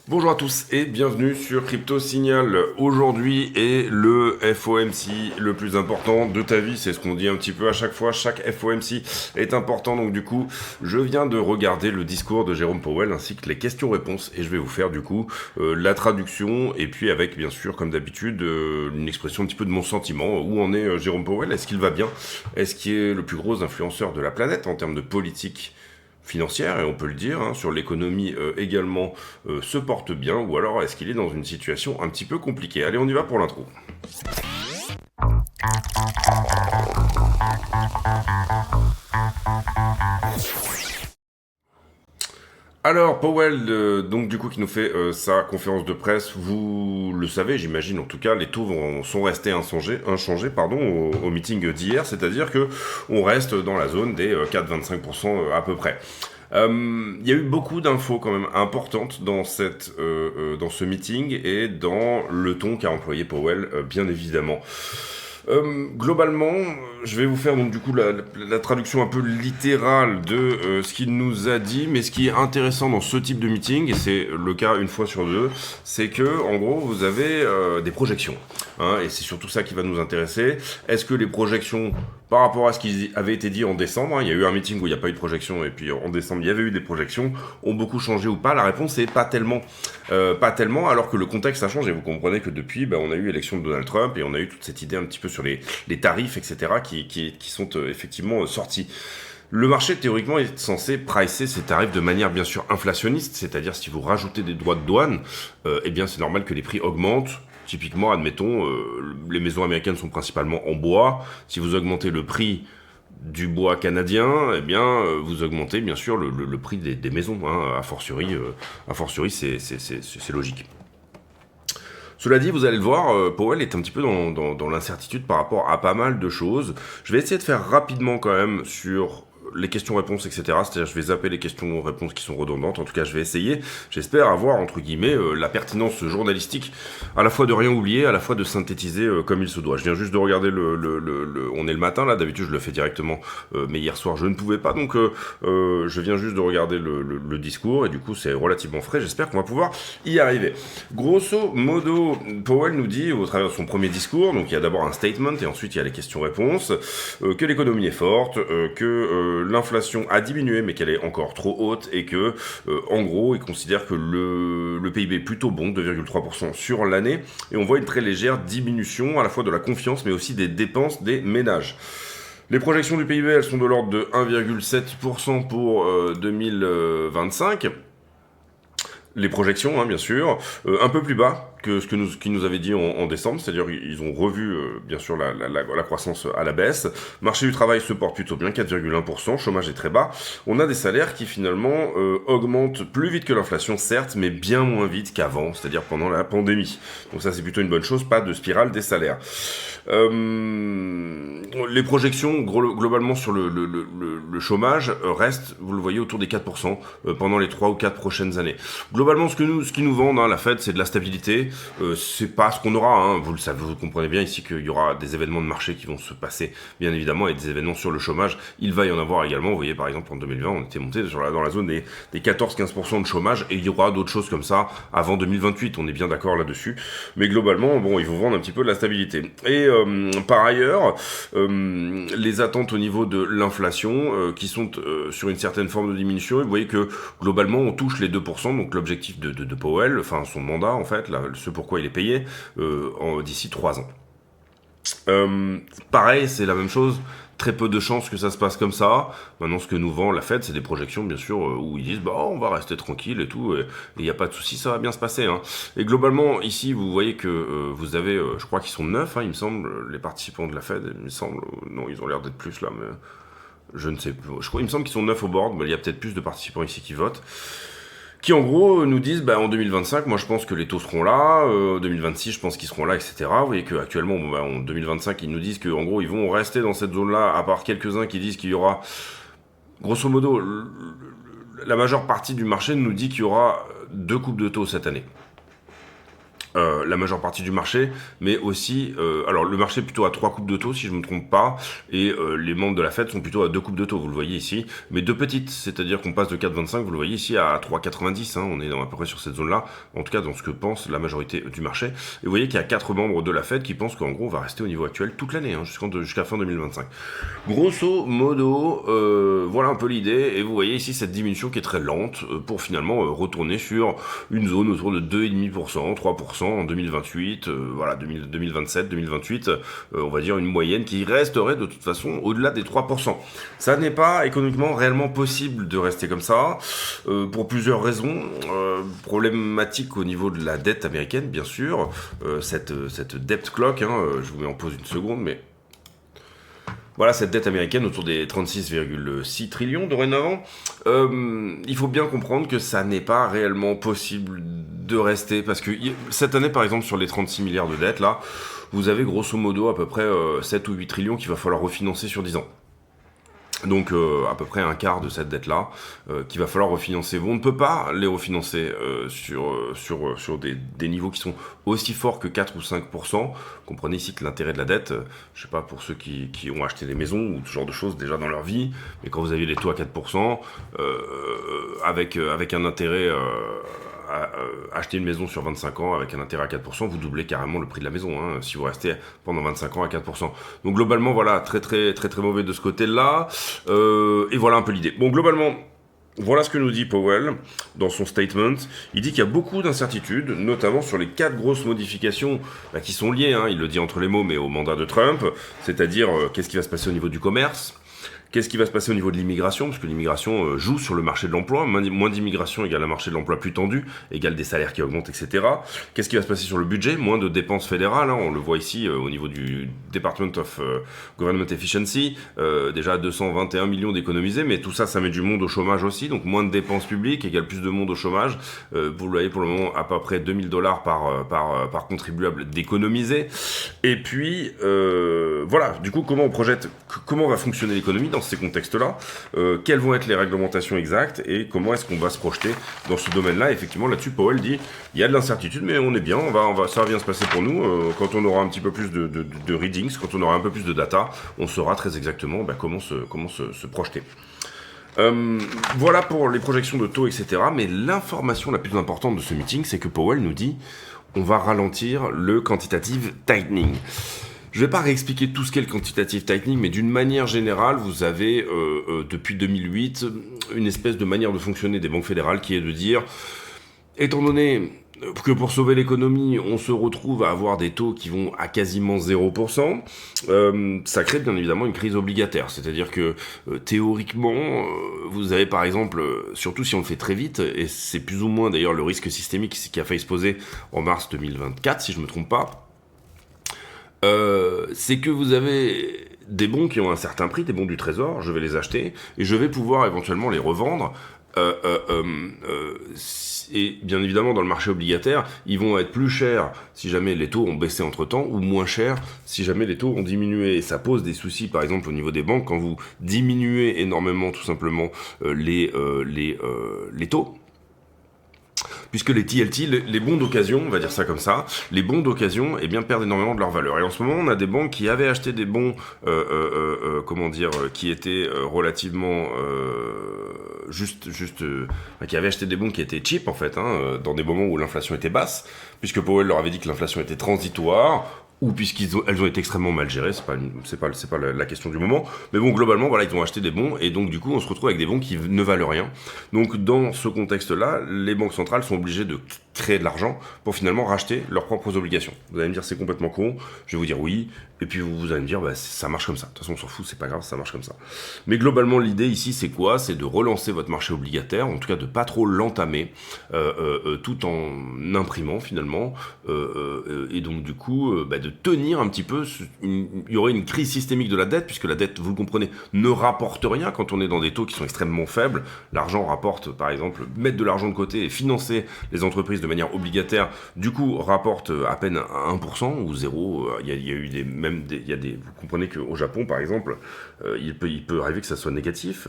Bonjour à tous et bienvenue sur Crypto Signal. Aujourd'hui est le FOMC le plus important de ta vie, c'est ce qu'on dit un petit peu à chaque fois, chaque FOMC est important, donc du coup je viens de regarder le discours de Jérôme Powell ainsi que les questions-réponses et je vais vous faire du coup la traduction et puis avec bien sûr comme d'habitude une expression un petit peu de mon sentiment. Où en est Jérôme Powell? Est-ce qu'il va bien? Est-ce qu'il est le plus gros influenceur de la planète en termes de politique financière, et on peut le dire, hein, sur l'économie également se porte bien, ou alors est-ce qu'il est dans une situation un petit peu compliquée? Allez, on y va pour l'intro. Alors, Powell, donc du coup, qui nous fait sa conférence de presse, vous le savez, j'imagine, en tout cas, les taux sont restés inchangés au meeting d'hier, c'est-à-dire que on reste dans la zone des 4,25% à peu près. Il y a eu beaucoup d'infos quand même importantes dans dans ce meeting et dans le ton qu'a employé Powell, bien évidemment. Globalement, je vais vous faire donc du coup la traduction un peu littérale de ce qu'il nous a dit, mais ce qui est intéressant dans ce type de meeting, et c'est le cas une fois sur deux, c'est que en gros vous avez des projections, hein, et c'est surtout ça qui va nous intéresser. Est-ce que les projections par rapport à ce qui avait été dit en décembre, hein, il y a eu un meeting où il n'y a pas eu de projection, et puis en décembre il y avait eu des projections, ont beaucoup changé ou pas? La réponse est pas tellement, alors que le contexte a changé. Vous comprenez que depuis, on a eu l'élection de Donald Trump et on a eu toute cette idée un petit peu sur les tarifs, etc., qui sont effectivement sortis. Le marché, théoriquement, est censé pricer ces tarifs de manière bien sûr inflationniste, c'est-à-dire si vous rajoutez des droits de douane, eh bien c'est normal que les prix augmentent. Typiquement, admettons, les maisons américaines sont principalement en bois. Si vous augmentez le prix du bois canadien, eh bien, vous augmentez bien sûr le prix des maisons, hein, a fortiori c'est logique. Cela dit, vous allez le voir, Powell est un petit peu dans l'incertitude par rapport à pas mal de choses. Je vais essayer de faire rapidement quand même sur les questions-réponses, etc. C'est-à-dire je vais zapper les questions-réponses qui sont redondantes. En tout cas, je vais essayer. J'espère avoir, entre guillemets, la pertinence journalistique, à la fois de rien oublier, à la fois de synthétiser comme il se doit. Je viens juste de regarder on est le matin, là. D'habitude, je le fais directement, mais hier soir, je ne pouvais pas. Donc, je viens juste de regarder le discours, et du coup, c'est relativement frais. J'espère qu'on va pouvoir y arriver. Grosso modo, Powell nous dit, au travers de son premier discours, donc il y a d'abord un statement et ensuite il y a les questions-réponses, que l'économie est forte, que l'inflation a diminué mais qu'elle est encore trop haute et que, en gros, il considère que le PIB est plutôt bon, 2,3% sur l'année, et on voit une très légère diminution à la fois de la confiance mais aussi des dépenses des ménages. Les projections du PIB, elles sont de l'ordre de 1,7% pour 2025. Les projections, hein, bien sûr, un peu plus bas que ce qu'ils nous avaient dit en décembre, c'est-à-dire ils ont revu bien sûr la croissance à la baisse. Marché du travail se porte plutôt bien, 4,1%, chômage est très bas. On a des salaires qui finalement augmentent plus vite que l'inflation, certes, mais bien moins vite qu'avant, c'est-à-dire pendant la pandémie. Donc ça c'est plutôt une bonne chose, pas de spirale des salaires. Les projections globalement sur le chômage restent, vous le voyez, autour des 4% pendant les 3 ou 4 prochaines années. Globalement, ce qui nous vendent, hein, la Fed, c'est de la stabilité. C'est pas ce qu'on aura, hein. Vous le savez, vous comprenez bien ici qu'il y aura des événements de marché qui vont se passer, bien évidemment, et des événements sur le chômage. Il va y en avoir également. Vous voyez, par exemple, en 2020, on était monté dans la zone des 14-15% de chômage, et il y aura d'autres choses comme ça avant 2028. On est bien d'accord là-dessus. Mais globalement, bon, ils vous vendent un petit peu de la stabilité. Et par ailleurs, les attentes au niveau de l'inflation, qui sont sur une certaine forme de diminution, et vous voyez que globalement, on touche les 2%, donc l'objectif de Powell, enfin son mandat en fait, là, ce pourquoi il est payé, d'ici 3 ans. Pareil, c'est la même chose. Très peu de chances que ça se passe comme ça. Maintenant, ce que nous vend la Fed, c'est des projections, bien sûr, où ils disent, on va rester tranquille et tout, et il n'y a pas de souci, ça va bien se passer, hein. Et globalement, ici, vous voyez que vous avez, je crois qu'ils sont 9, hein, il me semble, les participants de la Fed, il me semble, non, ils ont l'air d'être plus là, mais je ne sais plus. Il me semble qu'ils sont 9 au board, mais il y a peut-être plus de participants ici qui votent, qui en gros nous disent en 2025, moi je pense que les taux seront là, 2026 je pense qu'ils seront là, etc. Vous voyez qu'actuellement en 2025 ils nous disent qu'en gros ils vont rester dans cette zone-là, à part quelques-uns qui disent qu'il y aura, grosso modo, la majeure partie du marché nous dit qu'il y aura 2 coupes de taux cette année. la majeure partie du marché, mais aussi, alors le marché est plutôt à 3 coupes de taux si je ne me trompe pas, et les membres de la Fed sont plutôt à 2 coupes de taux, vous le voyez ici, mais 2 petites, c'est-à-dire qu'on passe de 4,25, vous le voyez ici, à 3,90, on est à peu près sur cette zone-là, en tout cas dans ce que pense la majorité du marché, et vous voyez qu'il y a 4 membres de la Fed qui pensent qu'en gros on va rester au niveau actuel toute l'année, jusqu'à fin 2025. Grosso modo, voilà un peu l'idée, et vous voyez ici cette diminution qui est très lente, pour finalement retourner sur une zone autour de 2,5%, 3%, en 2028, voilà, 2027, 2028, on va dire une moyenne qui resterait de toute façon au-delà des 3%. Ça n'est pas économiquement réellement possible de rester comme ça, pour plusieurs raisons. Problématique au niveau de la dette américaine, bien sûr, cette debt clock, je vous mets en pause une seconde, mais voilà, cette dette américaine autour des 36,6 trillions dorénavant. Il faut bien comprendre que ça n'est pas réellement possible de rester, parce que cette année, par exemple, sur les 36 milliards de dettes, là, vous avez grosso modo à peu près 7 ou 8 trillions qu'il va falloir refinancer sur 10 ans. Donc à peu près un quart de cette dette-là qu'il va falloir refinancer. On ne peut pas les refinancer sur des niveaux qui sont aussi forts que 4 ou 5%. Comprenez ici que l'intérêt de la dette, je sais pas pour ceux qui ont acheté des maisons ou ce genre de choses déjà dans leur vie, mais quand vous avez les taux à 4%, avec un intérêt... acheter une maison sur 25 ans avec un intérêt à 4%, vous doublez carrément le prix de la maison, si vous restez pendant 25 ans à 4%. Donc globalement, voilà, très très très très mauvais de ce côté-là. Et voilà un peu l'idée. Bon, globalement, voilà ce que nous dit Powell dans son statement. Il dit qu'il y a beaucoup d'incertitudes, notamment sur les 4 grosses modifications qui sont liées, il le dit entre les mots, mais au mandat de Trump, c'est-à-dire qu'est-ce qui va se passer au niveau du commerce. Qu'est-ce qui va se passer au niveau de l'immigration? Parce que l'immigration joue sur le marché de l'emploi. Moins d'immigration égale un marché de l'emploi plus tendu, égale des salaires qui augmentent, etc. Qu'est-ce qui va se passer sur le budget? Moins de dépenses fédérales. On le voit ici au niveau du Department of Government Efficiency. Déjà 221 millions d'économisés, mais tout ça, ça met du monde au chômage aussi. Donc moins de dépenses publiques égale plus de monde au chômage. Vous le voyez pour le moment à peu près $2000 par contribuable d'économiser. Et puis, voilà. Du coup, comment va fonctionner l'économie dans ces contextes-là, quelles vont être les réglementations exactes et comment est-ce qu'on va se projeter dans ce domaine-là. Effectivement, là-dessus, Powell dit il y a de l'incertitude, mais on est bien, ça va bien se passer pour nous. Quand on aura un petit peu plus de readings, quand on aura un peu plus de data, on saura très exactement comment se projeter. Voilà pour les projections de taux, etc. Mais l'information la plus importante de ce meeting, c'est que Powell nous dit on va ralentir le quantitative tightening. Je ne vais pas réexpliquer tout ce qu'est le quantitative tightening, mais d'une manière générale, vous avez depuis 2008 une espèce de manière de fonctionner des banques fédérales qui est de dire, étant donné que pour sauver l'économie, on se retrouve à avoir des taux qui vont à quasiment 0%, ça crée bien évidemment une crise obligataire. C'est-à-dire que théoriquement, vous avez par exemple, surtout si on le fait très vite, et c'est plus ou moins d'ailleurs le risque systémique qui a failli se poser en mars 2024, si je ne me trompe pas, c'est que vous avez des bons qui ont un certain prix, des bons du trésor, je vais les acheter, et je vais pouvoir éventuellement les revendre. Et bien évidemment, dans le marché obligataire, ils vont être plus chers si jamais les taux ont baissé entre-temps, ou moins chers si jamais les taux ont diminué. Et ça pose des soucis, par exemple, au niveau des banques, quand vous diminuez énormément, tout simplement, les taux. Puisque les TLT, les bons d'occasion, on va dire ça comme ça, les bons d'occasion, perdent énormément de leur valeur. Et en ce moment, on a des banques qui avaient acheté des bons, qui étaient relativement qui avaient acheté des bons qui étaient cheap en fait, dans des moments où l'inflation était basse, puisque Powell leur avait dit que l'inflation était transitoire, ou elles ont été extrêmement mal gérées, c'est pas la question du moment, mais bon, globalement, voilà, ils ont acheté des bons, et donc du coup, on se retrouve avec des bons qui ne valent rien. Donc, dans ce contexte-là, les banques centrales sont obligées de créer de l'argent pour finalement racheter leurs propres obligations. Vous allez me dire, c'est complètement con, je vais vous dire oui, et puis vous allez me dire, ça marche comme ça. De toute façon, on s'en fout, c'est pas grave, ça marche comme ça. Mais globalement, l'idée ici, c'est quoi? C'est de relancer votre marché obligataire, en tout cas de pas trop l'entamer, tout en imprimant finalement, et donc du coup, de tenir un petit peu, il y aurait une crise systémique de la dette, puisque la dette, vous le comprenez, ne rapporte rien quand on est dans des taux qui sont extrêmement faibles. L'argent rapporte, par exemple, mettre de l'argent de côté et financer les entreprises de manière obligataire, du coup, rapporte à peine 1% ou 0. Il y a eu vous comprenez qu'au Japon, par exemple, il peut arriver que ça soit négatif.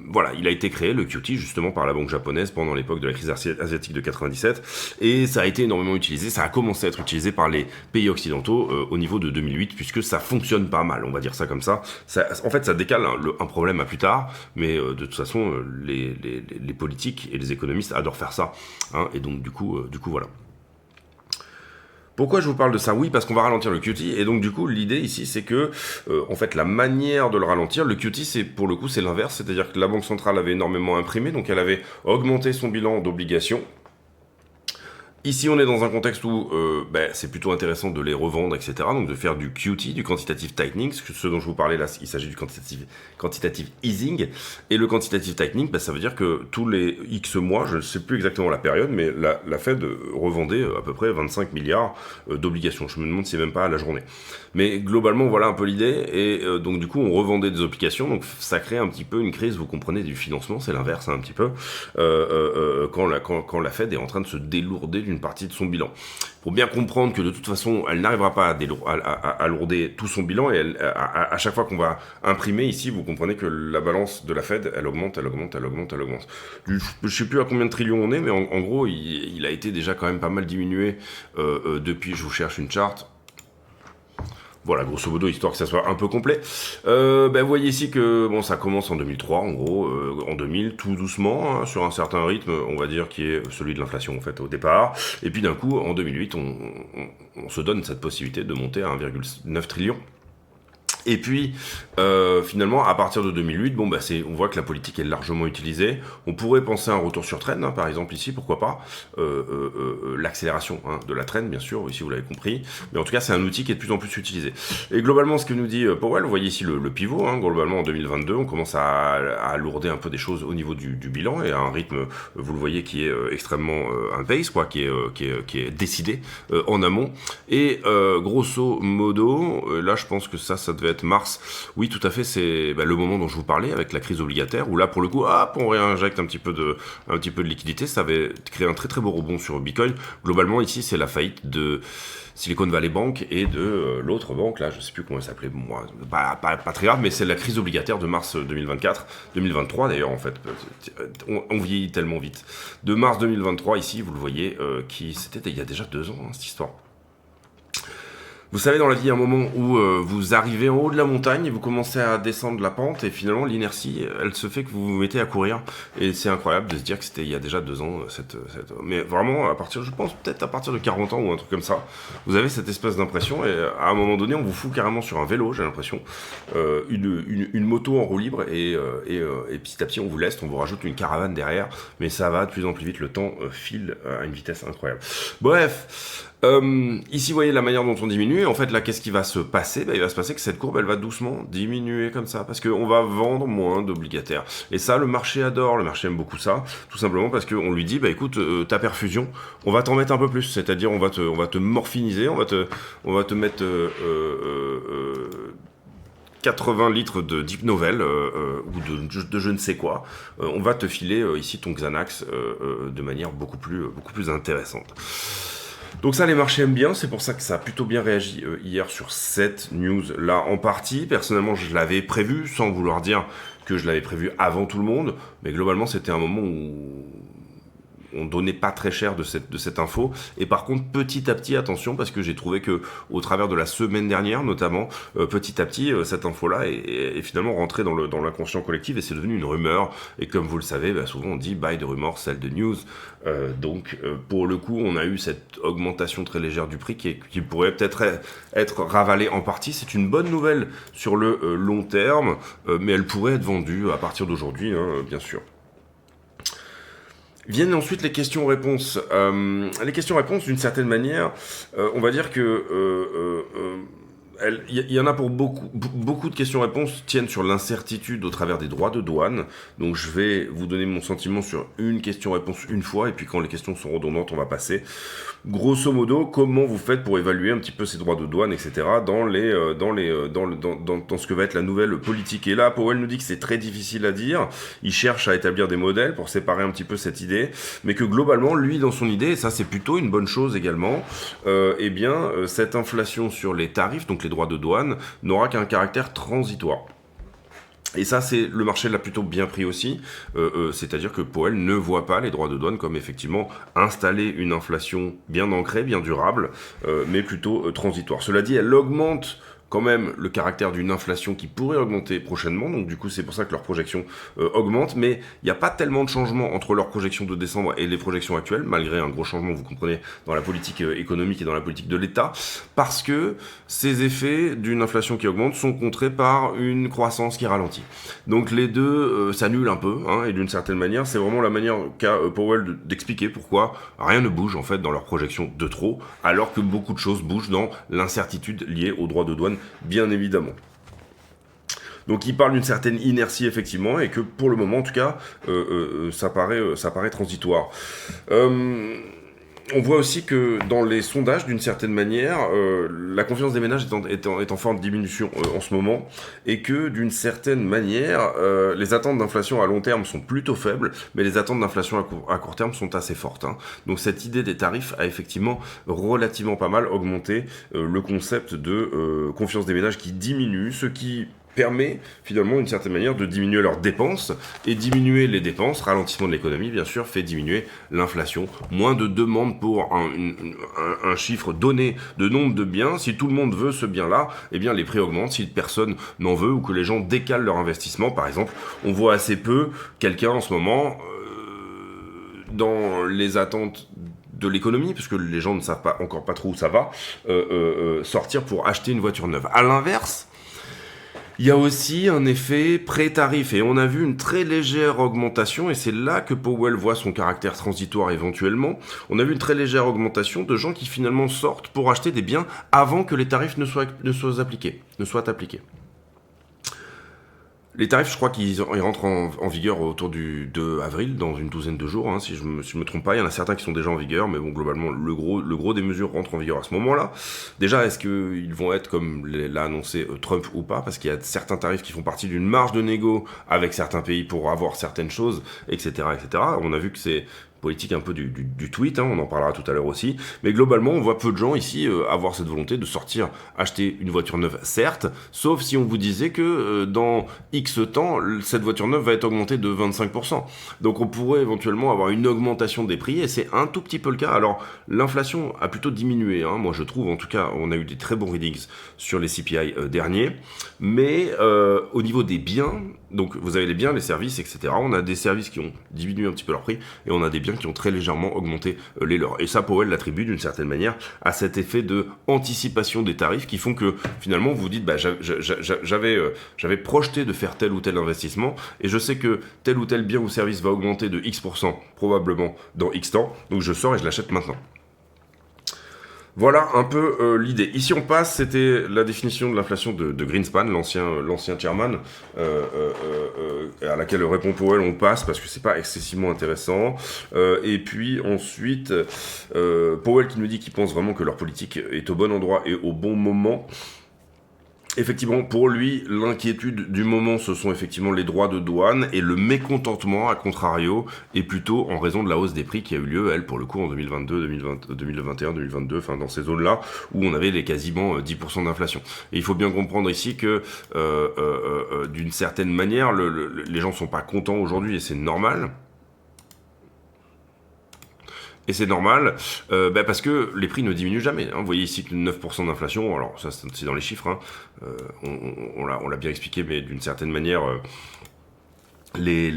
voilà, il a été créé, le QT, justement par la banque japonaise pendant l'époque de la crise asiatique de 97, et ça a été énormément utilisé, ça a commencé à être utilisé par les pays occidentaux au niveau de 2008, puisque ça fonctionne pas mal, on va dire ça comme ça. En fait, ça décale un problème à plus tard, mais de toute façon, les politiques et les économistes adorent faire ça, hein, et donc du coup, voilà. Pourquoi je vous parle de ça? Oui, parce qu'on va ralentir le QT, et donc du coup, l'idée ici, c'est que, en fait, la manière de le ralentir, le QT, c'est pour le coup, c'est l'inverse, c'est-à-dire que la Banque centrale avait énormément imprimé, donc elle avait augmenté son bilan d'obligations. Ici, on est dans un contexte où c'est plutôt intéressant de les revendre, etc. Donc de faire du QT, du quantitative tightening, ce dont je vous parlais là, il s'agit du quantitative easing. Et le quantitative tightening, ça veut dire que tous les X mois, je ne sais plus exactement la période, mais la Fed revendait à peu près 25 milliards d'obligations. Je me demande si c'est même pas à la journée. Mais globalement, voilà un peu l'idée. Et donc du coup, on revendait des obligations. Donc ça crée un petit peu une crise, vous comprenez, du financement. C'est l'inverse, hein, un petit peu. Quand la Fed est en train de se délourder d'une partie de son bilan. Il faut bien comprendre que de toute façon, elle n'arrivera pas à lourder tout son bilan, et à chaque fois qu'on va imprimer ici, vous comprenez que la balance de la Fed, elle augmente. Je ne sais plus à combien de trillions on est, mais en gros, il a été déjà quand même pas mal diminué depuis, je vous cherche une charte. Voilà, grosso modo, histoire que ça soit un peu complet. Vous voyez ici que bon, ça commence en 2003, en gros, en 2000, tout doucement, hein, sur un certain rythme, on va dire, qui est celui de l'inflation, en fait, au départ. Et puis d'un coup, en 2008, on se donne cette possibilité de monter à 1,9 trillion. Et puis, finalement, à partir de 2008, on voit que la politique est largement utilisée. On pourrait penser à un retour sur trend, hein, par exemple ici, pourquoi pas. L'accélération de la trend, bien sûr, ici vous l'avez compris. Mais en tout cas, c'est un outil qui est de plus en plus utilisé. Et globalement, ce que nous dit Powell, vous voyez ici le pivot, hein, globalement en 2022, on commence à alourdir un peu des choses au niveau du bilan, et à un rythme, vous le voyez, qui est extrêmement un pace, quoi, qui est décidé en amont. Et grosso modo, là je pense que ça devait être mars. Oui, tout à fait, c'est le moment dont je vous parlais avec la crise obligataire, où là pour le coup, on réinjecte un petit peu de liquidité. Ça avait créé un très très beau rebond sur Bitcoin. Globalement ici, c'est la faillite de Silicon Valley Bank et de l'autre banque, là, je sais plus comment elle s'appelait, moi, pas très grave, mais c'est la crise obligataire de mars 2023 d'ailleurs, en fait, on vieillit tellement vite. De mars 2023, ici, vous le voyez, c'était il y a déjà 2 ans, hein, cette histoire. Vous savez, dans la vie, il y a un moment où vous arrivez en haut de la montagne et vous commencez à descendre la pente, et finalement, l'inertie, elle se fait que vous vous mettez à courir. Et c'est incroyable de se dire que c'était il y a déjà 2 ans. Mais vraiment, je pense peut-être à partir de 40 ans ou un truc comme ça, vous avez cette espèce d'impression, et à un moment donné, on vous fout carrément sur un vélo, j'ai l'impression, une moto en roue libre, et petit à petit, on vous laisse, on vous rajoute une caravane derrière, mais ça va de plus en plus vite, le temps file à une vitesse incroyable. Bref... ici, vous voyez la manière dont on diminue. En fait, là, qu'est-ce qui va se passer? Il va se passer que cette courbe, elle va doucement diminuer comme ça, parce qu'on va vendre moins d'obligataires. Et ça, le marché adore, le marché aime beaucoup ça, tout simplement parce qu'on lui dit, écoute, ta perfusion, on va t'en mettre un peu plus, c'est-à-dire on va te morphiniser, on va te mettre 80 litres de Deep Novel ou de je ne sais quoi. On va te filer ici ton Xanax de manière beaucoup plus intéressante. Donc ça, les marchés aiment bien, c'est pour ça que ça a plutôt bien réagi hier sur cette news-là en partie. Personnellement, je l'avais prévu, sans vouloir dire que je l'avais prévu avant tout le monde, mais globalement, c'était un moment où on donnait pas très cher de cette info. Et par contre, petit à petit, attention, parce que j'ai trouvé que au travers de la semaine dernière, notamment, petit à petit, cette info-là est finalement rentrée dans l'inconscient collectif, et c'est devenu une rumeur. Et comme vous le savez, souvent on dit buy de rumeur, sell de news. Donc, pour le coup, on a eu cette augmentation très légère du prix qui pourrait peut-être être ravalée en partie. C'est une bonne nouvelle sur le long terme, mais elle pourrait être vendue à partir d'aujourd'hui, hein, bien sûr. Viennent ensuite les questions-réponses. Les questions-réponses, d'une certaine manière, on va dire que il y en a pour beaucoup de questions-réponses tiennent sur l'incertitude au travers des droits de douane. Donc je vais vous donner mon sentiment sur une question-réponse une fois, et puis quand les questions sont redondantes, on va passer. Grosso modo, comment vous faites pour évaluer un petit peu ces droits de douane, etc. dans ce que va être la nouvelle politique. Et là, Powell nous dit que c'est très difficile à dire. Il cherche à établir des modèles pour séparer un petit peu cette idée, mais que globalement, lui, dans son idée, et ça c'est plutôt une bonne chose également, cette inflation sur les tarifs, donc les droits de douane, n'aura qu'un caractère transitoire. Et ça, c'est le marché l'a plutôt bien pris aussi, c'est-à-dire que Powell ne voit pas les droits de douane comme effectivement installer une inflation bien ancrée, bien durable, mais plutôt transitoire. Cela dit, elle augmente quand même le caractère d'une inflation qui pourrait augmenter prochainement, donc du coup c'est pour ça que leurs projections augmentent, mais il n'y a pas tellement de changements entre leurs projections de décembre et les projections actuelles, malgré un gros changement, vous comprenez, dans la politique économique et dans la politique de l'État, parce que ces effets d'une inflation qui augmente sont contrés par une croissance qui ralentit. Donc les deux s'annulent un peu, hein, et d'une certaine manière, c'est vraiment la manière qu'a Powell d'expliquer pourquoi rien ne bouge en fait dans leurs projections de trop, alors que beaucoup de choses bougent dans l'incertitude liée aux droits de douane, bien évidemment. Donc il parle d'une certaine inertie effectivement, et que pour le moment en tout cas, ça paraît transitoire. On voit aussi que dans les sondages, d'une certaine manière, la confiance des ménages est en forte diminution en ce moment, et que d'une certaine manière, les attentes d'inflation à long terme sont plutôt faibles, mais les attentes d'inflation à court terme sont assez fortes, hein. Donc cette idée des tarifs a effectivement relativement pas mal augmenté le concept de confiance des ménages qui diminue, ce qui permet finalement d'une certaine manière de diminuer leurs dépenses, et diminuer les dépenses, ralentissement de l'économie bien sûr, fait diminuer l'inflation, moins de demandes pour un chiffre donné de nombre de biens. Si tout le monde veut ce bien là, eh bien les prix augmentent. Si personne n'en veut, ou que les gens décalent leur investissement par exemple, on voit assez peu quelqu'un en ce moment dans les attentes de l'économie, parce que les gens ne savent pas encore pas trop où ça va, sortir pour acheter une voiture neuve. À l'inverse, il y a aussi un effet pré-tarif, et on a vu une très légère augmentation, et c'est là que Powell voit son caractère transitoire éventuellement. On a vu une très légère augmentation de gens qui finalement sortent pour acheter des biens avant que les tarifs ne soient appliqués. Les tarifs, je crois qu'ils rentrent en vigueur autour du 2 avril, dans une douzaine de jours, hein, si je me trompe pas. Il y en a certains qui sont déjà en vigueur, mais bon, globalement, le gros des mesures rentre en vigueur à ce moment-là. Déjà, est-ce qu'ils vont être comme l'a annoncé Trump ou pas? Parce qu'il y a certains tarifs qui font partie d'une marge de négo avec certains pays pour avoir certaines choses, etc., etc. On a vu que c'est politique un peu du tweet, hein, on en parlera tout à l'heure aussi, mais globalement on voit peu de gens ici avoir cette volonté de sortir acheter une voiture neuve, certes, sauf si on vous disait que dans X temps, cette voiture neuve va être augmentée de 25%. Donc on pourrait éventuellement avoir une augmentation des prix, et c'est un tout petit peu le cas. Alors l'inflation a plutôt diminué, hein, moi je trouve, en tout cas on a eu des très bons readings sur les CPI derniers, mais au niveau des biens, donc vous avez les biens, les services, etc. On a des services qui ont diminué un petit peu leur prix, et on a des biens qui ont très légèrement augmenté les leurs. Et ça, Powell l'attribue d'une certaine manière à cet effet de anticipation des tarifs qui font que finalement vous dites j'avais projeté de faire tel ou tel investissement, et je sais que tel ou tel bien ou service va augmenter de X% probablement dans X temps, donc je sors et je l'achète maintenant. Voilà un peu l'idée. Ici on passe, c'était la définition de l'inflation de Greenspan, l'ancien chairman, à laquelle répond Powell. On passe parce que c'est pas excessivement intéressant. Et puis ensuite, Powell qui nous dit qu'il pense vraiment que leur politique est au bon endroit et au bon moment. Effectivement, pour lui, l'inquiétude du moment, ce sont effectivement les droits de douane, et le mécontentement, à contrario, est plutôt en raison de la hausse des prix qui a eu lieu, elle, pour le coup, en 2022, 2021, 2022, enfin, dans ces zones-là, où on avait les quasiment 10% d'inflation. Et il faut bien comprendre ici que, d'une certaine manière, les gens sont pas contents aujourd'hui, et c'est normal. Et c'est normal, parce que les prix ne diminuent jamais, hein. Vous voyez ici que 9% d'inflation, alors ça c'est dans les chiffres, hein. On l'a bien expliqué, mais d'une certaine manière, les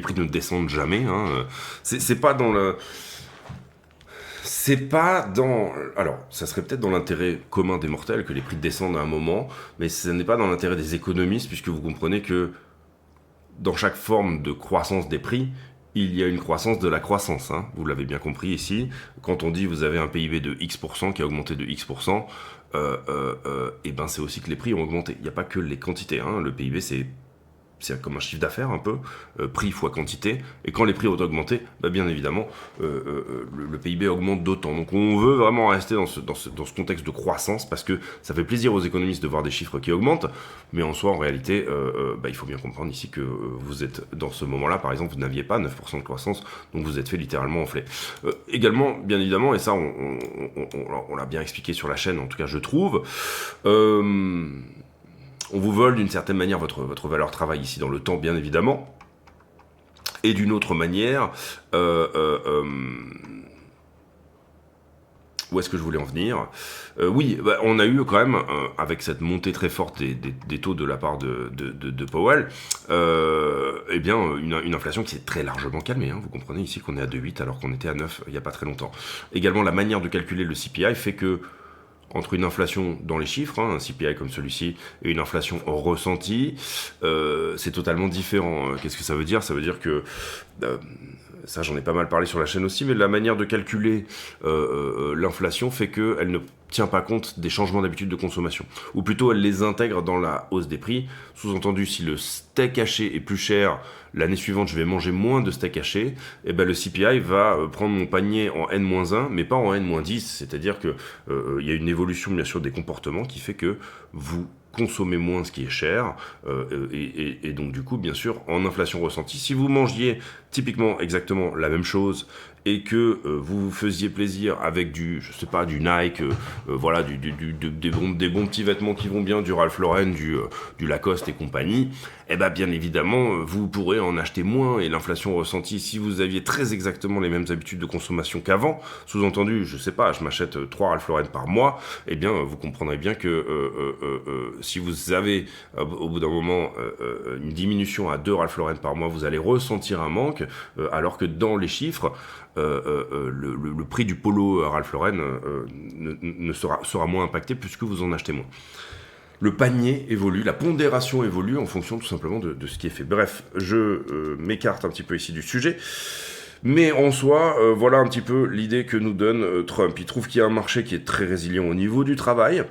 prix ne descendent jamais, hein. C'est pas dans le... C'est pas dans... Alors, ça serait peut-être dans l'intérêt commun des mortels que les prix descendent à un moment, mais ce n'est pas dans l'intérêt des économistes, puisque vous comprenez que dans chaque forme de croissance des prix, il y a une croissance de la croissance, hein. Vous l'avez bien compris ici. Quand on dit vous avez un PIB de X% qui a augmenté de X%, et ben c'est aussi que les prix ont augmenté. Il n'y a pas que les quantités, hein. Le PIB c'est comme un chiffre d'affaires un peu, prix fois quantité, et quand les prix ont augmenté, bien évidemment, le PIB augmente d'autant. Donc on veut vraiment rester dans ce contexte de croissance, parce que ça fait plaisir aux économistes de voir des chiffres qui augmentent, mais en soi, en réalité, il faut bien comprendre ici que vous êtes, dans ce moment-là, par exemple, vous n'aviez pas 9% de croissance, donc vous êtes fait littéralement enfler. Également, bien évidemment, et ça on l'a bien expliqué sur la chaîne, en tout cas je trouve, on vous vole d'une certaine manière votre valeur travail ici dans le temps, bien évidemment. Et d'une autre manière, où est-ce que je voulais en venir? Oui, on a eu quand même, avec cette montée très forte des taux de la part de Powell, eh bien, une inflation qui s'est très largement calmée. Hein. Vous comprenez ici qu'on est à 2,8 alors qu'on était à 9 il n'y a pas très longtemps. Également, la manière de calculer le CPI fait que entre une inflation dans les chiffres, hein, un CPI comme celui-ci, et une inflation ressentie, c'est totalement différent. Qu'est-ce que ça veut dire? Ça veut dire que, ça j'en ai pas mal parlé sur la chaîne aussi, mais la manière de calculer l'inflation fait qu'elle ne tient pas compte des changements d'habitude de consommation. Ou plutôt, elle les intègre dans la hausse des prix. Sous-entendu, si le steak haché est plus cher, l'année suivante, je vais manger moins de steak haché, et ben le CPI va prendre mon panier en N-1, mais pas en N-10. C'est-à-dire que il y a une évolution, bien sûr, des comportements qui fait que vous consommez moins ce qui est cher, et donc du coup, bien sûr, en inflation ressentie, si vous mangiez typiquement exactement la même chose, et que vous vous faisiez plaisir avec du, je sais pas, du Nike, voilà, des bons petits vêtements qui vont bien, du Ralph Lauren, du Lacoste et compagnie, eh ben bien évidemment, vous pourrez en acheter moins, et l'inflation ressentie, si vous aviez très exactement les mêmes habitudes de consommation qu'avant, sous-entendu, je sais pas, je m'achète 3 Ralph Lauren par mois, eh bien vous comprendrez bien que si vous avez au bout d'un moment une diminution à 2 Ralph Lauren par mois, vous allez ressentir un manque, alors que dans les chiffres, le prix du polo Ralph Lauren sera moins impacté puisque vous en achetez moins. Le panier évolue, la pondération évolue en fonction tout simplement de ce qui est fait. Bref, je m'écarte un petit peu ici du sujet. Mais en soi, voilà un petit peu l'idée que nous donne Trump. Il trouve qu'il y a un marché qui est très résilient au niveau du travail.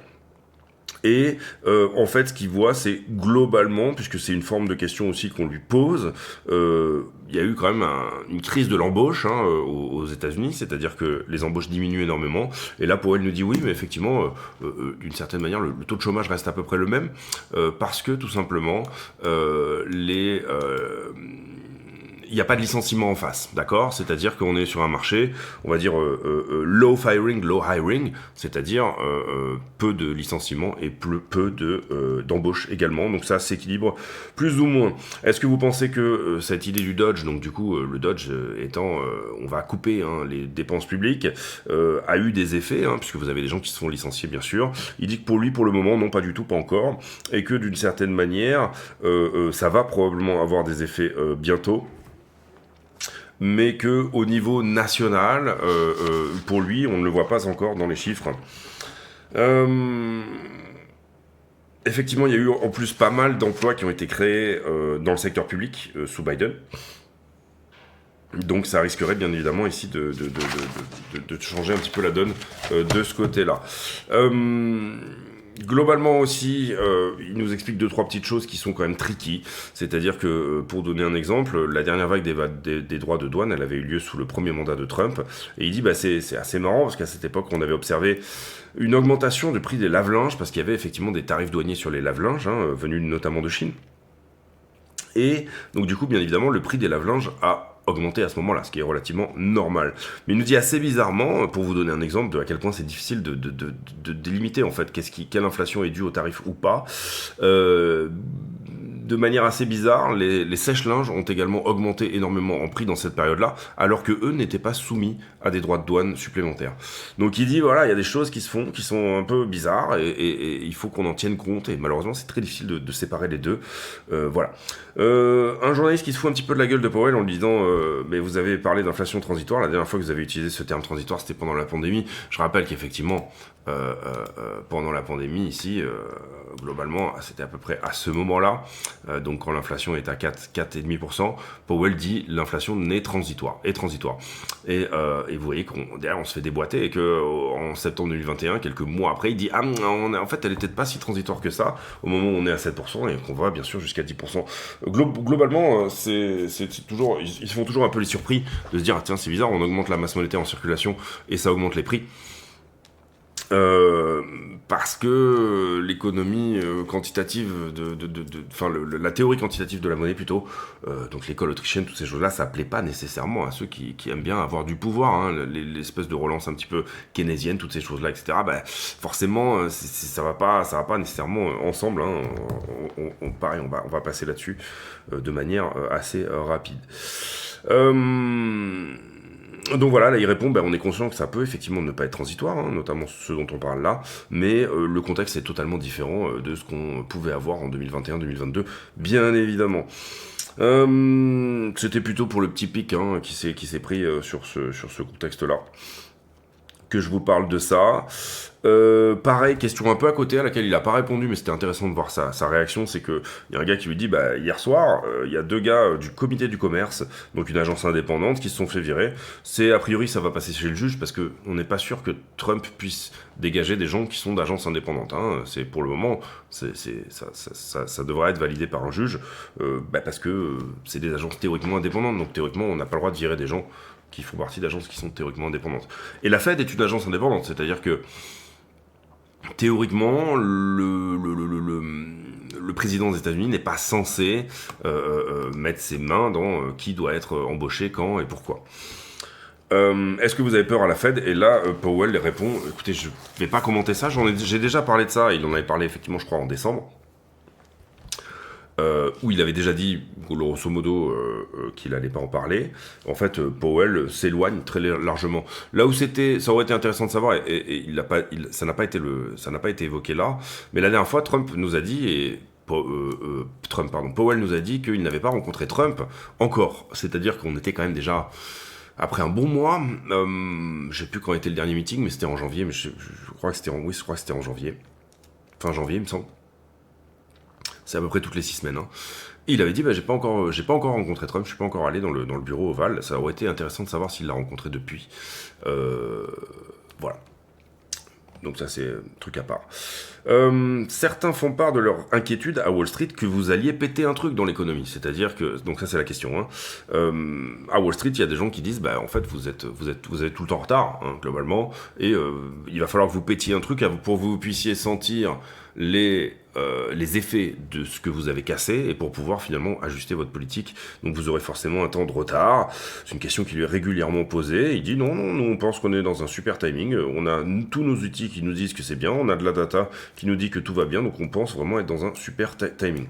Et en fait, ce qu'il voit, c'est globalement, puisque c'est une forme de question aussi qu'on lui pose, il y a eu quand même une crise de l'embauche aux États-Unis, c'est-à-dire que les embauches diminuent énormément. Et là, Powell nous dit oui, mais effectivement, d'une certaine manière, le taux de chômage reste à peu près le même, parce que tout simplement, il n'y a pas de licenciement en face, d'accord? C'est-à-dire qu'on est sur un marché, on va dire low firing, low hiring, c'est-à-dire peu de licenciements et peu d'embauches également. Donc ça s'équilibre plus ou moins. Est-ce que vous pensez que cette idée du Dodge, donc du coup le Dodge étant on va couper les dépenses publiques, a eu des effets, puisque vous avez des gens qui se font licencier bien sûr. Il dit que pour lui, pour le moment, non, pas du tout, pas encore, et que d'une certaine manière, ça va probablement avoir des effets bientôt. Mais que au niveau national, pour lui, on ne le voit pas encore dans les chiffres. Effectivement, il y a eu en plus pas mal d'emplois qui ont été créés dans le secteur public sous Biden. Donc ça risquerait bien évidemment ici de changer un petit peu la donne de ce côté-là. Globalement aussi, il nous explique 2-3 petites choses qui sont quand même tricky. C'est-à-dire que, pour donner un exemple, la dernière vague des droits de douane, elle avait eu lieu sous le premier mandat de Trump. Et il dit, c'est assez marrant, parce qu'à cette époque, on avait observé une augmentation du prix des lave-linges, parce qu'il y avait effectivement des tarifs douaniers sur les lave-linges, venus notamment de Chine. Et donc du coup, bien évidemment, le prix des lave-linges a augmenté à ce moment-là, ce qui est relativement normal. Mais il nous dit assez bizarrement, pour vous donner un exemple de à quel point c'est difficile de délimiter en fait quelle inflation est due au tarif ou pas, de manière assez bizarre, les sèche-linges ont également augmenté énormément en prix dans cette période-là, alors que eux n'étaient pas soumis à des droits de douane supplémentaires. Donc il dit, voilà, il y a des choses qui se font, qui sont un peu bizarres, et il faut qu'on en tienne compte, et malheureusement c'est très difficile de séparer les deux. Voilà. Un journaliste qui se fout un petit peu de la gueule de Powell en lui disant mais vous avez parlé d'inflation transitoire, la dernière fois que vous avez utilisé ce terme transitoire c'était pendant la pandémie. Je rappelle qu'effectivement pendant la pandémie ici globalement c'était à peu près à ce moment-là, donc quand l'inflation est à 4,5%, Powell dit l'inflation est transitoire, et vous voyez derrière on se fait déboîter, et que en septembre 2021, quelques mois après, il dit en fait elle était pas si transitoire que ça au moment où on est à 7% et qu'on va bien sûr jusqu'à 10%. Globalement, c'est toujours, ils se font toujours un peu les surpris de se dire tiens c'est bizarre, on augmente la masse monétaire en circulation et ça augmente les prix. Euh, Parce que l'économie quantitative, enfin la théorie quantitative de la monnaie plutôt, donc l'école autrichienne, toutes ces choses-là, ça plaît pas nécessairement à ceux qui aiment bien avoir du pouvoir, hein, l'espèce de relance un petit peu keynésienne, toutes ces choses-là, etc. Bah, forcément, ça va pas nécessairement ensemble. Hein. Pareil, on va passer là-dessus de manière assez rapide. Euh, donc voilà, là il répond, ben, on est conscient que ça peut effectivement ne pas être transitoire, hein, notamment ce dont on parle là, mais le contexte est totalement différent de ce qu'on pouvait avoir en 2021-2022, bien évidemment. C'était plutôt pour le petit pic hein, qui s'est pris sur ce contexte-là que je vous parle de ça. Pareil, question un peu à côté à laquelle il a pas répondu, mais c'était intéressant de voir sa réaction. C'est que il y a un gars qui lui dit, bah hier soir, il y a deux gars du comité du commerce, donc une agence indépendante, qui se sont fait virer. C'est a priori ça va passer chez le juge parce que on n'est pas sûr que Trump puisse dégager des gens qui sont d'agences indépendantes. Hein. C'est pour le moment, ça devrait être validé par un juge, parce que c'est des agences théoriquement indépendantes. Donc théoriquement, on n'a pas le droit de virer des gens qui font partie d'agences qui sont théoriquement indépendantes. Et la Fed est une agence indépendante, c'est-à-dire que théoriquement, le président des États-Unis n'est pas censé mettre ses mains dans qui doit être embauché, quand et pourquoi. Est-ce que vous avez peur à la Fed? Et là, Powell répond, écoutez, je vais pas commenter ça, j'ai déjà parlé de ça, il en avait parlé effectivement, je crois, en décembre. Où il avait déjà dit, grosso modo, qu'il allait pas en parler. En fait, Powell s'éloigne très largement. Là où ça aurait été intéressant de savoir, et ça n'a pas été évoqué là, mais la dernière fois, Trump nous a dit, Powell nous a dit qu'il n'avait pas rencontré Trump encore. C'est-à-dire qu'on était quand même déjà après un bon mois. Je sais plus quand était le dernier meeting, mais c'était en janvier. Mais je crois que je crois que c'était en janvier, fin janvier, il me semble. C'est à peu près toutes les 6 semaines. Hein. Et il avait dit, bah, j'ai pas encore rencontré Trump, je suis pas encore allé dans le bureau ovale. Ça aurait été intéressant de savoir s'il l'a rencontré depuis. Voilà. Donc ça c'est un truc à part. Certains font part de leur inquiétude à Wall Street que vous alliez péter un truc dans l'économie. C'est-à-dire que, donc ça c'est la question. Hein. À Wall Street, il y a des gens qui disent, bah en fait vous êtes tout le temps en retard hein, globalement, et il va falloir que vous pétiez un truc pour que vous puissiez sentir les effets de ce que vous avez cassé et pour pouvoir finalement ajuster votre politique. Donc vous aurez forcément un temps de retard. C'est une question qui lui est régulièrement posée. Il dit non, nous on pense qu'on est dans un super timing. On a tous nos outils qui nous disent que c'est bien. On a de la data qui nous dit que tout va bien. Donc on pense vraiment être dans un super timing.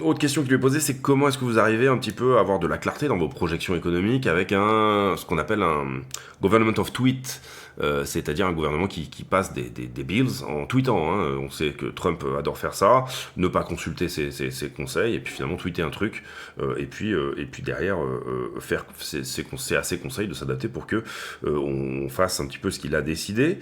Autre question qui lui est posée, c'est comment est-ce que vous arrivez un petit peu à avoir de la clarté dans vos projections économiques avec ce qu'on appelle un government of tweet, c'est-à-dire un gouvernement qui passe des bills en tweetant. Hein. On sait que Trump adore faire ça, ne pas consulter ses conseils et puis finalement tweeter un truc et puis derrière faire à ses conseils de s'adapter pour que on fasse un petit peu ce qu'il a décidé.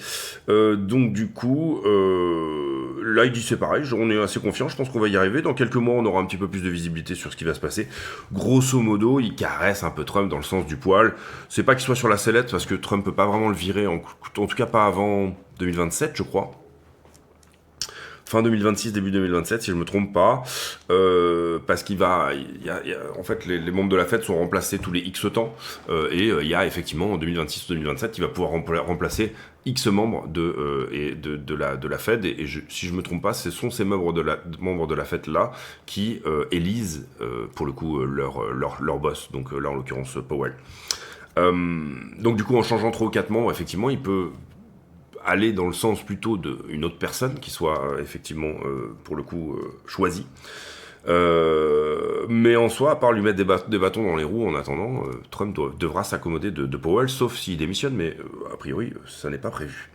Donc du coup, là il dit c'est pareil, on est assez confiant, je pense qu'on va y arriver. Dans quelques mois, on aura un petit peu plus de visibilité sur ce qui va se passer. Grosso modo, il caresse un peu Trump dans le sens du poil. C'est pas qu'il soit sur la sellette parce que Trump peut pas vraiment le virer, en tout cas pas avant 2027, je crois. Fin 2026, début 2027, si je me trompe pas, parce en fait, les membres de la Fed sont remplacés tous les X temps, et il y a effectivement en 2026 ou 2027, il va pouvoir remplacer X membres de la Fed, et si je me trompe pas, ce sont ces membres de la Fed là qui élisent pour le coup leur boss, donc là en l'occurrence Powell. Donc du coup, en changeant 3 ou 4 membres, effectivement, il peut aller dans le sens plutôt d'une autre personne qui soit effectivement pour le coup choisie. Mais en soi, à part lui mettre des bâtons dans les roues en attendant, Trump devra s'accommoder de Powell, sauf s'il démissionne, mais a priori, ça n'est pas prévu.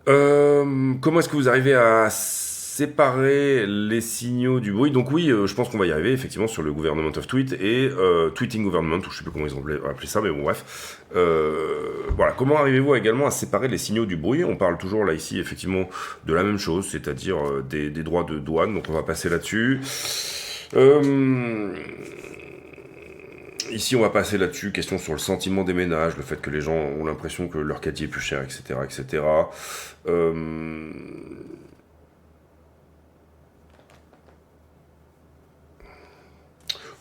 Comment est-ce que vous arrivez à séparer les signaux du bruit? Donc oui, je pense qu'on va y arriver effectivement sur le Government of Tweet et Tweeting Government, ou je sais plus comment ils ont appelé ça, mais bon bref. Voilà, comment arrivez-vous également à séparer les signaux du bruit? On parle toujours là ici effectivement de la même chose, c'est-à-dire des droits de douane, donc on va passer là-dessus. Ici, on va passer là-dessus. Question sur le sentiment des ménages, le fait que les gens ont l'impression que leur caddie est plus cher, etc., etc.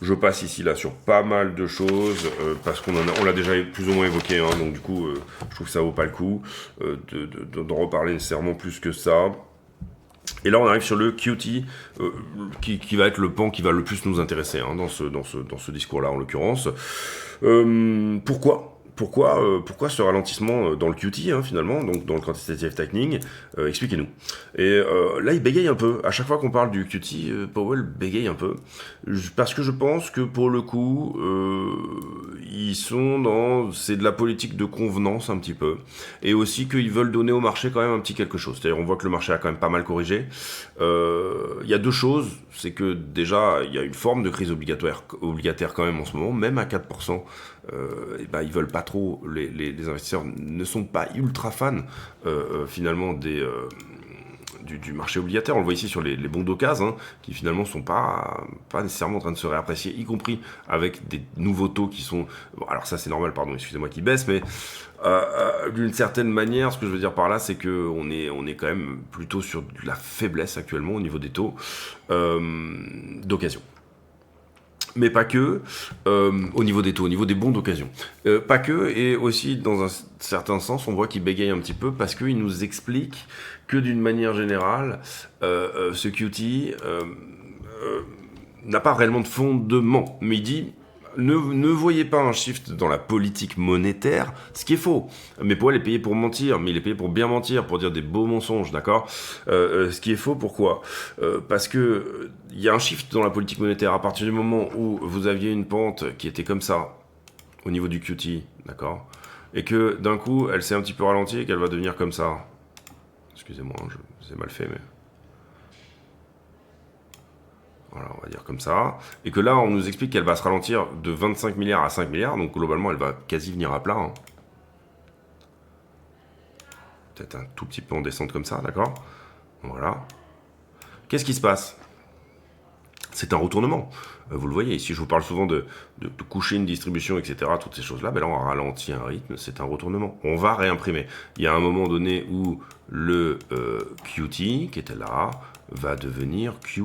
Je passe ici là sur pas mal de choses parce on l'a déjà plus ou moins évoqué, hein, donc du coup je trouve que ça vaut pas le coup d'en reparler nécessairement plus que ça. Et là on arrive sur le QT qui va être le pan qui va le plus nous intéresser dans ce discours-là en l'occurrence. Pourquoi ce ralentissement dans le QT finalement, donc dans le quantitative tightening, expliquez-nous. Et là il bégaye un peu, à chaque fois qu'on parle du QT, Powell bégaye un peu, parce que je pense que pour le coup, c'est de la politique de convenance un petit peu, et aussi qu'ils veulent donner au marché quand même un petit quelque chose, c'est-à-dire on voit que le marché a quand même pas mal corrigé. Il y a deux choses, c'est que déjà il y a une forme de crise obligataire quand même en ce moment, même à 4%, ils veulent pas trop, les investisseurs ne sont pas ultra fans finalement du marché obligataire. On le voit ici sur les bons d'occasion, qui finalement sont pas nécessairement en train de se réapprécier, y compris avec des nouveaux taux qui sont... Bon, alors ça c'est normal, pardon, excusez-moi qui baisse, mais d'une certaine manière, ce que je veux dire par là, c'est qu'on est quand même plutôt sur de la faiblesse actuellement au niveau des taux d'occasion. Mais pas que, au niveau des taux, au niveau des bons d'occasion. Pas que, et aussi dans un certain sens, on voit qu'il bégaye un petit peu parce qu'il nous explique que d'une manière générale, ce QT n'a pas réellement de fondement. Mais il dit, ne voyez pas un shift dans la politique monétaire, ce qui est faux. Mais Powell est payé pour mentir, mais il est payé pour bien mentir, pour dire des beaux mensonges, d'accord ce qui est faux, pourquoi parce que il y a un shift dans la politique monétaire à partir du moment où vous aviez une pente qui était comme ça, au niveau du QT, d'accord, et que d'un coup, elle s'est un petit peu ralentie et qu'elle va devenir comme ça. Excusez-moi, c'est mal fait, mais... Voilà, on va dire comme ça. Et que là, on nous explique qu'elle va se ralentir de 25 milliards à 5 milliards. Donc globalement, elle va quasi venir à plat. Peut-être un tout petit peu en descente comme ça, d'accord? Voilà. Qu'est-ce qui se passe? C'est un retournement. Vous le voyez, ici je vous parle souvent de coucher une distribution, etc. Toutes ces choses-là, ben là on ralentit un rythme, c'est un retournement. On va réimprimer. Il y a un moment donné où le QT, qui était là, va devenir QE.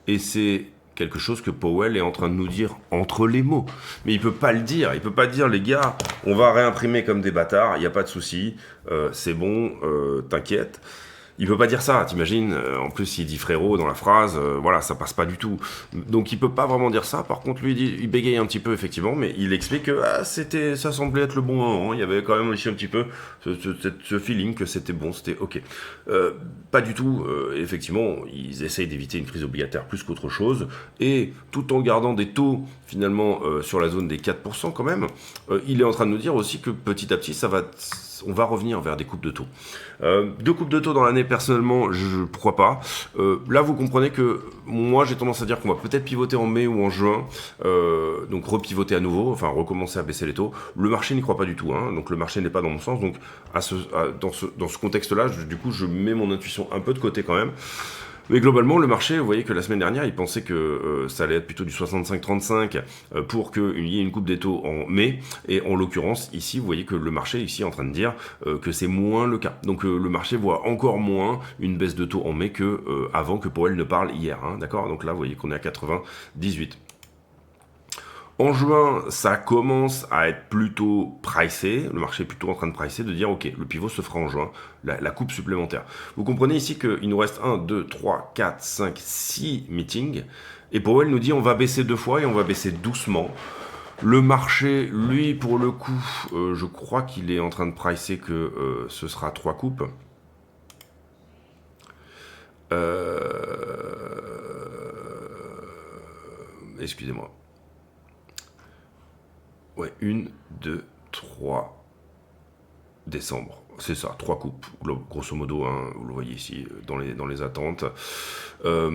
Et c'est quelque chose que Powell est en train de nous dire entre les mots. Mais il peut pas le dire. Il peut pas dire, les gars, on va réimprimer comme des bâtards, il n'y a pas de souci, c'est bon, t'inquiète. Il peut pas dire ça, t'imagines, en plus il dit frérot dans la phrase, voilà, ça passe pas du tout. Donc il peut pas vraiment dire ça, par contre lui il bégaye un petit peu effectivement, mais il explique que ça semblait être le bon moment, il y avait quand même aussi un petit peu ce feeling que c'était bon, c'était ok. Pas du tout, effectivement, ils essayent d'éviter une crise obligataire plus qu'autre chose, et tout en gardant des taux finalement sur la zone des 4% quand même, il est en train de nous dire aussi que petit à petit on va revenir vers des coupes de taux. Deux coupes de taux dans l'année, personnellement, pourquoi pas. Là, vous comprenez que moi, j'ai tendance à dire qu'on va peut-être pivoter en mai ou en juin, donc repivoter à nouveau, enfin recommencer à baisser les taux. Le marché n'y croit pas du tout, donc le marché n'est pas dans mon sens. Donc dans ce contexte-là, du coup, je mets mon intuition un peu de côté quand même. Mais globalement, le marché, vous voyez que la semaine dernière, il pensait que ça allait être plutôt du 65-35 pour qu'il y ait une coupe des taux en mai. Et en l'occurrence, ici, vous voyez que le marché ici est en train de dire que c'est moins le cas. Donc le marché voit encore moins une baisse de taux en mai que avant que Powell ne parle hier. D'accord. Donc là, vous voyez qu'on est à 98. En juin, ça commence à être plutôt pricé, le marché est plutôt en train de pricer, de dire ok, le pivot se fera en juin, la coupe supplémentaire. Vous comprenez ici qu'il nous reste 1, 2, 3, 4, 5, 6 meetings, et Powell nous dit on va baisser 2 fois et on va baisser doucement. Le marché, lui, pour le coup, je crois qu'il est en train de pricer que ce sera 3 coupes. Excusez-moi. Ouais, 1, 2, 3 décembre. C'est ça, 3 coupes, grosso modo, vous le voyez ici dans les attentes. 1,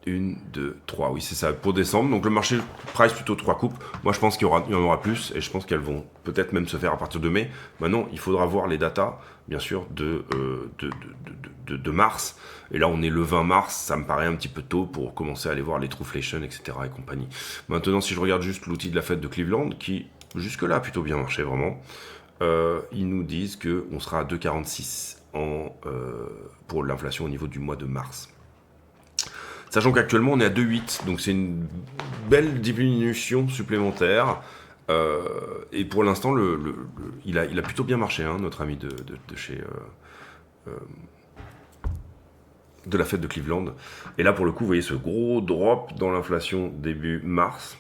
2, 3, oui c'est ça, pour décembre. Donc le marché price plutôt 3 coupes. Moi je pense qu'il y en aura plus et je pense qu'elles vont peut-être même se faire à partir de mai. Maintenant, il faudra voir les datas, bien sûr, de mars. Et là on est le 20 mars, ça me paraît un petit peu tôt pour commencer à aller voir les Trueflation, etc. et compagnie. Maintenant, si je regarde juste l'outil de la fête de Cleveland, qui jusque-là a plutôt bien marché vraiment, ils nous disent qu'on sera à 2,46 pour l'inflation au niveau du mois de mars. Sachant qu'actuellement on est à 2,8, donc c'est une belle diminution supplémentaire. Et pour l'instant, il a plutôt bien marché, hein, notre ami de chez de la fête de Cleveland. Et là, pour le coup, vous voyez ce gros drop dans l'inflation début mars,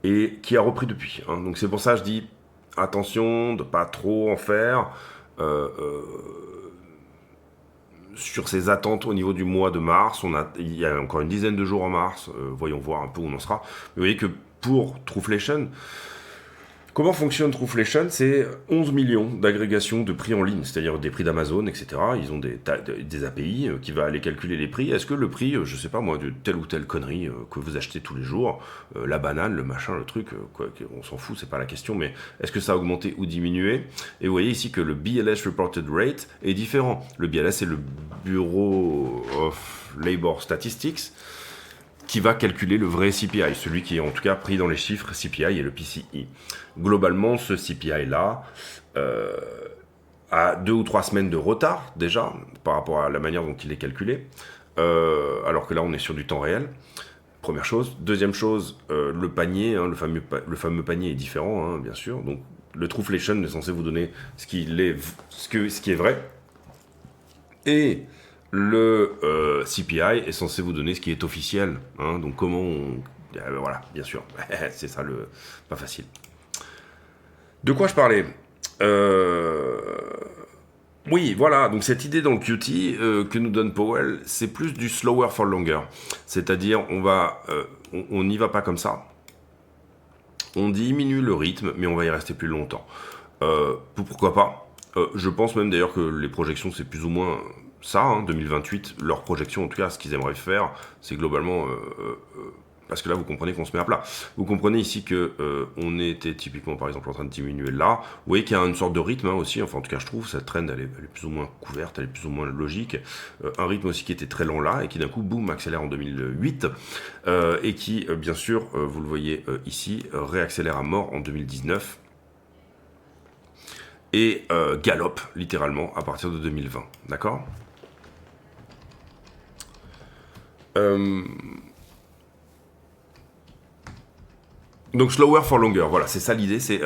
et qui a repris depuis. Hein. Donc c'est pour ça que je dis attention de pas trop en faire. Euh, euh, sur ces attentes au niveau du mois de mars, il y a encore une dizaine de jours en mars, voyons voir un peu où on en sera. Mais vous voyez que pour Trueflation, comment fonctionne Trueflation? C'est 11 millions d'agrégations de prix en ligne, c'est-à-dire des prix d'Amazon, etc. Ils ont des API qui va aller calculer les prix. Est-ce que le prix, je sais pas moi, de telle ou telle connerie que vous achetez tous les jours, la banane, le machin, le truc, quoi, on s'en fout, c'est pas la question, mais est-ce que ça a augmenté ou diminué? Et vous voyez ici que le BLS Reported Rate est différent. Le BLS, c'est le Bureau of Labor Statistics, qui va calculer le vrai CPI, celui qui est en tout cas pris dans les chiffres CPI et le PCE. Globalement, ce CPI-là a 2 ou 3 semaines de retard déjà par rapport à la manière dont il est calculé, alors que là on est sur du temps réel. Première chose. Deuxième chose, le panier, hein, le fameux panier est différent, hein, bien sûr. Donc le Trueflation est censé vous donner ce qui est vrai. Et le CPI est censé vous donner ce qui est officiel. Hein, donc comment on... voilà, bien sûr. C'est ça le... Pas facile. De quoi je parlais Oui, voilà, donc cette idée dans le QT que nous donne Powell, c'est plus du slower for longer. C'est-à-dire, on n'y va pas comme ça. On diminue le rythme, mais on va y rester plus longtemps. Pourquoi pas Je pense même d'ailleurs que les projections, c'est plus ou moins ça, hein, 2028. Leurs projections, en tout cas, ce qu'ils aimeraient faire, c'est globalement... parce que là, vous comprenez qu'on se met à plat. Vous comprenez ici que on était typiquement, par exemple, en train de diminuer là. Vous voyez qu'il y a une sorte de rythme hein, aussi. Enfin, en tout cas, je trouve cette trend, elle est plus ou moins couverte, elle est plus ou moins logique. Un rythme aussi qui était très lent là et qui d'un coup, boum, accélère en 2008 et qui, bien sûr, vous le voyez ici, réaccélère à mort en 2019 et galope littéralement à partir de 2020. D'accord Donc slower for longer, voilà, c'est ça l'idée, c'est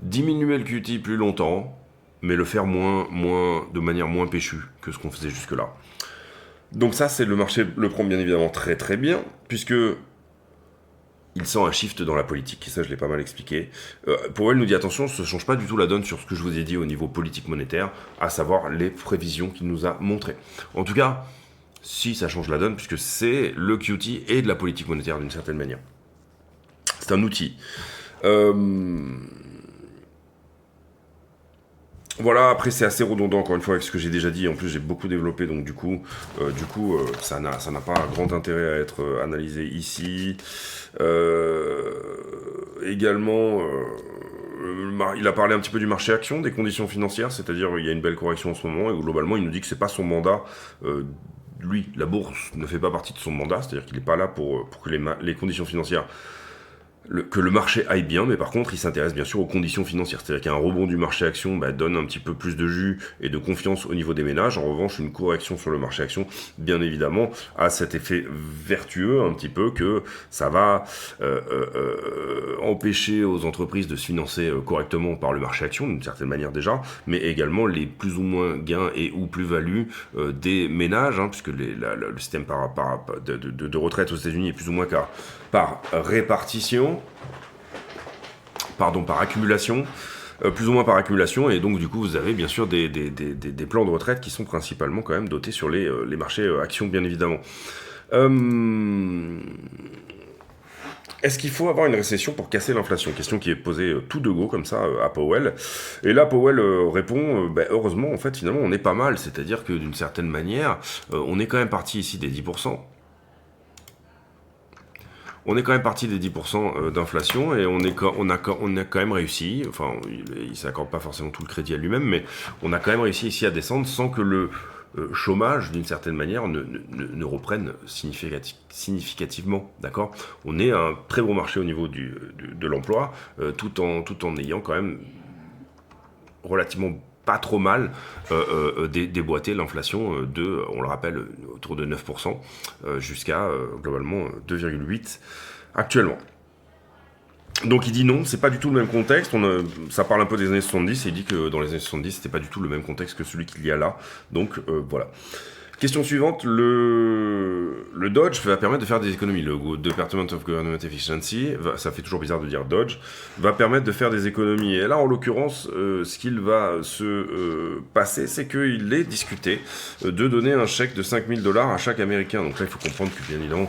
diminuer le QT plus longtemps, mais le faire de manière moins péchue que ce qu'on faisait jusque-là. Donc ça, c'est le marché le prend bien évidemment très très bien, puisque il sent un shift dans la politique, et ça je l'ai pas mal expliqué. Powell nous dit attention, ça ne change pas du tout la donne sur ce que je vous ai dit au niveau politique monétaire, à savoir les prévisions qu'il nous a montrées. En tout cas, si ça change la donne, puisque c'est le QT et de la politique monétaire d'une certaine manière. C'est un outil. Voilà, après c'est assez redondant encore une fois avec ce que j'ai déjà dit. En plus j'ai beaucoup développé, donc du coup ça n'a pas grand intérêt à être analysé ici. Également, il a parlé un petit peu du marché action, des conditions financières, c'est-à-dire il y a une belle correction en ce moment et globalement il nous dit que c'est pas son mandat. Lui, la bourse ne fait pas partie de son mandat, c'est-à-dire qu'il n'est pas là pour que les conditions financières que le marché aille bien, mais par contre, il s'intéresse bien sûr aux conditions financières. C'est-à-dire qu'un rebond du marché action donne un petit peu plus de jus et de confiance au niveau des ménages. En revanche, une correction sur le marché action, bien évidemment, a cet effet vertueux un petit peu que ça va empêcher aux entreprises de se financer correctement par le marché action, d'une certaine manière déjà, mais également les plus ou moins gains et ou plus-values des ménages, hein, puisque le système de retraite aux États-Unis est plus ou moins par répartition, par accumulation, plus ou moins par accumulation, et donc du coup vous avez bien sûr des plans de retraite qui sont principalement quand même dotés sur les marchés actions bien évidemment. Est-ce qu'il faut avoir une récession pour casser l'inflation? Question qui est posée tout de go comme ça à Powell. Et là Powell répond, heureusement en fait finalement on est pas mal, c'est-à-dire que d'une certaine manière on est quand même parti ici des 10%. On est quand même parti des 10% d'inflation et on a quand même réussi, enfin il ne s'accorde pas forcément tout le crédit à lui-même, mais on a quand même réussi ici à descendre sans que le chômage, d'une certaine manière, ne reprenne significativement, d'accord. On est un très bon marché au niveau de l'emploi, tout en ayant quand même relativement pas trop mal déboîter l'inflation de, on le rappelle, autour de 9%, jusqu'à globalement 2,8% actuellement. Donc il dit non, c'est pas du tout le même contexte, ça parle un peu des années 70, et il dit que dans les années 70, c'était pas du tout le même contexte que celui qu'il y a là, donc voilà. Question suivante, le Dodge va permettre de faire des économies. Le Department of Government Efficiency, ça fait toujours bizarre de dire Dodge, va permettre de faire des économies. Et là, en l'occurrence, ce qu'il va se passer, c'est qu'il est discuté de donner un chèque de $5 000 à chaque Américain. Donc là, il faut comprendre que, bien évidemment,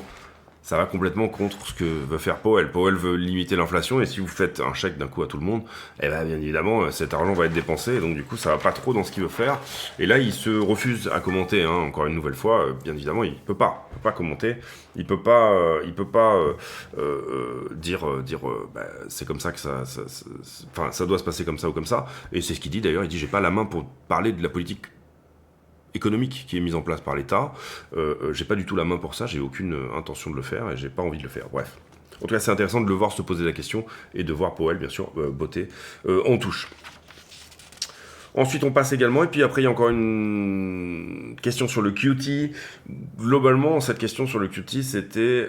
ça va complètement contre ce que veut faire Powell. Powell veut limiter l'inflation, et si vous faites un chèque d'un coup à tout le monde, eh ben, bien évidemment, cet argent va être dépensé, et donc du coup, ça va pas trop dans ce qu'il veut faire. Et là, il se refuse à commenter, hein, encore une nouvelle fois, bien évidemment, il peut pas commenter, il peut pas dire, bah, c'est comme ça que ça doit se passer comme ça ou comme ça, et c'est ce qu'il dit d'ailleurs, il dit, j'ai pas la main pour parler de la politique économique qui est mise en place par l'État. J'ai pas du tout la main pour ça, j'ai aucune intention de le faire et j'ai pas envie de le faire. Bref. En tout cas, c'est intéressant de le voir se poser la question et de voir Powell, bien sûr, botter en touche. Ensuite, on passe également, et puis après, il y a encore une question sur le QT. Globalement, cette question sur le QT, c'était...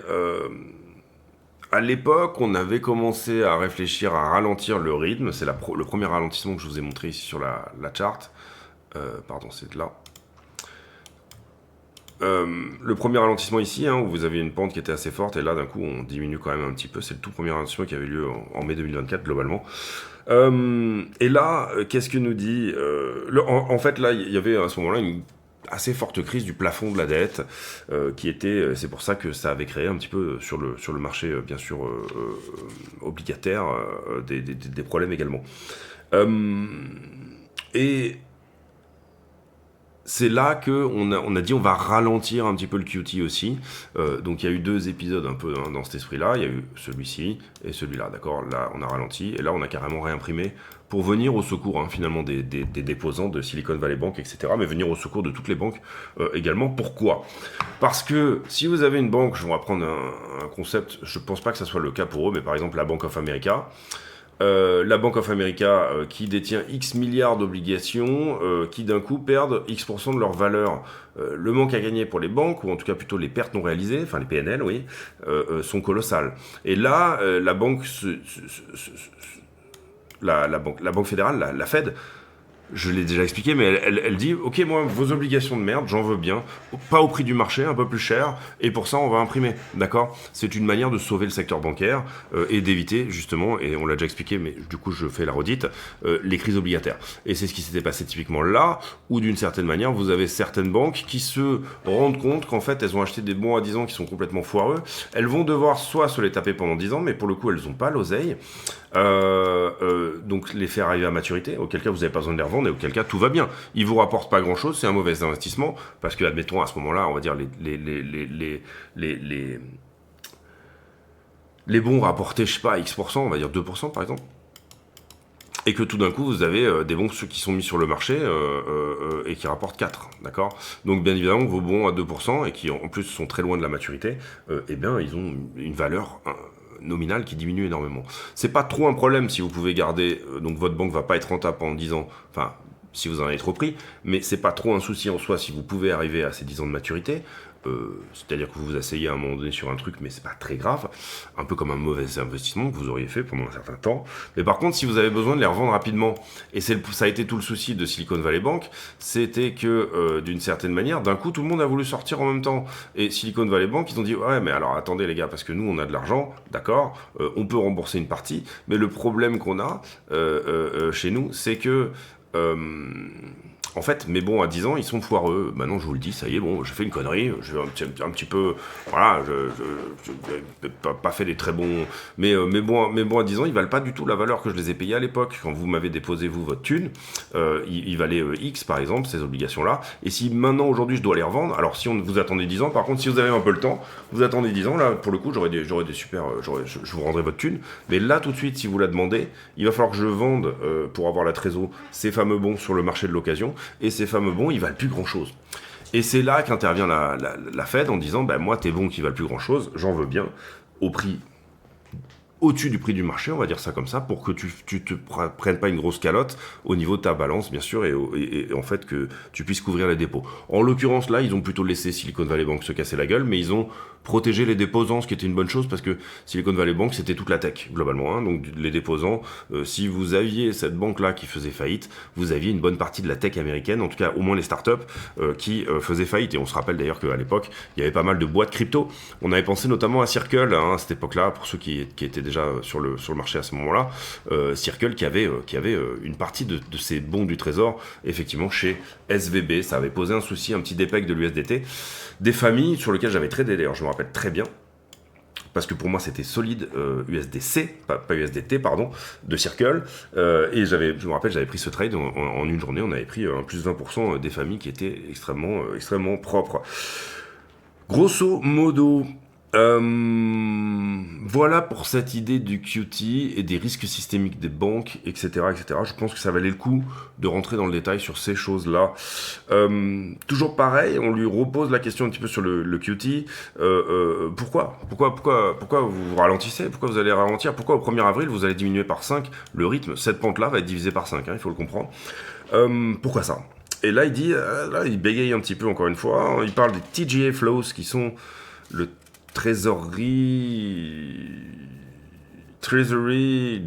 à l'époque, on avait commencé à réfléchir à ralentir le rythme. C'est le premier ralentissement que je vous ai montré ici sur la charte. Pardon, c'est là. Le premier ralentissement ici, hein, où vous avez une pente qui était assez forte, et là d'un coup on diminue quand même un petit peu, c'est le tout premier ralentissement qui avait lieu en mai 2024 globalement. Et là, qu'est-ce que nous dit en fait là, il y avait à ce moment-là une assez forte crise du plafond de la dette, qui était, c'est pour ça que ça avait créé un petit peu sur le marché, bien sûr, obligataire, des problèmes également. Et c'est là qu'on a dit on va ralentir un petit peu le QT aussi. Donc il y a eu 2 épisodes un peu dans cet esprit-là. Il y a eu celui-ci et celui-là, d'accord. Là on a ralenti et là on a carrément réimprimé pour venir au secours finalement des déposants de Silicon Valley Bank, etc. Mais venir au secours de toutes les banques également. Pourquoi ? Parce que si vous avez une banque, je vais apprendre un concept, je ne pense pas que ça soit le cas pour eux, mais par exemple la Bank of America... la Bank of America qui détient X milliards d'obligations qui d'un coup perdent X% de leur valeur. Le manque à gagner pour les banques, ou en tout cas plutôt les pertes non réalisées, enfin les PNL, oui, sont colossales. Et là, la banque fédérale, la Fed, je l'ai déjà expliqué, mais elle dit, ok, moi, vos obligations de merde, j'en veux bien, pas au prix du marché, un peu plus cher, et pour ça, on va imprimer, d'accord ? C'est une manière de sauver le secteur bancaire et d'éviter, justement, et on l'a déjà expliqué, mais du coup, je fais la redite, les crises obligataires. Et c'est ce qui s'était passé typiquement là, où d'une certaine manière, vous avez certaines banques qui se rendent compte qu'en fait, elles ont acheté des bons à 10 ans qui sont complètement foireux. Elles vont devoir soit se les taper pendant 10 ans, mais pour le coup, elles n'ont pas l'oseille. Donc les faire arriver à maturité, auquel cas vous n'avez pas besoin de les revendre, et auquel cas tout va bien. Ils vous rapportent pas grand chose, c'est un mauvais investissement, parce que admettons à ce moment-là, on va dire les bons rapportaient, je sais pas, X%, on va dire 2% par exemple, et que tout d'un coup vous avez des bons qui sont mis sur le marché et qui rapportent 4, d'accord ? Donc bien évidemment vos bons à 2% et qui en plus sont très loin de la maturité, eh bien ils ont une valeur nominale qui diminue énormément. C'est pas trop un problème si vous pouvez garder, donc votre banque va pas être rentable pendant 10 ans, enfin si vous en avez trop pris, mais c'est pas trop un souci en soi si vous pouvez arriver à ces 10 ans de maturité. C'est-à-dire que vous vous asseyez à un moment donné sur un truc, mais c'est pas très grave, un peu comme un mauvais investissement que vous auriez fait pendant un certain temps. Mais par contre, si vous avez besoin de les revendre rapidement, et ça a été tout le souci de Silicon Valley Bank, c'était que d'une certaine manière, d'un coup, tout le monde a voulu sortir en même temps. Et Silicon Valley Bank, ils ont dit ouais, mais alors attendez les gars, parce que nous on a de l'argent, d'accord, on peut rembourser une partie, mais le problème qu'on a chez nous, c'est que en fait, mes bons à 10 ans, ils sont foireux. Maintenant, je vous le dis, ça y est, bon, j'ai fait une connerie, j'ai un petit peu, voilà, je pas fait des très bons, mais mes bons à 10 ans, ils valent pas du tout la valeur que je les ai payés à l'époque. Quand vous m'avez déposé, vous, votre thune, ils valaient X, par exemple, ces obligations-là. Et si maintenant, aujourd'hui, je dois les revendre, alors si vous attendez 10 ans, par contre, si vous avez un peu le temps, vous attendez 10 ans, là, pour le coup, j'aurais des super, je vous rendrai votre thune. Mais là, tout de suite, si vous la demandez, il va falloir que je vende, pour avoir la trésor, ces fameux bons sur le marché de l'occasion. Et ces fameux bons, ils valent plus grand-chose. Et c'est là qu'intervient la Fed en disant, moi, tes bons qui valent plus grand-chose, j'en veux bien, au prix au-dessus du prix du marché, on va dire ça comme ça, pour que tu te prennes pas une grosse calotte au niveau de ta balance, bien sûr, et en fait que tu puisses couvrir les dépôts. En l'occurrence, là, ils ont plutôt laissé Silicon Valley Bank se casser la gueule, mais ils ont protégé les déposants, ce qui était une bonne chose, parce que Silicon Valley Bank, c'était toute la tech, globalement. Hein, donc les déposants, si vous aviez cette banque-là qui faisait faillite, vous aviez une bonne partie de la tech américaine, en tout cas au moins les startups, qui faisaient faillite. Et on se rappelle d'ailleurs qu'à l'époque, il y avait pas mal de boîtes crypto. On avait pensé notamment à Circle, hein, à cette époque-là, pour ceux qui étaient déjà sur le marché à ce moment-là, Circle qui avait une partie de ces bons du trésor, effectivement, chez SVB. Ça avait posé un souci, un petit dépec de l'USDT. Des familles sur lesquelles j'avais tradé, d'ailleurs, je me rappelle très bien, parce que pour moi c'était solide, USDC, pas USDT, pardon, de Circle, et je me rappelle, j'avais pris ce trade en une journée, on avait pris un plus 20% des familles qui étaient extrêmement propres. Grosso modo, voilà pour cette idée du QT et des risques systémiques des banques, etc., etc. Je pense que ça valait le coup de rentrer dans le détail sur ces choses-là. Toujours pareil, on lui repose la question un petit peu sur le QT. Pourquoi vous vous ralentissez? Pourquoi vous allez ralentir? Pourquoi au 1er avril vous allez diminuer par 5 le rythme? Cette pente-là va être divisée par 5, hein, il faut le comprendre. Pourquoi ça? Et là, il bégaye un petit peu encore une fois. Il parle des TGA flows qui sont le Treasury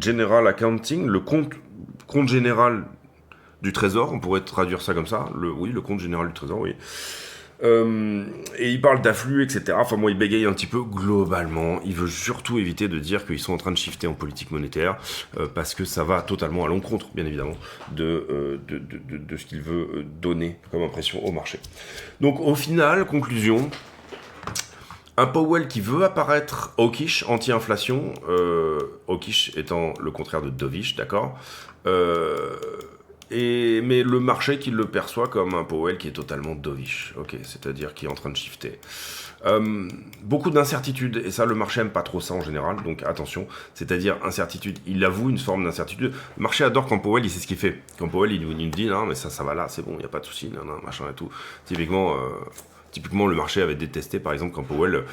General Accounting, le compte général du Trésor, on pourrait traduire ça comme ça. Le compte général du Trésor, oui. Et il parle d'afflux, etc. Enfin bon, il bégaye un petit peu globalement. Il veut surtout éviter de dire qu'ils sont en train de shifter en politique monétaire, parce que ça va totalement à l'encontre, bien évidemment, de ce qu'il veut donner comme impression au marché. Donc au final, conclusion, un Powell qui veut apparaître hawkish, anti-inflation, hawkish étant le contraire de dovish, d'accord, mais le marché qui le perçoit comme un Powell qui est totalement dovish, ok, c'est-à-dire qui est en train de shifter. Beaucoup d'incertitudes, et ça le marché aime pas trop ça en général, donc attention, c'est-à-dire incertitude, il avoue une forme d'incertitude. Le marché adore quand Powell, il sait ce qu'il fait. Quand Powell, il nous dit, non mais ça va là, c'est bon, il n'y a pas de souci, non, machin et tout. Typiquement, le marché avait détesté, par exemple, quand Powell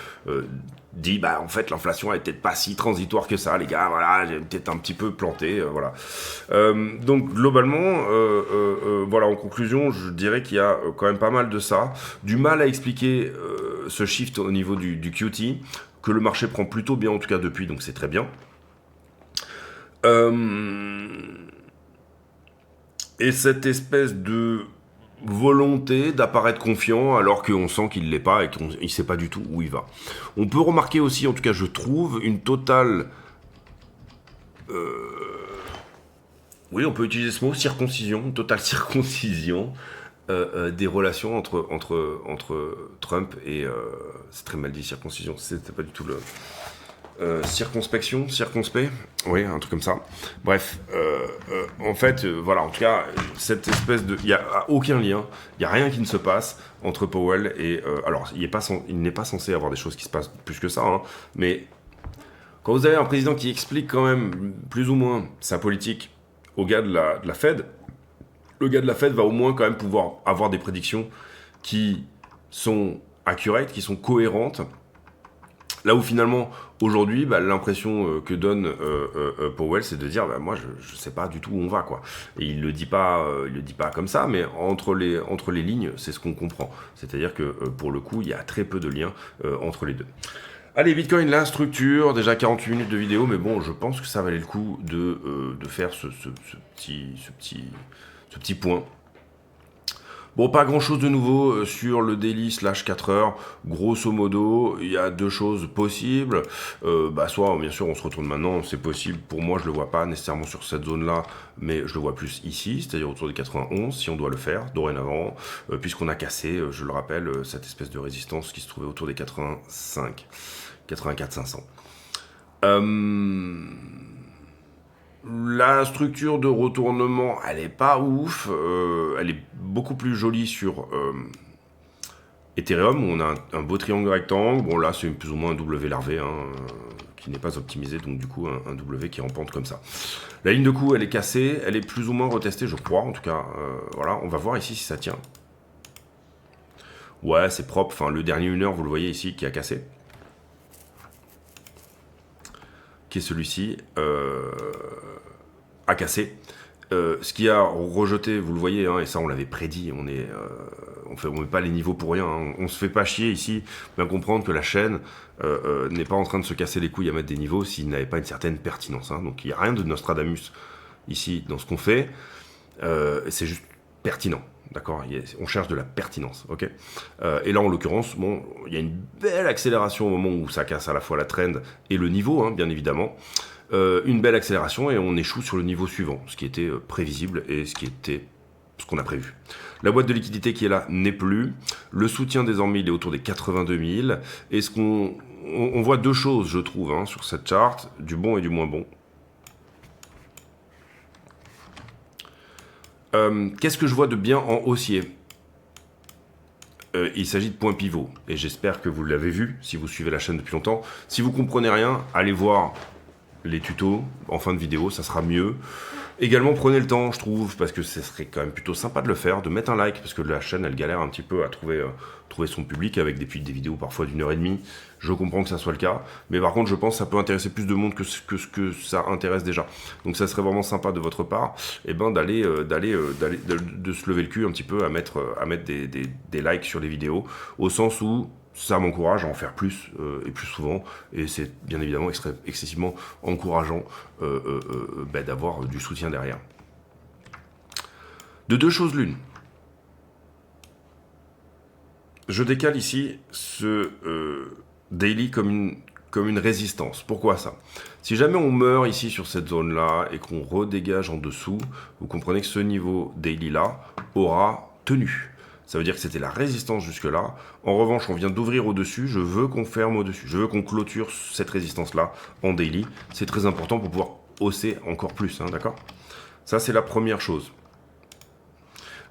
dit, bah, en fait, l'inflation est peut-être pas si transitoire que ça, les gars, voilà, j'ai peut-être un petit peu planté, voilà. Donc, globalement, voilà, en conclusion, je dirais qu'il y a quand même pas mal de ça. Du mal à expliquer ce shift au niveau du QT, que le marché prend plutôt bien, en tout cas depuis, donc c'est très bien. Et cette espèce de volonté d'apparaître confiant alors qu'on sent qu'il l'est pas et qu'il ne sait pas du tout où il va. On peut remarquer aussi, en tout cas je trouve, une totale... oui, on peut utiliser ce mot, circoncision, une totale circoncision des relations entre Trump et... c'est très mal dit, circoncision, c'était pas du tout le... circonspect, oui, un truc comme ça. Bref, en fait, voilà, en tout cas, cette espèce de... Il n'y a aucun lien, il n'y a rien qui ne se passe entre Powell et... alors, il n'est pas censé avoir des choses qui se passent plus que ça, hein, mais quand vous avez un président qui explique quand même plus ou moins sa politique au gars de la Fed, le gars de la Fed va au moins quand même pouvoir avoir des prédictions qui sont accurate, qui sont cohérentes. Là où finalement, aujourd'hui, bah, l'impression que donne Powell, c'est de dire, bah, moi, je sais pas du tout où on va, quoi. Et il le dit pas comme ça, mais entre les lignes, c'est ce qu'on comprend. C'est-à-dire que pour le coup, il y a très peu de liens entre les deux. Allez, Bitcoin, la structure, déjà 48 minutes de vidéo, mais bon, je pense que ça valait le coup de faire ce petit point. Bon, pas grand chose de nouveau sur le daily / 4 heures. Grosso modo, il y a deux choses possibles. Soit, bien sûr, on se retourne maintenant, c'est possible. Pour moi, je le vois pas nécessairement sur cette zone-là, mais je le vois plus ici, c'est-à-dire autour des 91, si on doit le faire, dorénavant, puisqu'on a cassé, je le rappelle, cette espèce de résistance qui se trouvait autour des 85, 84 500. La structure de retournement, elle est pas ouf, elle est beaucoup plus jolie sur Ethereum, où on a un beau triangle rectangle. Bon, là, c'est plus ou moins un W larvé, hein, qui n'est pas optimisé, donc du coup, un W qui rampante comme ça. La ligne de coup, elle est cassée, elle est plus ou moins retestée, je crois, en tout cas. Voilà, on va voir ici si ça tient. Ouais, c'est propre, enfin, le dernier 1 heure, vous le voyez ici, qui a cassé. qui est celui-ci, a cassé. Ce qui a rejeté, vous le voyez, hein, et ça on l'avait prédit, on met pas les niveaux pour rien, hein, on se fait pas chier ici, bien comprendre que la chaîne n'est pas en train de se casser les couilles à mettre des niveaux s'il n'avait pas une certaine pertinence, hein. Donc il n'y a rien de Nostradamus ici dans ce qu'on fait, c'est juste pertinent. D'accord, on cherche de la pertinence, ok. Et là, en l'occurrence, bon, il y a une belle accélération au moment où ça casse à la fois la trend et le niveau, hein, bien évidemment. Une belle accélération et on échoue sur le niveau suivant, ce qui était prévisible et ce qu'on a prévu. La boîte de liquidité qui est là n'est plus. Le soutien désormais il est autour des 82 000. Et on voit deux choses, je trouve, hein, sur cette charte, du bon et du moins bon. Qu'est-ce que je vois de bien en haussier ? Il s'agit de points pivots. Et j'espère que vous l'avez vu, si vous suivez la chaîne depuis longtemps. Si vous comprenez rien, allez voir les tutos en fin de vidéo, ça sera mieux. Également, prenez le temps, je trouve, parce que ce serait quand même plutôt sympa de le faire, de mettre un like, parce que la chaîne, elle galère un petit peu à trouver son public, avec des vidéos parfois d'1h30. Je comprends que ça soit le cas, mais par contre, je pense que ça peut intéresser plus de monde que ce que ça intéresse déjà. Donc ça serait vraiment sympa de votre part, et ben de se lever le cul un petit peu à mettre des likes sur les vidéos, au sens où ça m'encourage à en faire plus et plus souvent, et c'est bien évidemment excessivement encourageant d'avoir du soutien derrière. De deux choses l'une. Je décale ici ce daily comme une résistance. Pourquoi ça ? Si jamais on meurt ici sur cette zone-là et qu'on redégage en dessous, vous comprenez que ce niveau daily-là aura tenu. Ça veut dire que c'était la résistance jusque-là. En revanche, on vient d'ouvrir au-dessus. Je veux qu'on ferme au-dessus. Je veux qu'on clôture cette résistance-là en daily. C'est très important pour pouvoir hausser encore plus, hein, d'accord ? Ça, c'est la première chose.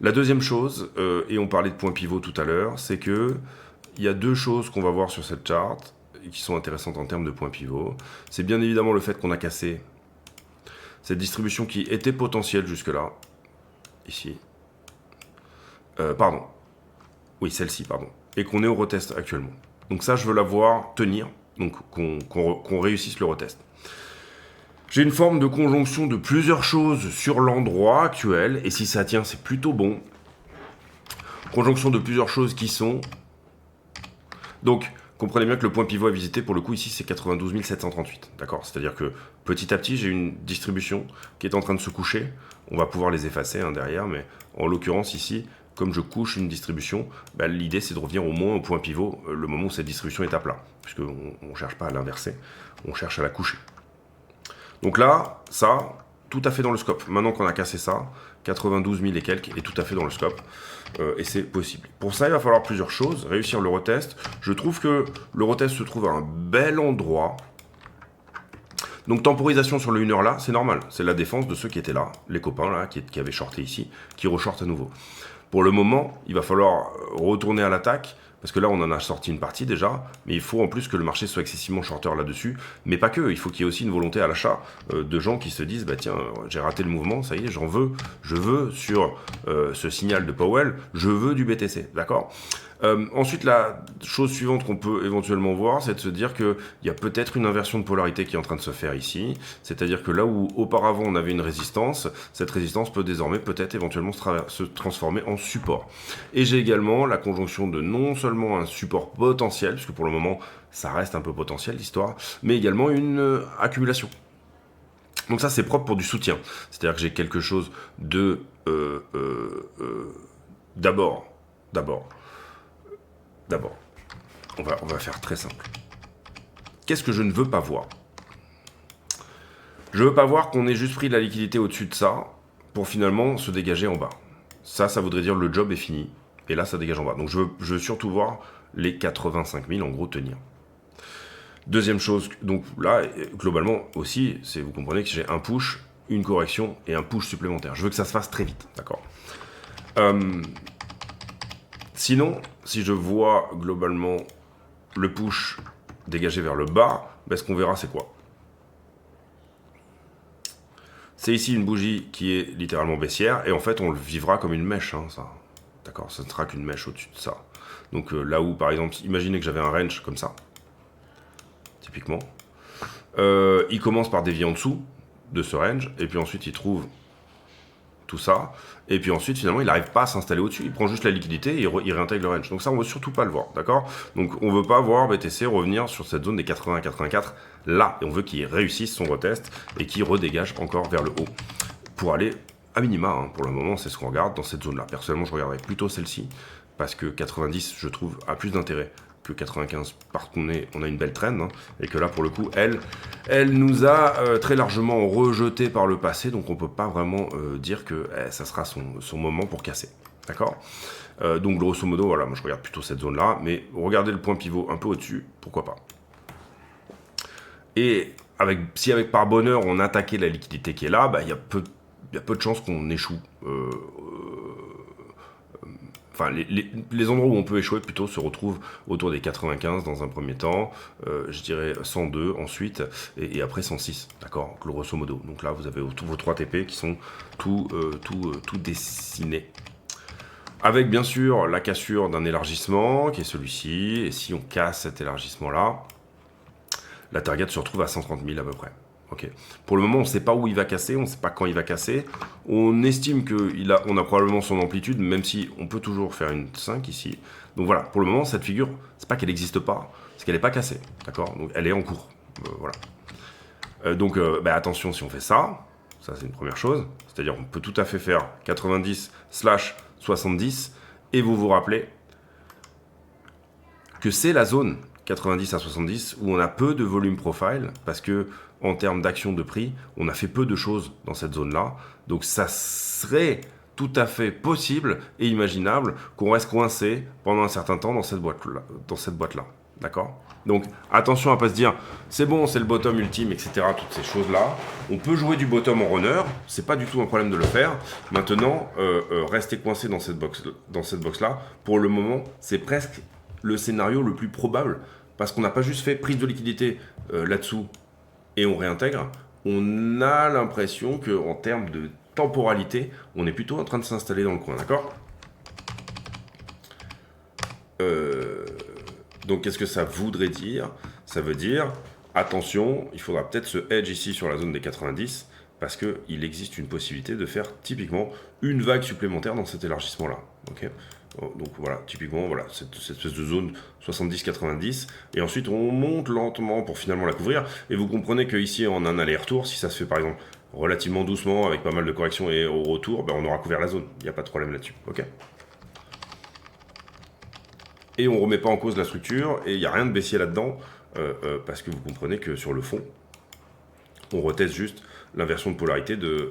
La deuxième chose, et on parlait de points pivot tout à l'heure, c'est que il y a deux choses qu'on va voir sur cette charte et qui sont intéressantes en termes de points pivot. C'est bien évidemment le fait qu'on a cassé cette distribution qui était potentielle jusque-là. Ici. Oui, celle-ci, pardon. Et qu'on est au retest actuellement. Donc ça, je veux la voir tenir, donc qu'on réussisse le retest. J'ai une forme de conjonction de plusieurs choses sur l'endroit actuel, et si ça tient, c'est plutôt bon. Conjonction de plusieurs choses qui sont... Donc, comprenez bien que le point pivot à visiter, pour le coup, ici, c'est 92 738. D'accord ? C'est-à-dire que, petit à petit, j'ai une distribution qui est en train de se coucher. On va pouvoir les effacer derrière, mais en l'occurrence, ici... Comme je couche une distribution, l'idée c'est de revenir au moins au point pivot le moment où cette distribution est à plat. Puisqu'on ne cherche pas à l'inverser, on cherche à la coucher. Donc là, ça, tout à fait dans le scope. Maintenant qu'on a cassé ça, 92 000 et quelques est tout à fait dans le scope. Et c'est possible. Pour ça, il va falloir plusieurs choses. Réussir le retest. Je trouve que le retest se trouve à un bel endroit. Donc temporisation sur le 1 heure là, c'est normal. C'est la défense de ceux qui étaient là, les copains là, qui avaient shorté ici, qui reshortent à nouveau. Pour le moment, il va falloir retourner à l'attaque, parce que là, on en a sorti une partie déjà, mais il faut en plus que le marché soit excessivement shorter là-dessus, mais pas que, il faut qu'il y ait aussi une volonté à l'achat de gens qui se disent, tiens, j'ai raté le mouvement, ça y est, je veux sur ce signal de Powell, je veux du BTC, d'accord ? Ensuite, la chose suivante qu'on peut éventuellement voir, c'est de se dire qu'il y a peut-être une inversion de polarité qui est en train de se faire ici. C'est-à-dire que là où auparavant on avait une résistance, cette résistance peut désormais peut-être éventuellement se transformer en support. Et j'ai également la conjonction de non seulement un support potentiel, puisque pour le moment ça reste un peu potentiel l'histoire, mais également une accumulation. Donc ça c'est propre pour du soutien. C'est-à-dire que j'ai quelque chose de... D'abord, on va faire très simple. Qu'est-ce que je ne veux pas voir ? Je veux pas voir qu'on ait juste pris de la liquidité au-dessus de ça pour finalement se dégager en bas. Ça voudrait dire le job est fini. Et là, ça dégage en bas. Donc je veux surtout voir les 85 000 en gros tenir. Deuxième chose, donc là, globalement aussi, vous comprenez que j'ai un push, une correction et un push supplémentaire. Je veux que ça se fasse très vite, d'accord ? Sinon, si je vois globalement le push dégagé vers le bas, ce qu'on verra c'est quoi ? C'est ici une bougie qui est littéralement baissière, et en fait on le vivra comme une mèche, hein, ça. D'accord, ça ne sera qu'une mèche au-dessus de ça. Donc là où, par exemple, imaginez que j'avais un range comme ça, typiquement, Il commence par dévier en dessous de ce range, et puis ensuite il trouve tout ça, et puis ensuite finalement il n'arrive pas à s'installer au-dessus, il prend juste la liquidité et il réintègre le range. Donc ça on veut surtout pas le voir, d'accord? Donc on veut pas voir BTC revenir sur cette zone des 80-84 là, et on veut qu'il réussisse son retest et qu'il redégage encore vers le haut pour aller à minima, hein, pour le moment c'est ce qu'on regarde dans cette zone là. Personnellement je regarderais plutôt celle-ci, parce que 90 je trouve a plus d'intérêt que 95, parce qu'on a une belle trend, hein, et que là pour le coup elle nous a très largement rejeté par le passé, donc on peut pas vraiment dire que ça sera son moment pour casser, d'accord? Donc grosso modo voilà, moi je regarde plutôt cette zone là, mais regardez le point pivot un peu au-dessus, pourquoi pas. Et si avec par bonheur on attaquait la liquidité qui est là, bah, il y a peu de chances qu'on échoue. Enfin, les endroits où on peut échouer plutôt se retrouvent autour des 95 dans un premier temps, je dirais 102 ensuite, et après 106, d'accord, grosso modo. Donc là, vous avez tous vos 3 TP qui sont tout dessinés. Avec bien sûr la cassure d'un élargissement, qui est celui-ci, et si on casse cet élargissement-là, la target se retrouve à 130 000 à peu près. Okay. Pour le moment, on ne sait pas où il va casser, on ne sait pas quand il va casser. On estime qu'on a probablement son amplitude, même si on peut toujours faire une 5 ici. Donc voilà, pour le moment, cette figure, c'est pas qu'elle n'existe pas, c'est qu'elle n'est pas cassée. D'accord? Donc elle est en cours. Voilà. Donc attention si on fait ça c'est une première chose. C'est-à-dire on peut tout à fait faire 90/70 et vous vous rappelez que c'est la zone 90 à 70 où on a peu de volume profile parce que en termes d'action de prix, on a fait peu de choses dans cette zone-là. Donc ça serait tout à fait possible et imaginable qu'on reste coincé pendant un certain temps dans cette boîte-là. D'accord? Donc attention à pas se dire c'est bon, c'est le bottom ultime, etc. Toutes ces choses-là. On peut jouer du bottom en runner, c'est pas du tout un problème de le faire. Maintenant, rester coincé dans cette box-là, pour le moment, c'est presque le scénario le plus probable parce qu'on n'a pas juste fait prise de liquidité là-dessous et on réintègre, on a l'impression qu'en termes de temporalité, on est plutôt en train de s'installer dans le coin, d'accord? Donc qu'est-ce que ça voudrait dire? Ça veut dire, attention, il faudra peut-être se hedge ici sur la zone des 90, parce qu'il existe une possibilité de faire typiquement une vague supplémentaire dans cet élargissement-là. Okay, donc voilà, typiquement, voilà, cette espèce de zone 70-90, et ensuite on monte lentement pour finalement la couvrir, et vous comprenez qu'ici en un aller-retour, si ça se fait par exemple relativement doucement, avec pas mal de corrections et au retour, ben on aura couvert la zone, il n'y a pas de problème là-dessus, ok? Et on ne remet pas en cause la structure, et il n'y a rien de baissier là-dedans, parce que vous comprenez que sur le fond, on reteste juste l'inversion de polarité de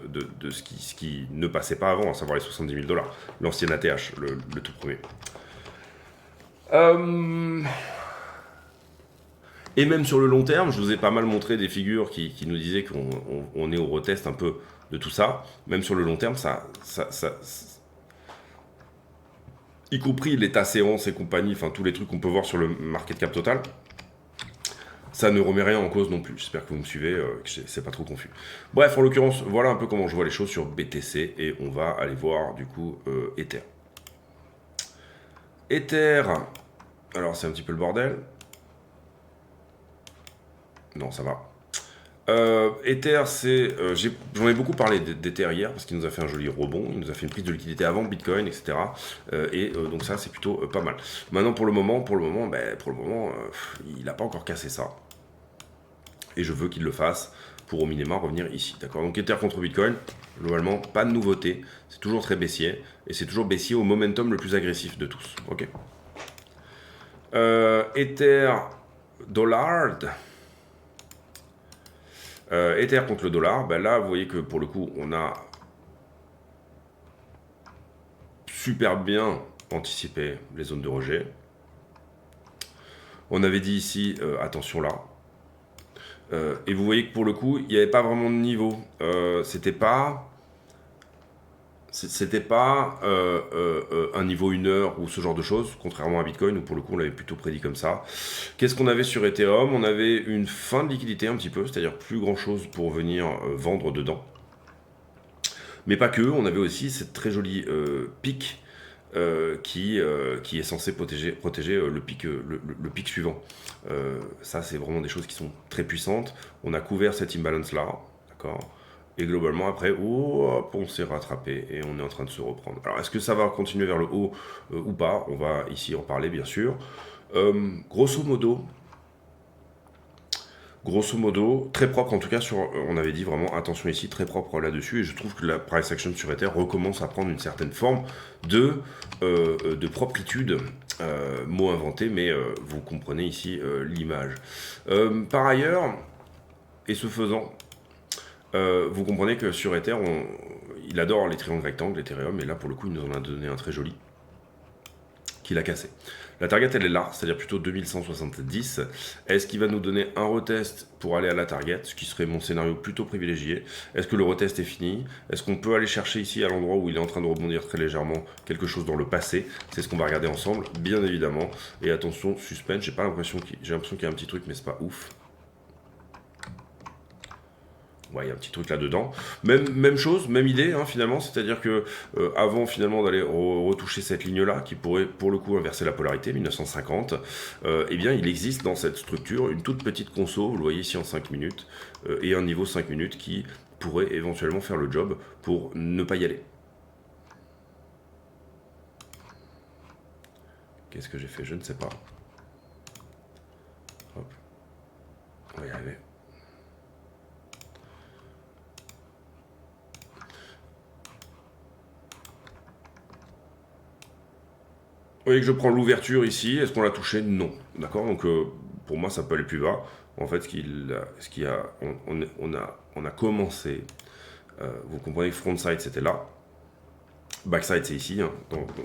ce qui ne passait pas avant, à savoir les 70 000 $, l'ancien ATH, le tout premier. Et même sur le long terme, je vous ai pas mal montré des figures qui nous disaient qu'on est au retest un peu de tout ça. Même sur le long terme, y compris l'état séance et compagnie, enfin tous les trucs qu'on peut voir sur le market cap total, ça ne remet rien en cause non plus. J'espère que vous me suivez, que c'est pas trop confus. Bref, en l'occurrence, voilà un peu comment je vois les choses sur BTC, et on va aller voir du coup Ether. Ether, alors c'est un petit peu le bordel. Non, ça va. Ether, j'en ai beaucoup parlé d'Ether hier parce qu'il nous a fait un joli rebond, il nous a fait une prise de liquidité avant Bitcoin, etc. Donc ça, c'est plutôt pas mal. Maintenant, pour le moment, il n'a pas encore cassé ça. Et je veux qu'il le fasse pour au minimum revenir ici. D'accord? Donc Ether contre Bitcoin, globalement, pas de nouveauté. C'est toujours très baissier. Et c'est toujours baissier au momentum le plus agressif de tous. Ok? Ether dollar. Ether contre le dollar, ben là vous voyez que pour le coup on a super bien anticipé les zones de rejet. On avait dit ici attention là. Et vous voyez que pour le coup il n'y avait pas vraiment de niveau. C'était pas un niveau 1 heure ou ce genre de choses, contrairement à Bitcoin où pour le coup on l'avait plutôt prédit comme ça. Qu'est-ce qu'on avait sur Ethereum? On avait une fin de liquidité un petit peu, c'est-à-dire plus grand chose pour venir vendre dedans. Mais pas que, on avait aussi cette très jolie pic qui est censé protéger le pic suivant. Ça, c'est vraiment des choses qui sont très puissantes. On a couvert cette imbalance-là, d'accord. Et globalement, après, hop, on s'est rattrapé et on est en train de se reprendre. Alors, est-ce que ça va continuer vers le haut ou pas? On va ici en parler, bien sûr. Grosso modo, très propre en tout cas on avait dit vraiment attention ici, très propre là-dessus, et je trouve que la price action sur Ether recommence à prendre une certaine forme de propritude, mot inventé, mais vous comprenez ici l'image. Par ailleurs, et ce faisant, vous comprenez que sur Ether, il adore les triangles rectangles, Ethereum, et là pour le coup il nous en a donné un très joli, qu'il a cassé. La target, elle est là, c'est-à-dire plutôt 2170. Est-ce qu'il va nous donner un retest pour aller à la target, ce qui serait mon scénario plutôt privilégié? Est-ce que le retest est fini? Est-ce qu'on peut aller chercher ici, à l'endroit où il est en train de rebondir très légèrement, quelque chose dans le passé? C'est ce qu'on va regarder ensemble, bien évidemment. Et attention, suspense, j'ai l'impression qu'il y a un petit truc, mais c'est pas ouf. Ouais, il y a un petit truc là-dedans. Même chose, même idée, hein, finalement, c'est-à-dire que avant finalement d'aller retoucher cette ligne-là, qui pourrait pour le coup inverser la polarité, 1950, eh bien il existe dans cette structure une toute petite conso, vous le voyez ici en 5 minutes, et un niveau 5 minutes qui pourrait éventuellement faire le job pour ne pas y aller. Qu'est-ce que j'ai fait? Je ne sais pas. Hop. On va y arriver. Vous voyez que je prends l'ouverture ici, est-ce qu'on l'a touché? Non. D'accord. Donc pour moi ça peut aller plus bas. En fait on a commencé, vous comprenez que frontside c'était là, backside c'est ici, hein,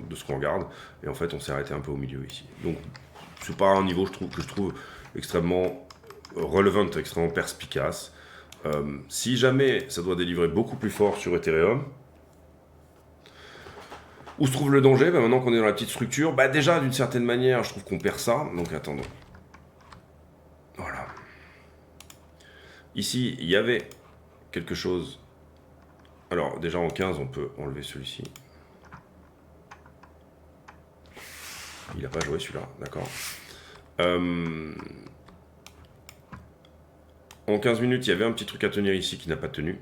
de ce qu'on regarde, et en fait on s'est arrêté un peu au milieu ici. Donc c'est pas un niveau que je trouve extrêmement relevant, extrêmement perspicace. Si jamais ça doit délivrer beaucoup plus fort sur Ethereum, où se trouve le danger? Maintenant qu'on est dans la petite structure, déjà d'une certaine manière, je trouve qu'on perd ça. Donc attendons. Voilà. Ici, il y avait quelque chose. Alors déjà en 15, on peut enlever celui-ci. Il n'a pas joué celui-là, d'accord. En 15 minutes, il y avait un petit truc à tenir ici qui n'a pas tenu.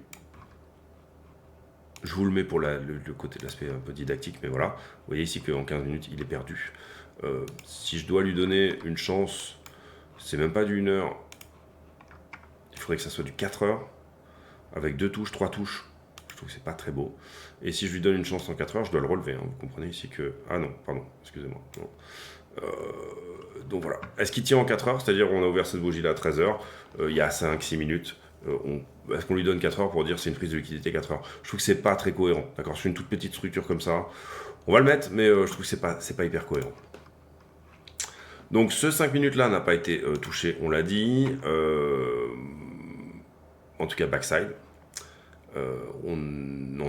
Je vous le mets pour le côté de l'aspect un peu didactique, mais voilà. Vous voyez ici qu'en 15 minutes, il est perdu. Si je dois lui donner une chance, c'est même pas du 1 heure. Il faudrait que ça soit du 4 heures, avec 2 touches, 3 touches. Je trouve que c'est pas très beau. Et si je lui donne une chance en 4 heures, je dois le relever. Hein. Vous comprenez ici que... Ah non, pardon, excusez-moi. Donc voilà. Est-ce qu'il tient en 4 heures? C'est-à-dire on a ouvert cette bougie là à 13 heures, il y a 5-6 minutes. Est-ce qu'on lui donne 4 heures pour dire c'est une prise de liquidité 4 heures? Je trouve que c'est pas très cohérent. D'accord, sur une toute petite structure comme ça, on va le mettre, mais je trouve que c'est pas hyper cohérent. Donc ce 5 minutes là n'a pas été touché, on l'a dit. En tout cas backside. On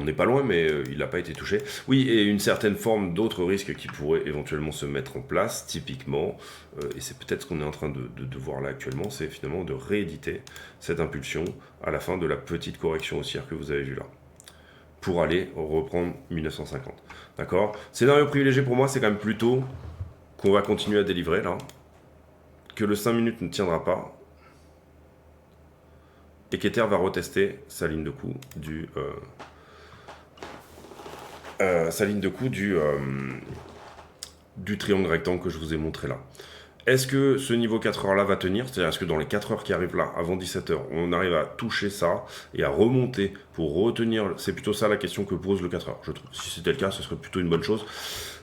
n'est pas loin, mais il n'a pas été touché. Oui, et une certaine forme d'autres risques qui pourraient éventuellement se mettre en place, typiquement, et c'est peut-être ce qu'on est en train de voir là actuellement, c'est finalement de rééditer cette impulsion à la fin de la petite correction haussière que vous avez vue là, pour aller reprendre 1950. D'accord? Scénario privilégié pour moi, c'est quand même plutôt qu'on va continuer à délivrer là, que le 5 minutes ne tiendra pas, et qu'Ether va retester sa ligne de coup du triangle rectangle que je vous ai montré là. Est-ce que ce niveau 4 heures là va tenir? C'est-à-dire est-ce que dans les 4 heures qui arrivent là, avant 17 heures, on arrive à toucher ça et à remonter pour retenir? C'est plutôt ça la question que pose le 4 heures, je trouve. Si c'était le cas, ce serait plutôt une bonne chose.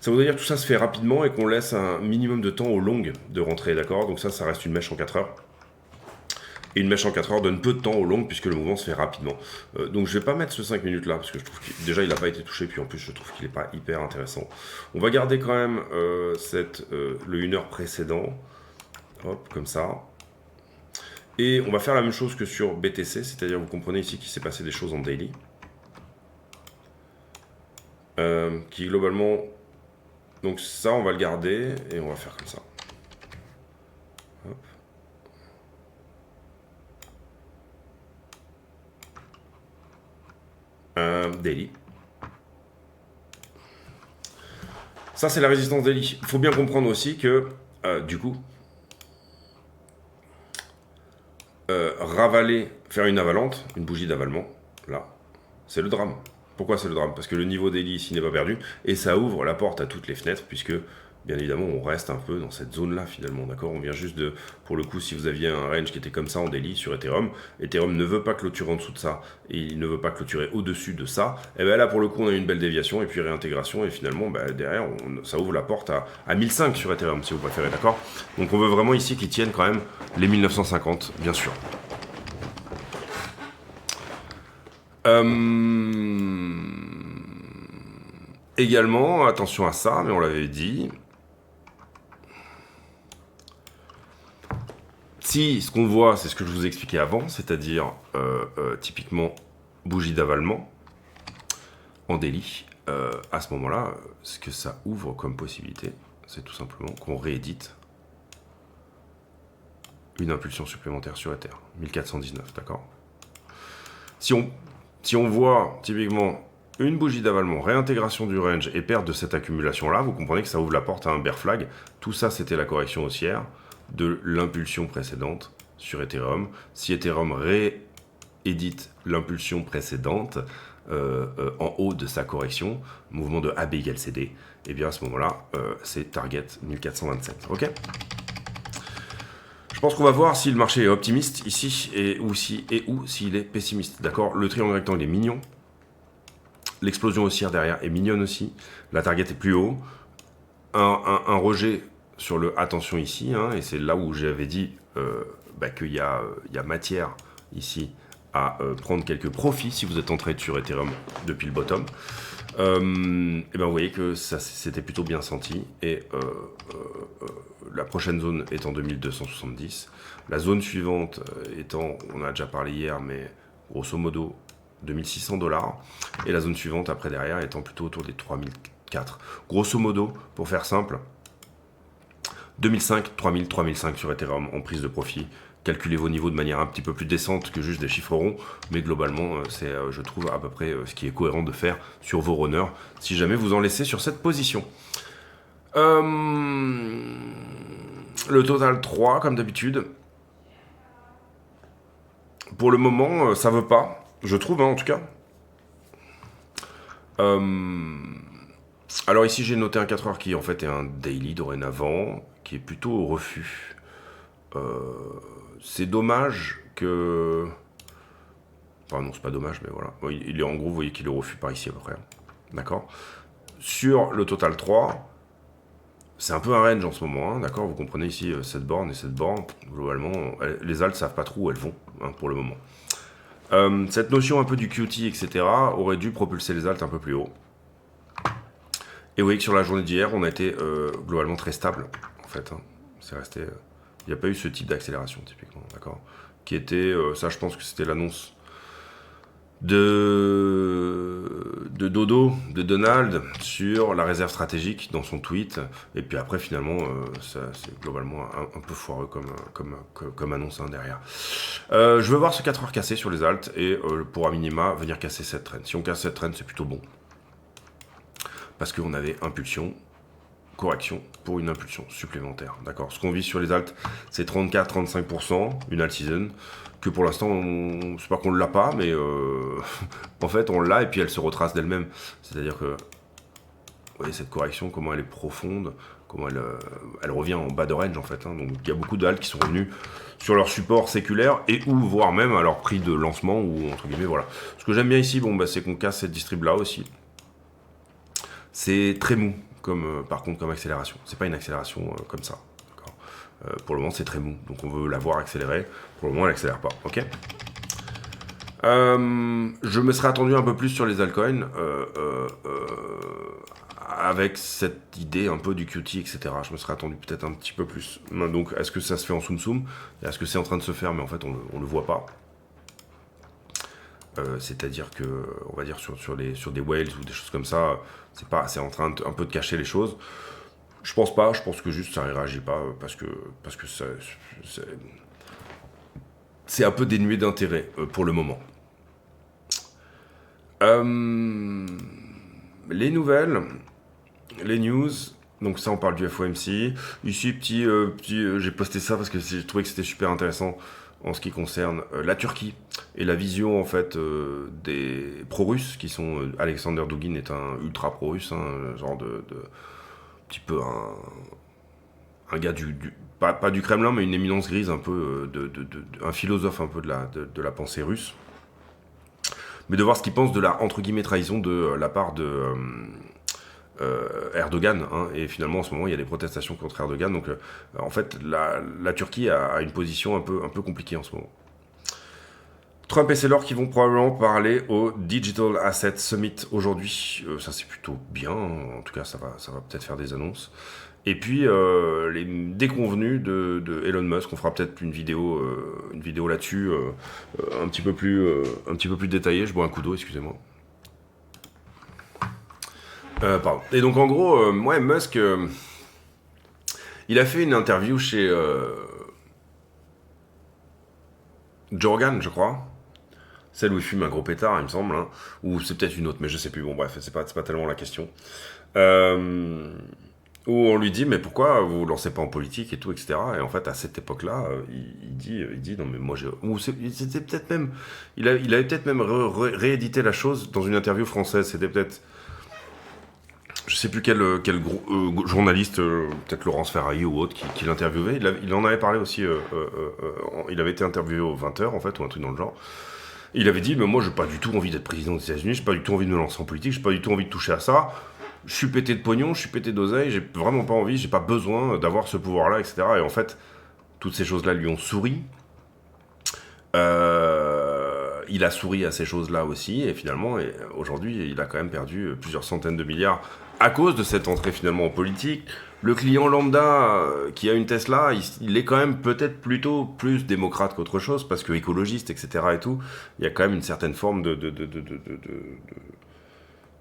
Ça voudrait dire que tout ça se fait rapidement et qu'on laisse un minimum de temps aux longues de rentrer, d'accord? Donc ça reste une mèche en 4 heures. Et une mèche en 4 heures donne peu de temps aux longues puisque le mouvement se fait rapidement. Donc je vais pas mettre ce 5 minutes là parce que je trouve qu'il déjà il n'a pas été touché, puis en plus je trouve qu'il n'est pas hyper intéressant. On va garder quand même le 1 heure précédent. Hop, comme ça. Et on va faire la même chose que sur BTC, c'est-à-dire vous comprenez ici qu'il s'est passé des choses en daily. Qui globalement... Donc ça on va le garder et on va faire comme ça. Hop. Daily. Ça, c'est la résistance daily. Il faut bien comprendre aussi que, du coup, ravaler, faire une avalante, une bougie d'avalement, là, c'est le drame. Pourquoi c'est le drame? Parce que le niveau daily ici n'est pas perdu, et ça ouvre la porte à toutes les fenêtres, puisque, bien évidemment, on reste un peu dans cette zone-là, finalement, d'accord? On vient juste de, pour le coup, si vous aviez un range qui était comme ça en daily sur Ethereum, Ethereum ne veut pas clôturer en dessous de ça, et il ne veut pas clôturer au-dessus de ça, et bien là, pour le coup, on a une belle déviation, et puis réintégration, et finalement, derrière, ça ouvre la porte à 1005 sur Ethereum, si vous préférez, d'accord? Donc on veut vraiment ici qu'ils tiennent quand même les 1950, bien sûr. Également, attention à ça, mais on l'avait dit. Si ce qu'on voit, c'est ce que je vous ai expliqué avant, c'est-à-dire typiquement bougie d'avalement en daily, à ce moment-là, ce que ça ouvre comme possibilité, c'est tout simplement qu'on réédite une impulsion supplémentaire sur Ether, 1419, d'accord? Si on voit typiquement une bougie d'avalement, réintégration du range et perte de cette accumulation-là, vous comprenez que ça ouvre la porte à un bear flag. Tout ça, c'était la correction haussière de l'impulsion précédente sur Ethereum. Si Ethereum réédite l'impulsion précédente en haut de sa correction, mouvement de AB égale CD, et bien à ce moment-là, c'est target 1427. Ok ? Je pense qu'on va voir si le marché est optimiste ici ou s'il est pessimiste. D'accord? Le triangle rectangle est mignon. L'explosion haussière derrière est mignonne aussi. La target est plus haut. Un rejet sur le attention ici. Hein, et c'est là où j'avais dit qu'il y a matière ici à prendre quelques profits si vous êtes en trade sur Ethereum depuis le bottom. Et vous voyez que ça c'était plutôt bien senti. Et la prochaine zone est en 2270. La zone suivante étant, on a déjà parlé hier, mais grosso modo 2600$. Et la zone suivante après derrière étant plutôt autour des 3004. Grosso modo, pour faire simple, 2005, 3000, 3005 sur Ethereum en prise de profit. Calculez vos niveaux de manière un petit peu plus décente que juste des chiffres ronds, mais globalement, c'est, je trouve, à peu près ce qui est cohérent de faire sur vos runners, si jamais vous en laissez sur cette position. Le total 3, comme d'habitude. Pour le moment, ça veut pas, je trouve, hein, en tout cas. Alors ici, j'ai noté un 4 heures qui, en fait, est un daily dorénavant, qui est plutôt au refus. C'est dommage que... Enfin non, c'est pas dommage, mais voilà. Il est en gros, vous voyez qu'il est au refus par ici à peu près. D'accord? Sur le total 3, c'est un peu un range en ce moment, hein, d'accord? Vous comprenez ici, cette borne et cette borne, globalement, les alts savent pas trop où elles vont, hein, pour le moment. Cette notion un peu du QT, etc., aurait dû propulser les alts un peu plus haut. Et vous voyez que sur la journée d'hier, on a été globalement très stable, en fait. Hein. C'est resté... Il n'y a pas eu ce type d'accélération, typiquement, d'accord? Qui était, ça je pense que c'était l'annonce de Dodo, de Donald, sur la réserve stratégique dans son tweet. Et puis après, finalement, c'est globalement un peu foireux comme annonce hein, derrière. Je veux voir ce 4 heures cassé sur les alts et pour à minima venir casser cette trend. Si on casse cette trend, c'est plutôt bon. Parce qu'on avait impulsion, correction pour une impulsion supplémentaire. D'accord. Ce qu'on vise sur les alts, c'est 34-35%, une alt season, que pour l'instant, c'est pas qu'on ne l'a pas, mais en fait, on l'a et puis elle se retrace d'elle-même. C'est-à-dire que, vous voyez, cette correction, comment elle est profonde, comment elle revient en bas de range, en fait. Hein. Donc, il y a beaucoup d'alts qui sont revenus sur leur support séculaire et ou voire même à leur prix de lancement, ou entre guillemets, voilà. Ce que j'aime bien ici, c'est qu'on casse cette distrib-là aussi. C'est très mou. Par contre comme accélération. C'est pas une accélération comme ça. Pour le moment c'est très mou, donc on veut la voir accélérer. Pour le moment elle accélère pas. Ok. Je me serais attendu un peu plus sur les altcoins avec cette idée un peu du QT, etc. Je me serais attendu peut-être un petit peu plus. Donc est-ce que ça se fait en soum-soum? Est-ce que c'est en train de se faire mais en fait on le voit pas? C'est-à-dire que, on va dire sur des whales ou des choses comme ça, c'est en train un peu de cacher les choses. Je pense pas, je pense que juste ça réagit pas parce que c'est un peu dénué d'intérêt pour le moment. Les nouvelles, les news. Donc ça, on parle du FOMC. Ici, j'ai posté ça parce que j'ai trouvé que c'était super intéressant en ce qui concerne la Turquie et la vision en fait des pro-russes qui sont Alexander Dugin est un ultra pro-russe, genre de petit peu un gars pas du Kremlin mais une éminence grise un peu un philosophe un peu de la pensée russe, mais de voir ce qu'il pense de la entre guillemets trahison de la part de Erdogan, hein, et finalement en ce moment il y a des protestations contre Erdogan, donc en fait la Turquie a une position un peu compliquée en ce moment. Trump et Saylor qui vont probablement parler au Digital Asset Summit aujourd'hui, ça c'est plutôt bien, en tout cas ça va peut-être faire des annonces. Et puis les déconvenus de Elon Musk, on fera peut-être une vidéo là-dessus un petit peu plus détaillée. Je bois un coup d'eau, excusez-moi. Pardon. Et donc en gros, ouais, Musk, il a fait une interview chez Joe Rogan, je crois. Celle où il fume un gros pétard, il me semble, hein. Ou c'est peut-être une autre, mais je sais plus. Bon bref, c'est pas tellement la question. Où on lui dit mais pourquoi vous vous lancez pas en politique et tout, etc. Et en fait à cette époque-là, il dit non mais moi c'était peut-être même, il avait peut-être même réédité la chose dans une interview française. C'était peut-être, je sais plus quel gros, journaliste, peut-être Laurence Ferrari ou autre, qui l'interviewait. Il en avait parlé aussi. Il avait été interviewé au 20h en fait, ou un truc dans le genre. Il avait dit mais moi j'ai pas du tout envie d'être président des États-Unis, j'ai pas du tout envie de me lancer en politique, j'ai pas du tout envie de toucher à ça. Je suis pété de pognon, je suis pété d'oseille, j'ai vraiment pas envie, j'ai pas besoin d'avoir ce pouvoir-là, etc. Et en fait, toutes ces choses-là lui ont souri. Il a souri à ces choses-là aussi, et finalement, aujourd'hui, il a quand même perdu plusieurs centaines de milliards à cause de cette entrée finalement en politique. Le client lambda qui a une Tesla, il est quand même peut-être plutôt plus démocrate qu'autre chose, parce que écologiste, etc. et tout, il y a quand même une certaine forme de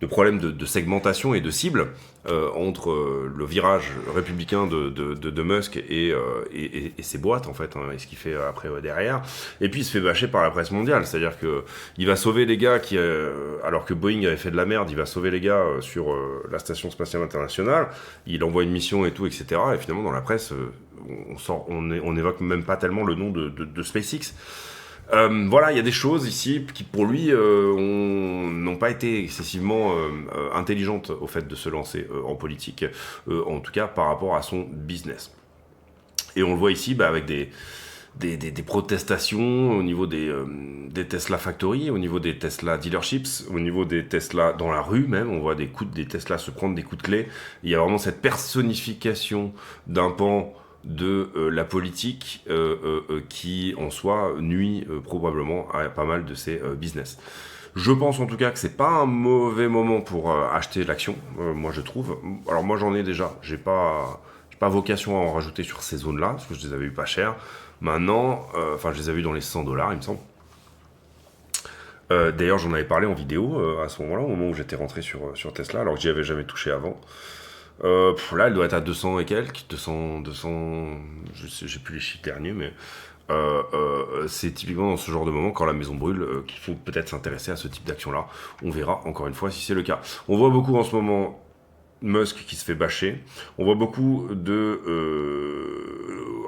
problèmes de segmentation et de cible entre le virage républicain de Musk et ses boîtes en fait, hein, et ce qu'il fait après derrière. Et puis il se fait bâcher par la presse mondiale, c'est-à-dire que il va sauver les gars qui, alors que Boeing avait fait de la merde, il va sauver les gars sur la station spatiale internationale. Il envoie une mission et tout, etc. Et finalement dans la presse, on évoque même pas tellement le nom de SpaceX. Voilà, il y a des choses ici qui, pour lui, n'ont pas été excessivement intelligentes au fait de se lancer en politique, en tout cas par rapport à son business. Et on le voit ici avec des protestations au niveau des Tesla Factory, au niveau des Tesla Dealerships, au niveau des Tesla dans la rue même, on voit des Tesla se prendre des coups de clé. Il y a vraiment cette personnification d'un pan de la politique qui en soi nuit probablement à pas mal de ces business. Je pense en tout cas que c'est pas un mauvais moment pour acheter l'action, moi je trouve. Alors moi j'en ai déjà, j'ai pas vocation à en rajouter sur ces zones-là, parce que je les avais eu pas cher. Maintenant, je les avais eu dans les $100, il me semble. D'ailleurs j'en avais parlé en vidéo à ce moment-là, au moment où j'étais rentré sur Tesla, alors que j'y avais jamais touché avant. Là, elle doit être à 200 et quelques, 200, j'ai plus les chiffres derniers, mais c'est typiquement dans ce genre de moment, quand la maison brûle, qu'il faut peut-être s'intéresser à ce type d'action-là. On verra encore une fois si c'est le cas. On voit beaucoup en ce moment Musk qui se fait bâcher. On voit beaucoup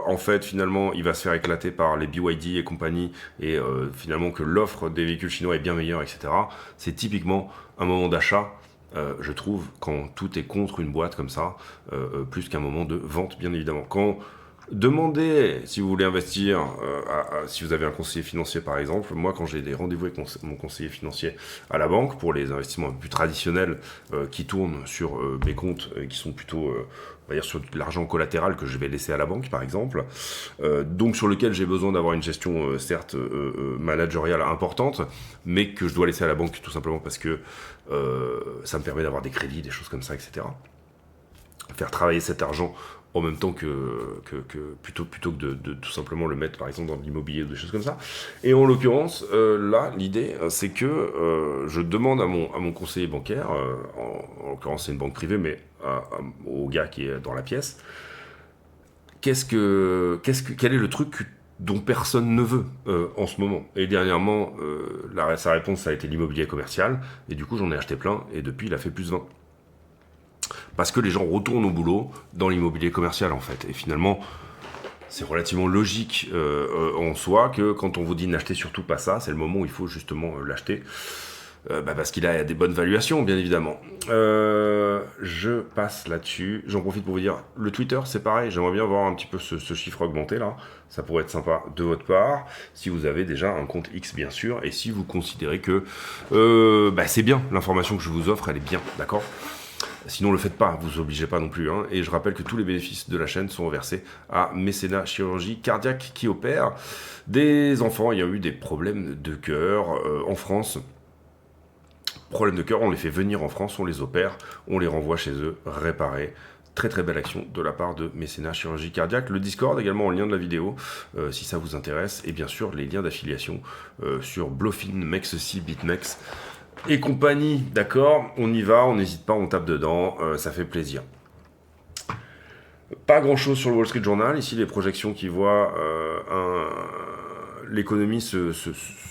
en fait, finalement, il va se faire éclater par les BYD et compagnie, et finalement que l'offre des véhicules chinois est bien meilleure, etc. C'est typiquement un moment d'achat. Je trouve, quand tout est contre une boîte comme ça, plus qu'un moment de vente, bien évidemment. Quand demandez, si vous voulez investir, si vous avez un conseiller financier par exemple, moi quand j'ai des rendez-vous avec mon conseiller financier à la banque, pour les investissements un peu plus traditionnels qui tournent sur mes comptes, qui sont plutôt on va dire sur de l'argent collatéral que je vais laisser à la banque par exemple, donc sur lequel j'ai besoin d'avoir une gestion certes managériale importante, mais que je dois laisser à la banque tout simplement parce que ça me permet d'avoir des crédits, des choses comme ça, etc. Faire travailler cet argent en même temps plutôt que de tout simplement le mettre par exemple dans de l'immobilier ou des choses comme ça. Et en l'occurrence, là, l'idée, c'est que je demande à mon conseiller bancaire, en l'occurrence c'est une banque privée, mais au gars qui est dans la pièce, quel est le truc dont personne ne veut en ce moment. Et dernièrement, sa réponse ça a été l'immobilier commercial, et du coup j'en ai acheté plein, et depuis il a fait plus 20. parce que les gens retournent au boulot dans l'immobilier commercial en fait. Et finalement, c'est relativement logique en soi que quand on vous dit n'achetez surtout pas ça, c'est le moment où il faut justement l'acheter. Parce qu'il a des bonnes valuations, bien évidemment. Je passe là-dessus. J'en profite pour vous dire, le Twitter, c'est pareil. J'aimerais bien voir un petit peu ce chiffre augmenter là. Ça pourrait être sympa de votre part, si vous avez déjà un compte X, bien sûr, et si vous considérez que c'est bien, l'information que je vous offre, elle est bien, d'accord ? Sinon, le faites pas, vous obligez pas non plus. Hein. Et je rappelle que tous les bénéfices de la chaîne sont reversés à Mécénat Chirurgie Cardiaque qui opère des enfants. Il y a eu des problèmes de cœur en France. Problèmes de cœur, on les fait venir en France, on les opère, on les renvoie chez eux, réparés. Très très belle action de la part de Mécénat Chirurgie Cardiaque. Le Discord également en lien de la vidéo, si ça vous intéresse. Et bien sûr, les liens d'affiliation sur Blofin, Mexc, BitMEX et compagnie. D'accord, on y va, on n'hésite pas, on tape dedans, ça fait plaisir. Pas grand chose sur le Wall Street Journal. Ici, les projections qui voient l'économie se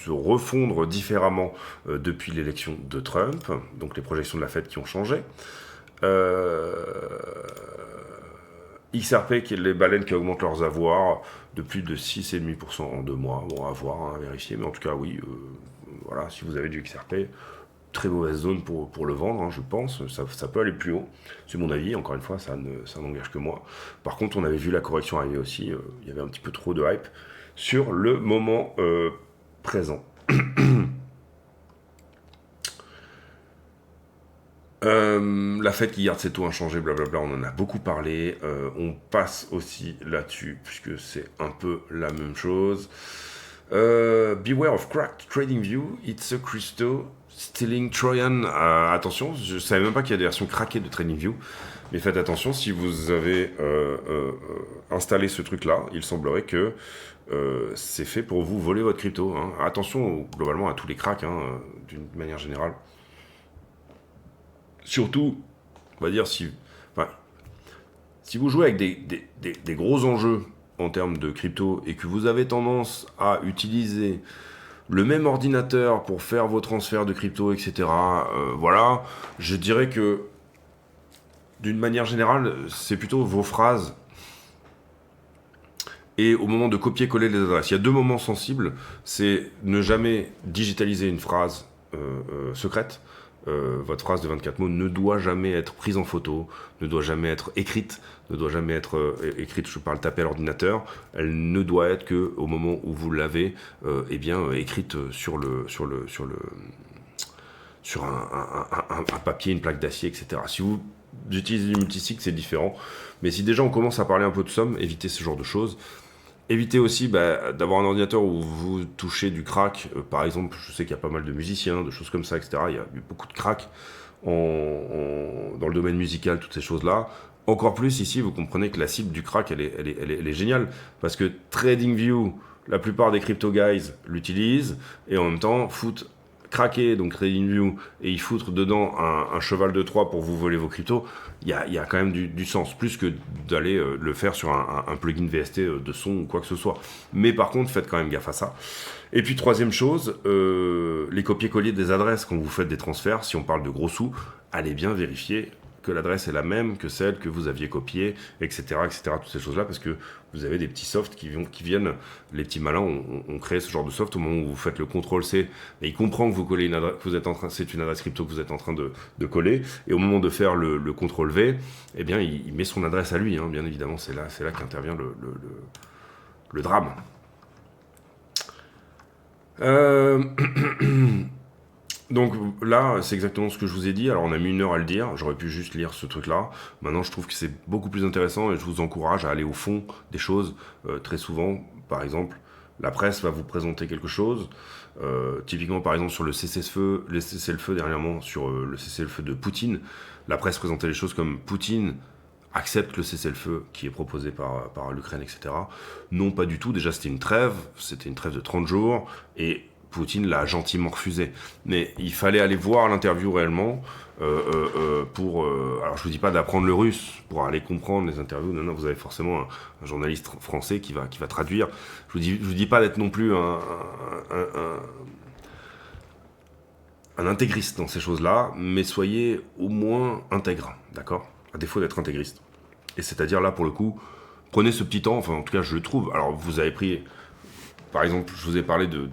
refondre différemment depuis l'élection de Trump. Donc les projections de la Fed qui ont changé. XRP, qui est les baleines qui augmentent leurs avoirs de plus de 6,5% en 2 mois. Bon, à voir, hein, à vérifier. Mais en tout cas, oui, voilà, si vous avez du XRP, très mauvaise zone pour le vendre, hein, je pense. Ça peut aller plus haut. C'est mon avis. Encore une fois, ça n'engage que moi. Par contre, on avait vu la correction arriver aussi. Il y avait un petit peu trop de hype sur le moment présent. La Fed qui garde ses taux inchangés, blablabla, on en a beaucoup parlé. On passe aussi là-dessus, puisque c'est un peu la même chose. Beware of cracked TradingView, it's a crypto stealing Trojan. Attention, je savais même pas qu'il y a des versions craquées de TradingView, mais faites attention, si vous avez installé ce truc-là, il semblerait que c'est fait pour vous voler votre crypto. Hein. Attention globalement à tous les cracks, hein, d'une manière générale. Surtout, on va dire, si vous jouez avec des gros enjeux en termes de crypto et que vous avez tendance à utiliser le même ordinateur pour faire vos transferts de crypto, etc., voilà, je dirais que d'une manière générale, c'est plutôt vos phrases et au moment de copier-coller les adresses. Il y a 2 moments sensibles, c'est ne jamais digitaliser une phrase secrète. Votre phrase de 24 mots ne doit jamais être prise en photo, ne doit jamais être écrite, ne doit jamais être écrite, je parle tapée à l'ordinateur, elle ne doit être que au moment où vous l'avez écrite sur un papier, une plaque d'acier, etc. Si vous utilisez du multisig, c'est différent. Mais si déjà on commence à parler un peu de somme, évitez ce genre de choses. Évitez aussi d'avoir un ordinateur où vous touchez du crack. Par exemple, je sais qu'il y a pas mal de musiciens, de choses comme ça, etc. Il y a eu beaucoup de crack dans le domaine musical, toutes ces choses-là. Encore plus ici, vous comprenez que la cible du crack, elle est géniale. Parce que TradingView, la plupart des crypto guys l'utilisent et en même temps foutent craquer, donc TradingView, et y foutre dedans un cheval de Troie pour vous voler vos cryptos, il y a quand même du sens, plus que d'aller le faire sur un plugin VST de son ou quoi que ce soit. Mais par contre, faites quand même gaffe à ça. Et puis troisième chose, les copier-coller des adresses quand vous faites des transferts, si on parle de gros sous, allez bien vérifier que l'adresse est la même que celle que vous aviez copiée, etc., toutes ces choses-là, parce que vous avez des petits softs qui viennent, les petits malins ont créé ce genre de soft au moment où vous faites le CTRL-C, et il comprend que vous collez une adresse, que vous êtes en train, c'est une adresse crypto que vous êtes en train de coller, et au moment de faire le CTRL-V, eh bien, il met son adresse à lui, hein, bien évidemment, c'est là qu'intervient le drame. Donc là, c'est exactement ce que je vous ai dit. Alors on a mis 1 heure à le dire, j'aurais pu juste lire ce truc-là. Maintenant, je trouve que c'est beaucoup plus intéressant et je vous encourage à aller au fond des choses. Très souvent, par exemple, la presse va vous présenter quelque chose. Typiquement, par exemple, sur le cessez-le-feu dernièrement, sur le cessez-le-feu de Poutine, la presse présentait les choses comme Poutine accepte le cessez-le-feu qui est proposé par l'Ukraine, etc. Non, pas du tout. Déjà, c'était une trêve de 30 jours, et Poutine l'a gentiment refusé. Mais il fallait aller voir l'interview réellement alors je vous dis pas d'apprendre le russe pour aller comprendre les interviews. Non, vous avez forcément un journaliste français qui va traduire. Je vous dis pas d'être non plus un intégriste dans ces choses-là, mais soyez au moins intègre, d'accord ? à défaut d'être intégriste. Et c'est-à-dire là, pour le coup, prenez ce petit temps, enfin en tout cas je le trouve. Alors vous avez pris, par exemple, je vous ai parlé de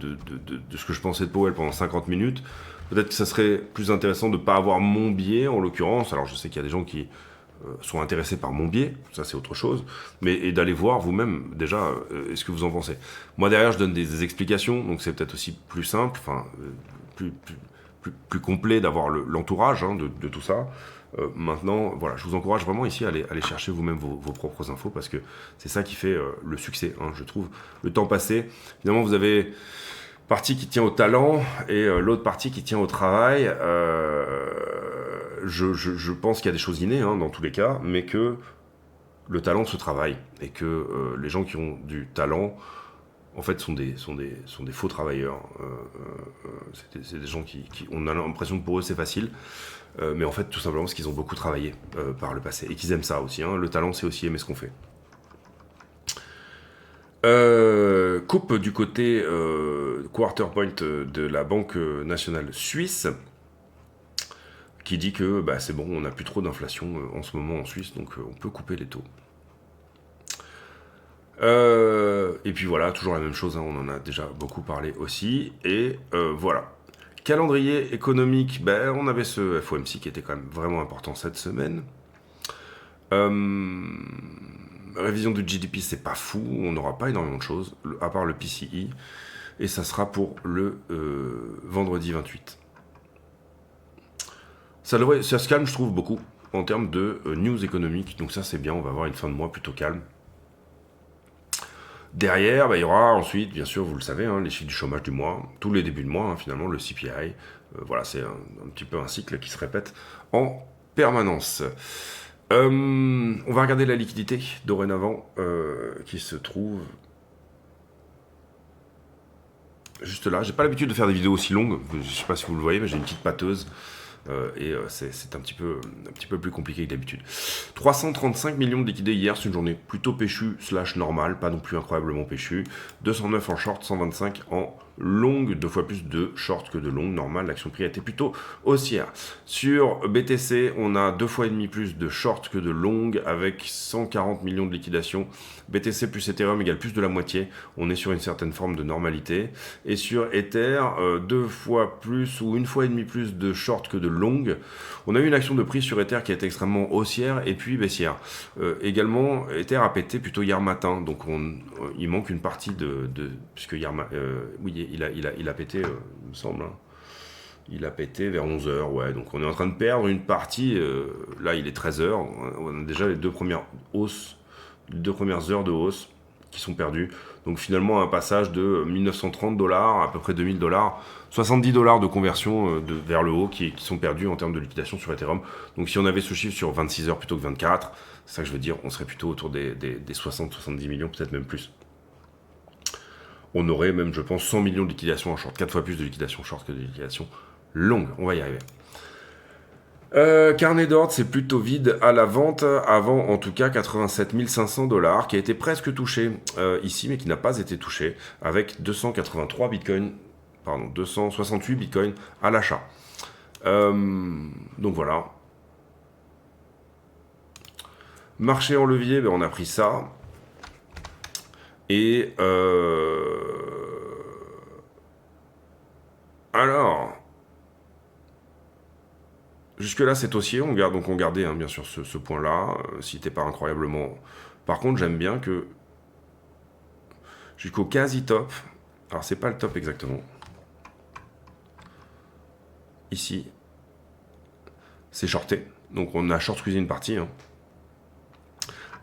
ce que je pensais de Powell pendant 50 minutes. Peut-être que ça serait plus intéressant de ne pas avoir mon biais en l'occurrence. Alors je sais qu'il y a des gens qui sont intéressés par mon biais, ça c'est autre chose, mais et d'aller voir vous-même déjà ce que vous en pensez. Moi derrière je donne des explications, donc c'est peut-être aussi plus simple, enfin plus complet d'avoir l'entourage de tout ça. Maintenant, voilà, je vous encourage vraiment ici à aller chercher vous-même vos propres infos parce que c'est ça qui fait le succès, hein, je trouve. Le temps passé, finalement, vous avez partie qui tient au talent et l'autre partie qui tient au travail. Je pense qu'il y a des choses innées hein, dans tous les cas, mais que le talent se travaille et que les gens qui ont du talent en fait, sont des faux travailleurs. C'est des gens qui, on a l'impression que pour eux c'est facile, mais en fait tout simplement parce qu'ils ont beaucoup travaillé par le passé et qu'ils aiment ça aussi. Hein. Le talent, c'est aussi aimer ce qu'on fait. Coupe du côté quarter point de la Banque nationale suisse, qui dit que bah, c'est bon, on n'a plus trop d'inflation en ce moment en Suisse, donc on peut couper les taux. Et puis voilà, toujours la même chose, hein, on en a déjà beaucoup parlé aussi. Et voilà. Calendrier économique, ben, on avait ce FOMC qui était quand même vraiment important cette semaine. Révision du GDP, c'est pas fou, on n'aura pas énormément de choses, à part le PCI. Et ça sera pour le vendredi 28. Ça se calme, je trouve, beaucoup en termes de news économique. Donc ça, c'est bien, on va avoir une fin de mois plutôt calme. Derrière, bah, il y aura ensuite, bien sûr, vous le savez, hein, les chiffres du chômage du mois, tous les débuts de mois, hein, finalement, le CPI. Voilà, c'est un petit peu un cycle qui se répète en permanence. On va regarder la liquidité, dorénavant, qui se trouve juste là. J'ai pas l'habitude de faire des vidéos aussi longues, je sais pas si vous le voyez, mais j'ai une petite pâteuse. C'est un petit peu plus compliqué que d'habitude. 335 millions de liquidés hier, c'est une journée plutôt péchue / normale, pas non plus incroyablement péchue. 209 en short, 125 en longue, 2 fois plus de short que de longue, normal, l'action prix a été plutôt haussière. Sur BTC, on a 2 fois et demi plus de short que de longue, avec 140 millions de liquidations. BTC plus Ethereum égale plus de la moitié, on est sur une certaine forme de normalité. Et sur Ether, 2 fois plus ou 1 fois et demi plus de short que de longue. On a eu une action de prix sur Ether qui a été extrêmement haussière et puis baissière. Également, Ether a pété plutôt hier matin, donc il manque une partie puisque hier oui, il a pété, il me semble. Hein. Il a pété vers 11h, ouais. Donc on est en train de perdre une partie. Là, il est 13h. On a déjà les deux premières heures de hausse qui sont perdues. Donc finalement, un passage de 1930 $, à peu près 2000 $, 70 $ de conversion vers le haut qui sont perdus en termes de liquidation sur Ethereum. Donc si on avait ce chiffre sur 26 heures plutôt que 24, c'est ça que je veux dire, on serait plutôt autour des 60-70 millions, peut-être même plus. On aurait même, je pense, 100 millions de liquidations en short, 4 fois plus de liquidations short que de liquidations longues. On va y arriver. Carnet d'ordre, c'est plutôt vide à la vente, avant en tout cas 87 500 $, qui a été presque touché ici, mais qui n'a pas été touché, avec 268 bitcoins à l'achat. Donc voilà. Marché en levier, ben on a pris ça. Et alors, jusque-là, c'est haussier. On gardait hein, bien sûr ce point-là, si t'es pas incroyablement. Par contre, j'aime bien que jusqu'au quasi-top, alors c'est pas le top exactement. Ici, c'est shorté. Donc on a short squeezé une partie. Hein.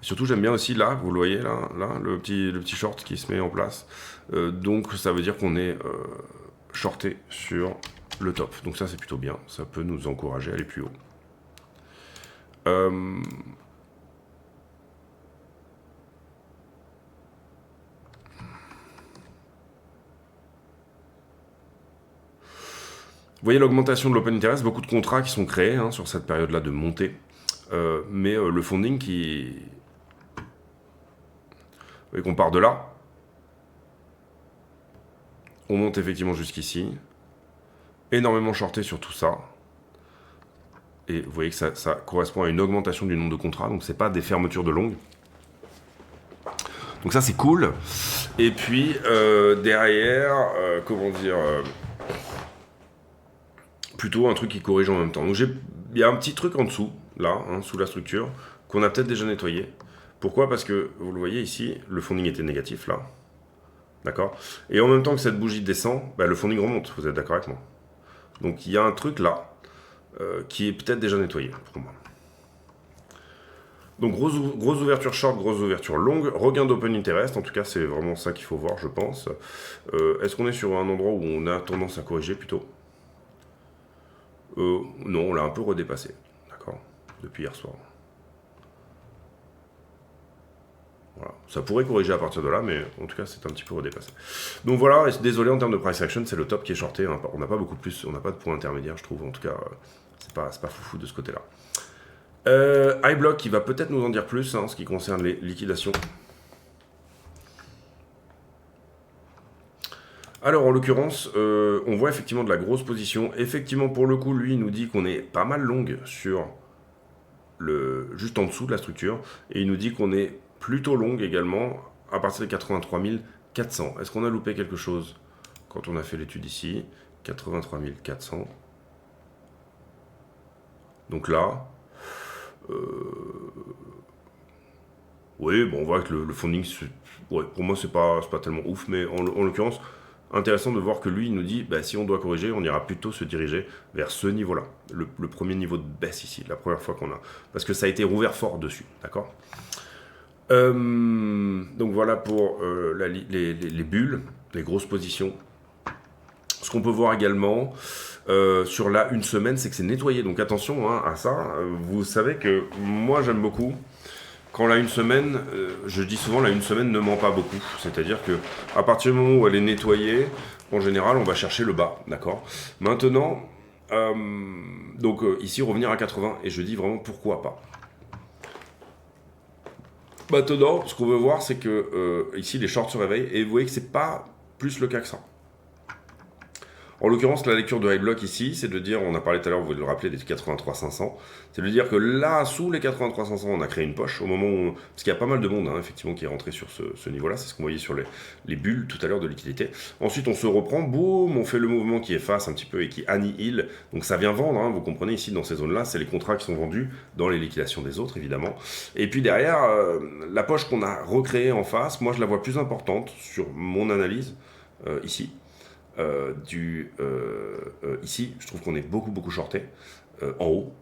Surtout, j'aime bien aussi là, vous le voyez là le petit short qui se met en place. Donc ça veut dire qu'on est shorté sur le top. Donc ça, c'est plutôt bien. Ça peut nous encourager à aller plus haut. Vous voyez l'augmentation de l'open interest, beaucoup de contrats qui sont créés hein, sur cette période-là de montée. Mais le funding qui... Vous voyez qu'on part de là. On monte effectivement jusqu'ici. Énormément shorté sur tout ça. Et vous voyez que ça correspond à une augmentation du nombre de contrats, donc c'est pas des fermetures de longues. Donc ça c'est cool. Et puis derrière, comment dire, plutôt un truc qui corrige en même temps. Donc il y a un petit truc en dessous, là, hein, sous la structure, qu'on a peut-être déjà nettoyé. Pourquoi? Parce que vous le voyez ici, le founding était négatif là. D'accord. Et en même temps que cette bougie descend, bah, le founding remonte. Vous êtes d'accord avec moi? Donc il y a un truc là qui est peut-être déjà nettoyé pour moi. Donc grosse ouverture short, grosse ouverture longue, regain d'open interest, en tout cas c'est vraiment ça qu'il faut voir je pense. Est-ce qu'on est sur un endroit où on a tendance à corriger plutôt? Non, on l'a un peu redépassé, d'accord, depuis hier soir. Voilà. Ça pourrait corriger à partir de là, mais en tout cas c'est un petit peu redépassé. Donc voilà, et désolé en termes de price action, c'est le top qui est shorté, hein. On n'a pas beaucoup plus, on n'a pas de point intermédiaire je trouve, en tout cas c'est pas foufou de ce côté-là. iBlock qui va peut-être nous en dire plus en ce qui concerne les liquidations. Alors en l'occurrence, on voit effectivement de la grosse position. Effectivement pour le coup, lui il nous dit qu'on est pas mal longue sur juste en dessous de la structure. Et il nous dit qu'on est plutôt longue également à partir de 83 400. Est-ce qu'on a loupé quelque chose quand on a fait l'étude ici? 83 400. Donc là, oui, bon, on voit que le funding, ouais, pour moi, c'est pas tellement ouf, mais en l'occurrence, intéressant de voir que lui, il nous dit, bah, si on doit corriger, on ira plutôt se diriger vers ce niveau-là, le premier niveau de baisse ici, la première fois qu'on a, parce que ça a été rouvert fort dessus, d'accord. Donc voilà pour les bulles, les grosses positions. Ce qu'on peut voir également sur la une semaine, c'est que c'est nettoyé, donc attention hein, à ça. Vous savez que moi, j'aime beaucoup. Quand la une semaine, je dis souvent la une semaine ne ment pas beaucoup. C'est-à-dire que à partir du moment où elle est nettoyée, en général, on va chercher le bas, d'accord. Maintenant, donc ici revenir à 80, et je dis vraiment pourquoi pas. Maintenant, ce qu'on veut voir, c'est que ici les shorts se réveillent, et vous voyez que c'est pas plus le cas que ça. En l'occurrence, la lecture de iBlock ici, c'est de dire, on a parlé tout à l'heure, vous pouvez le rappeler, des 83 500, c'est de dire que là, sous les 83 500, on a créé une poche, au moment où, parce qu'il y a pas mal de monde, hein, effectivement, qui est rentré sur ce niveau-là, c'est ce qu'on voyait sur les bulles tout à l'heure de liquidité. Ensuite, on se reprend, boum, on fait le mouvement qui efface un petit peu et qui annihile, donc ça vient vendre, hein, vous comprenez, ici, dans ces zones-là, c'est les contrats qui sont vendus dans les liquidations des autres, évidemment. Et puis derrière, la poche qu'on a recréée en face, moi, je la vois plus importante sur mon analyse, ici. Ici, je trouve qu'on est beaucoup shorté en haut.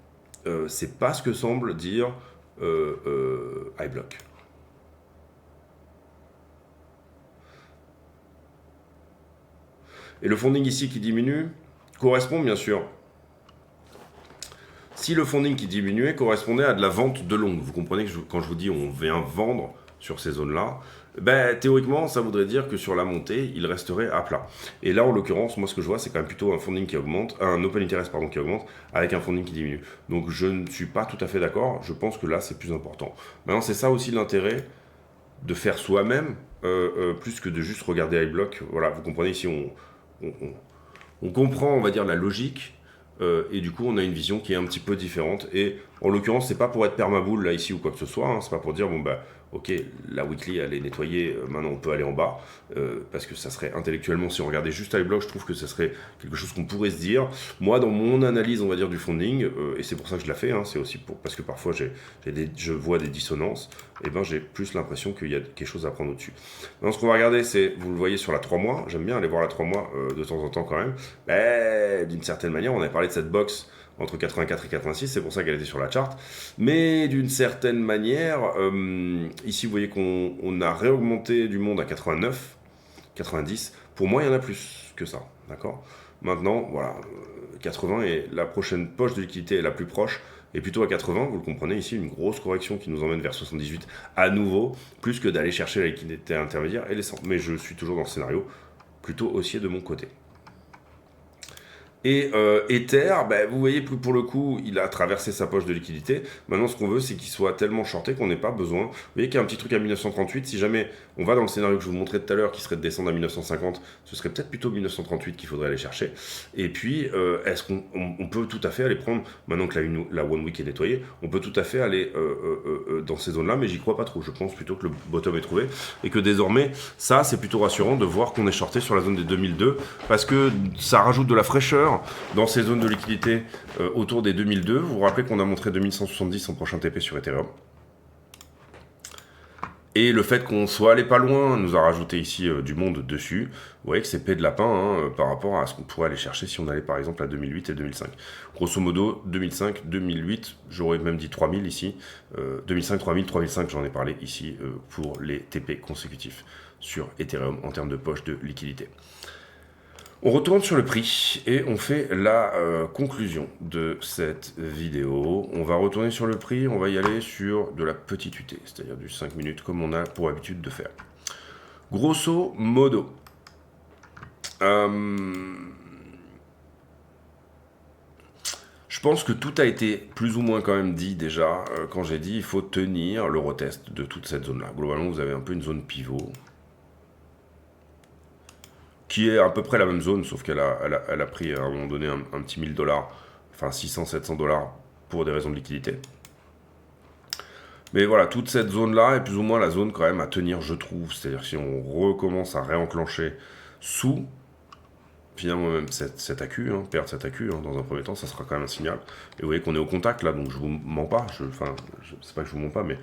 C'est pas ce que semble dire iBlock. Et le funding ici qui diminue correspond bien sûr. Si le funding qui diminuait correspondait à de la vente de longue, vous comprenez que quand je vous dis on vient vendre sur ces zones-là, ben, théoriquement, ça voudrait dire que sur la montée, il resterait à plat. Et là, en l'occurrence, moi, ce que je vois, c'est quand même plutôt un funding qui augmente, un open interest, pardon, qui augmente, avec un funding qui diminue. Donc, je ne suis pas tout à fait d'accord. Je pense que là, c'est plus important. Maintenant, c'est ça aussi l'intérêt de faire soi-même, plus que de juste regarder iBlock. Voilà, vous comprenez, ici, on comprend, on va dire, la logique. Et du coup, on a une vision qui est un petit peu différente. Et en l'occurrence, c'est pas pour être permaboule là ici ou quoi que ce soit. Hein, c'est pas pour dire bon bah ok, la weekly elle est nettoyée, maintenant on peut aller en bas. Parce que ça serait intellectuellement, si on regardait juste iBlock, je trouve que ça serait quelque chose qu'on pourrait se dire. Moi, dans mon analyse, on va dire du funding, et c'est pour ça que je la fais. Hein, c'est aussi parce que parfois je vois des dissonances. Et ben j'ai plus l'impression qu'il y a quelque chose à prendre au-dessus. Donc ce qu'on va regarder, c'est, vous le voyez sur la 3 mois. J'aime bien aller voir la 3 mois de temps en temps quand même. Mais d'une certaine manière, on avait parlé de cette box entre 84 et 86, c'est pour ça qu'elle était sur la charte. Mais d'une certaine manière, ici vous voyez qu'on a réaugmenté du monde à 89, 90. Pour moi, il y en a plus que ça, d'accord. Maintenant, voilà, 80 et la prochaine poche de liquidité est la plus proche, et plutôt à 80, vous le comprenez ici, une grosse correction qui nous emmène vers 78 à nouveau, plus que d'aller chercher la liquidité intermédiaire et les 100. Mais je suis toujours dans le scénario plutôt haussier de mon côté. Et Ether, vous voyez, pour le coup, il a traversé sa poche de liquidité. Maintenant, ce qu'on veut, c'est qu'il soit tellement shorté qu'on n'ait pas besoin. Vous voyez qu'il y a un petit truc à 1938. Si jamais on va dans le scénario que je vous montrais tout à l'heure, qui serait de descendre à 1950, ce serait peut-être plutôt 1938 qu'il faudrait aller chercher. Et puis, est-ce qu'on peut tout à fait aller prendre, maintenant que la One Week est nettoyée, on peut tout à fait aller dans ces zones-là, mais j'y crois pas trop. Je pense plutôt que le bottom est trouvé et que désormais, ça, c'est plutôt rassurant de voir qu'on est shorté sur la zone des 2002 parce que ça rajoute de la fraîcheur dans ces zones de liquidité autour des 2002. Vous vous rappelez qu'on a montré 2170 en prochain TP sur Ethereum. Et le fait qu'on soit allé pas loin nous a rajouté ici du monde dessus. Vous voyez que c'est paix de lapin par rapport à ce qu'on pourrait aller chercher si on allait par exemple à 2008 et 2005. Grosso modo, 2005, 2008, j'aurais même dit 3000 ici. 2005, 3000, 3005, j'en ai parlé ici pour les TP consécutifs sur Ethereum en termes de poche de liquidité. On retourne sur le prix et on fait la conclusion de cette vidéo. On va retourner sur le prix, on va y aller sur de la petite UT, c'est-à-dire du 5 minutes comme on a pour habitude de faire. Grosso modo, je pense que tout a été plus ou moins quand même dit déjà quand j'ai dit il faut tenir le retest de toute cette zone-là. Globalement, vous avez un peu une zone pivot qui est à peu près la même zone, sauf qu'elle a pris à un moment donné un petit 1000 $, enfin 600, 700 $ pour des raisons de liquidité. Mais voilà, toute cette zone-là est plus ou moins la zone quand même à tenir, je trouve. C'est-à-dire si on recommence à réenclencher sous, finalement même cette AQ, perdre cette AQ dans un premier temps, ça sera quand même un signal. Et vous voyez qu'on est au contact là, donc je vous mens pas, c'est pas que je vous mens pas, mais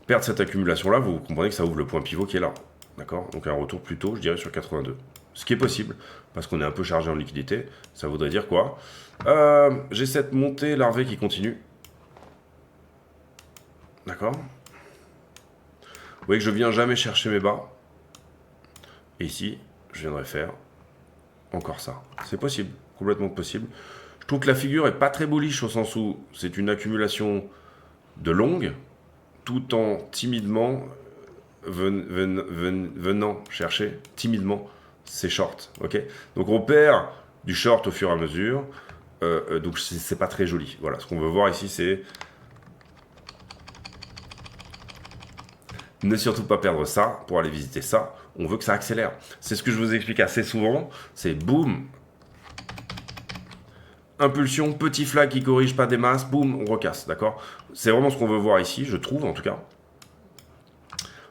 perdre cette accumulation-là, vous comprenez que ça ouvre le point pivot qui est là. D'accord? Donc un retour plutôt, je dirais, sur 82. Ce qui est possible, parce qu'on est un peu chargé en liquidité. Ça voudrait dire quoi? J'ai cette montée larvée qui continue. D'accord? Vous voyez que je viens jamais chercher mes bas. Et ici, je viendrai faire encore ça. C'est possible, complètement possible. Je trouve que la figure est pas très bullish au sens où c'est une accumulation de longues, tout en timidement venant chercher timidement ces shorts. Ok, donc on perd du short au fur et à mesure. Donc c'est pas très joli. Voilà, ce qu'on veut voir ici, c'est ne surtout pas perdre ça pour aller visiter ça. On veut que ça accélère. C'est ce que je vous explique assez souvent. C'est boum, impulsion, petit flag qui corrige pas des masses, boum, on recasse. D'accord? C'est vraiment ce qu'on veut voir ici, je trouve en tout cas.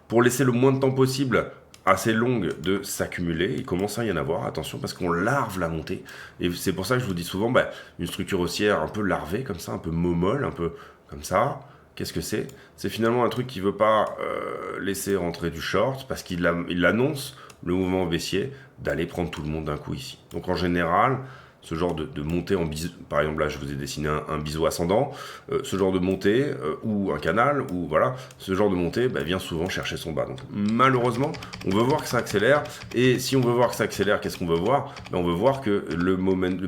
Pour laisser le moins de temps possible assez longue de s'accumuler, il commence à y en avoir, attention, parce qu'on larve la montée. Et c'est pour ça que je vous dis souvent, une structure haussière un peu larvée, comme ça, un peu momolle, un peu comme ça. Qu'est-ce que c'est? C'est finalement un truc qui ne veut pas laisser rentrer du short, parce qu'il annonce le mouvement baissier d'aller prendre tout le monde d'un coup ici. Donc en général, ce genre de montée en biseau, par exemple là je vous ai dessiné un biseau ascendant, ce genre de montée, ou un canal, ou voilà, ce genre de montée vient souvent chercher son bas. Donc malheureusement, on veut voir que ça accélère, et si on veut voir que ça accélère, qu'est-ce qu'on veut voir? On veut voir que le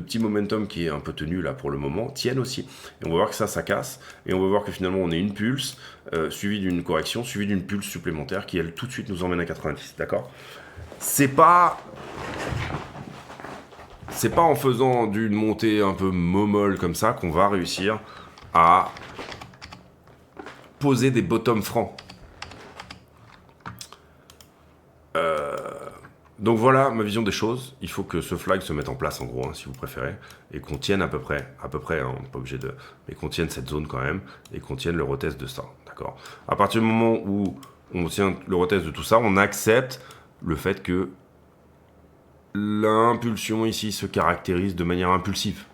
petit momentum qui est un peu tenu là pour le moment, tienne aussi. Et on veut voir que ça casse, et on veut voir que finalement on ait une pulse, suivie d'une correction, suivie d'une pulse supplémentaire qui elle tout de suite nous emmène à 90, d'accord? C'est pas en faisant d'une montée un peu momolle comme ça qu'on va réussir à poser des bottoms francs. Donc voilà ma vision des choses. Il faut que ce flag se mette en place en gros, si vous préférez, et qu'on tienne à peu près, on n'est pas obligé de, mais qu'on tienne cette zone quand même, et qu'on tienne le retest de ça, d'accord? À partir du moment où on tient le retest de tout ça, on accepte le fait que l'impulsion ici se caractérise de manière impulsive.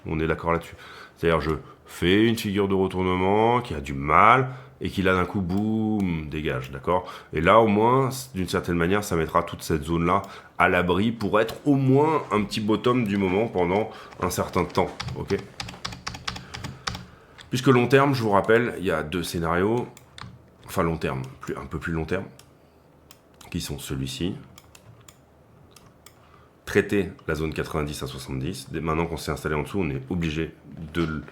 On est d'accord là-dessus. C'est-à-dire, je fais une figure de retournement qui a du mal et qui là d'un coup, boum, dégage, d'accord? Et là, au moins, d'une certaine manière, ça mettra toute cette zone-là à l'abri pour être au moins un petit bottom du moment pendant un certain temps, ok? Puisque long terme, je vous rappelle, il y a deux scénarios, enfin long terme, un peu plus long terme, qui sont celui-ci. Traiter la zone 90 à 70. Maintenant qu'on s'est installé en dessous, on est obligé de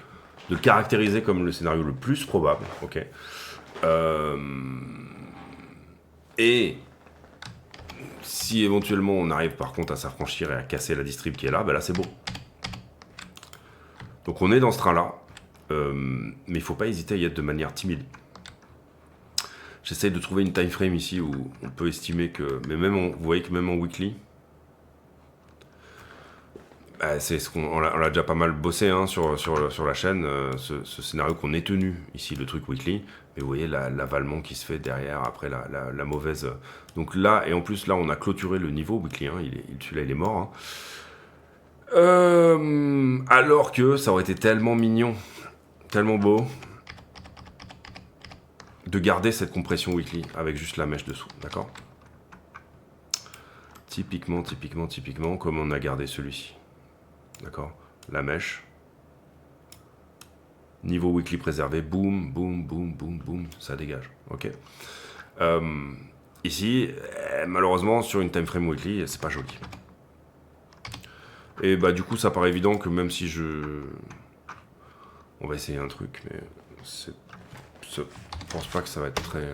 le caractériser comme le scénario le plus probable. Ok. Et si éventuellement on arrive par contre à s'affranchir et à casser la distrib qui est là, là c'est beau. Donc on est dans ce train-là, mais il ne faut pas hésiter à y être de manière timide. J'essaye de trouver une time frame ici où on peut estimer que... Mais même vous voyez que même en weekly, c'est ce on l'a déjà pas mal bossé hein, sur la chaîne, ce scénario qu'on est tenu ici, le truc weekly. Mais vous voyez l'avalement qui se fait derrière après la mauvaise... Donc là, et en plus là on a clôturé le niveau weekly, hein, celui-là il est mort. Hein. Alors que ça aurait été tellement mignon, tellement beau, de garder cette compression weekly avec juste la mèche dessous, d'accord? Typiquement, comme on a gardé celui-ci. D'accord? La mèche. Niveau weekly préservé, boum, boum, boum, boum, boum, ça dégage. Ok. Ici, malheureusement, sur une time frame weekly, c'est pas joli. Et bah du coup, ça paraît évident que même si on va essayer un truc, mais je pense pas que ça va être très...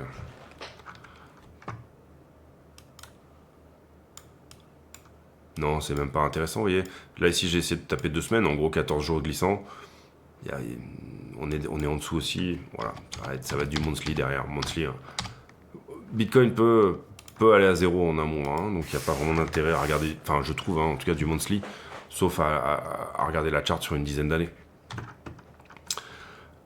Non, c'est même pas intéressant, vous voyez. Là, ici, j'ai essayé de taper 2 semaines, en gros 14 jours glissants. On est en dessous aussi, voilà. Ça va être du monthly derrière. Monthly, hein. Bitcoin peut aller à zéro en un mois, hein, donc il n'y a pas vraiment d'intérêt à regarder, enfin je trouve, hein, en tout cas du monthly, sauf à regarder la charte sur une dizaine d'années.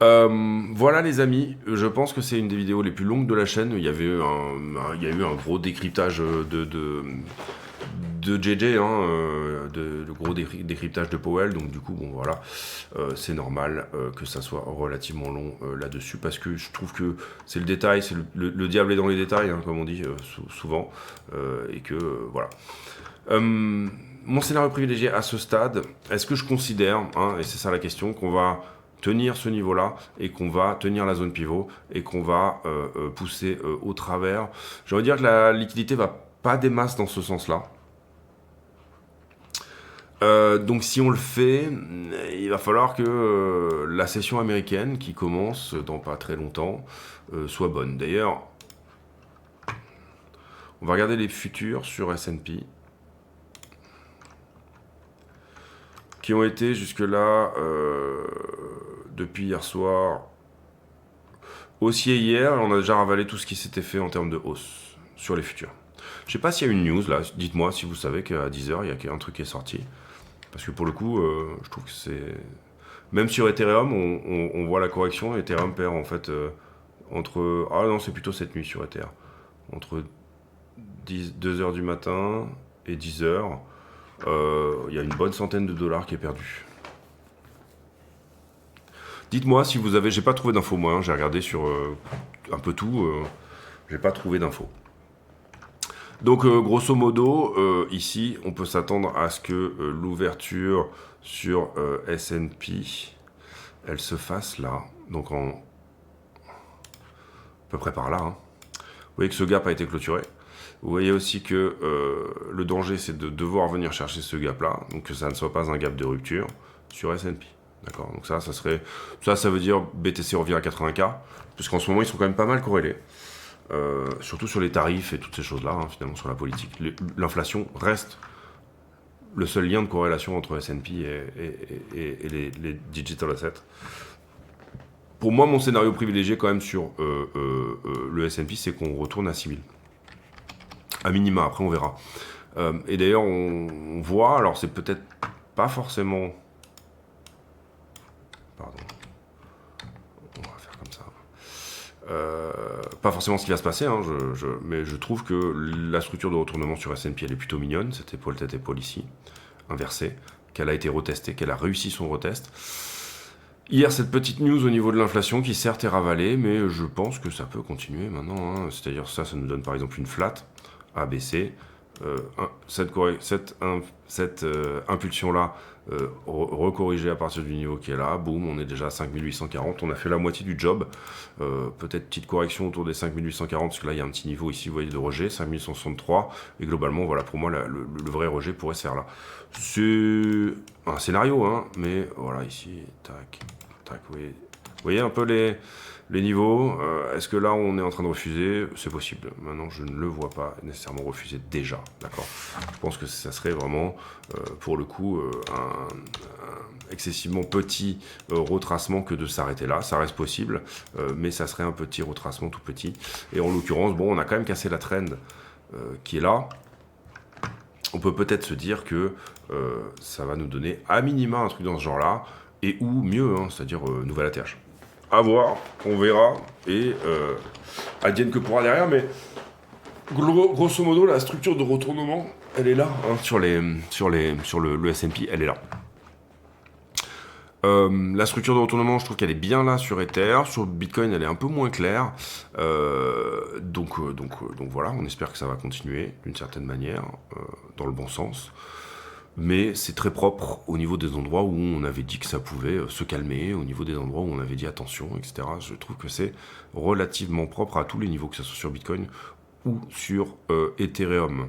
Voilà les amis, je pense que c'est une des vidéos les plus longues de la chaîne. Il y a eu un gros décryptage de JJ, hein, le gros décryptage de Powell, donc du coup bon voilà, c'est normal que ça soit relativement long là-dessus, parce que je trouve que c'est le détail, c'est le diable est dans les détails, hein, comme on dit souvent, et que voilà. Mon scénario privilégié à ce stade, est-ce que je considère, hein, et c'est ça la question, qu'on va tenir ce niveau-là et qu'on va tenir la zone pivot et qu'on va pousser au travers? J'ai envie de dire que la liquidité va pas des masses dans ce sens-là. Donc si on le fait, il va falloir que la session américaine qui commence dans pas très longtemps soit bonne. D'ailleurs, on va regarder les futurs sur S&P qui ont été jusque-là, depuis hier soir, haussiers hier, et on a déjà ravalé tout ce qui s'était fait en termes de hausse sur les futurs. Je sais pas s'il y a une news là, dites-moi si vous savez qu'à 10h, il y a un truc qui est sorti. Parce que pour le coup, je trouve que c'est... Même sur Ethereum, on voit la correction. Ethereum perd en fait entre... Ah non, c'est plutôt cette nuit sur Ether. Entre 2h du matin et 10h, il y a une bonne centaine de dollars qui est perdue. Dites-moi si vous avez... J'ai pas trouvé d'infos moi, hein. J'ai regardé sur un peu tout. J'ai pas trouvé d'infos. Donc grosso modo, ici, on peut s'attendre à ce que l'ouverture sur S&P, elle se fasse là, donc à peu près par là. Hein. Vous voyez que ce gap a été clôturé. Vous voyez aussi que le danger, c'est de devoir venir chercher ce gap-là, donc que ça ne soit pas un gap de rupture sur S&P. D'accord. Donc ça veut dire BTC revient à 80K, puisqu'en ce moment, ils sont quand même pas mal corrélés. Surtout sur les tarifs et toutes ces choses-là, hein, finalement sur la politique. L'inflation reste le seul lien de corrélation entre S&P et les digital assets. Pour moi, mon scénario privilégié quand même sur le S&P, c'est qu'on retourne à 6000. À minima, après on verra. Et d'ailleurs, on voit, alors c'est peut-être pas forcément... Pardon. On va faire comme ça. Pas forcément ce qui va se passer, hein, mais je trouve que la structure de retournement sur S&P elle est plutôt mignonne, cette épaule tête épaule ici, inversée, qu'elle a été retestée, qu'elle a réussi son retest. Hier, cette petite news au niveau de l'inflation qui certes est ravalée, mais je pense que ça peut continuer maintenant, hein. C'est-à-dire ça nous donne par exemple une flat ABC, cette impulsion-là recorrigée à partir du niveau qui est là, boum, on est déjà à 5840, on a fait la moitié du job, peut-être petite correction autour des 5840, parce que là il y a un petit niveau ici, vous voyez, de rejet, 5163, et globalement, voilà, pour moi, le vrai rejet pourrait se faire là. C'est un scénario, hein, mais voilà, ici, tac, tac, oui, voyez un peu les niveaux. Est-ce que là, on est en train de refuser? C'est possible. Maintenant, je ne le vois pas nécessairement refuser déjà. D'accord. Je pense que ça serait vraiment, pour le coup, un excessivement petit retracement que de s'arrêter là. Ça reste possible, mais ça serait un petit retracement tout petit. Et en l'occurrence, bon, on a quand même cassé la trend qui est là. On peut peut-être se dire que ça va nous donner à minima un truc dans ce genre-là, et ou mieux, hein, c'est-à-dire nouvelle ATH. À voir, on verra, et advienne que pourra derrière, mais grosso modo, la structure de retournement, elle est là, hein, sur le S&P, elle est là. La structure de retournement, je trouve qu'elle est bien là sur Ether. Sur Bitcoin, elle est un peu moins claire. Donc voilà, on espère que ça va continuer d'une certaine manière, dans le bon sens. Mais c'est très propre au niveau des endroits où on avait dit que ça pouvait se calmer, au niveau des endroits où on avait dit attention, etc. Je trouve que c'est relativement propre à tous les niveaux, que ce soit sur Bitcoin ou sur Ethereum.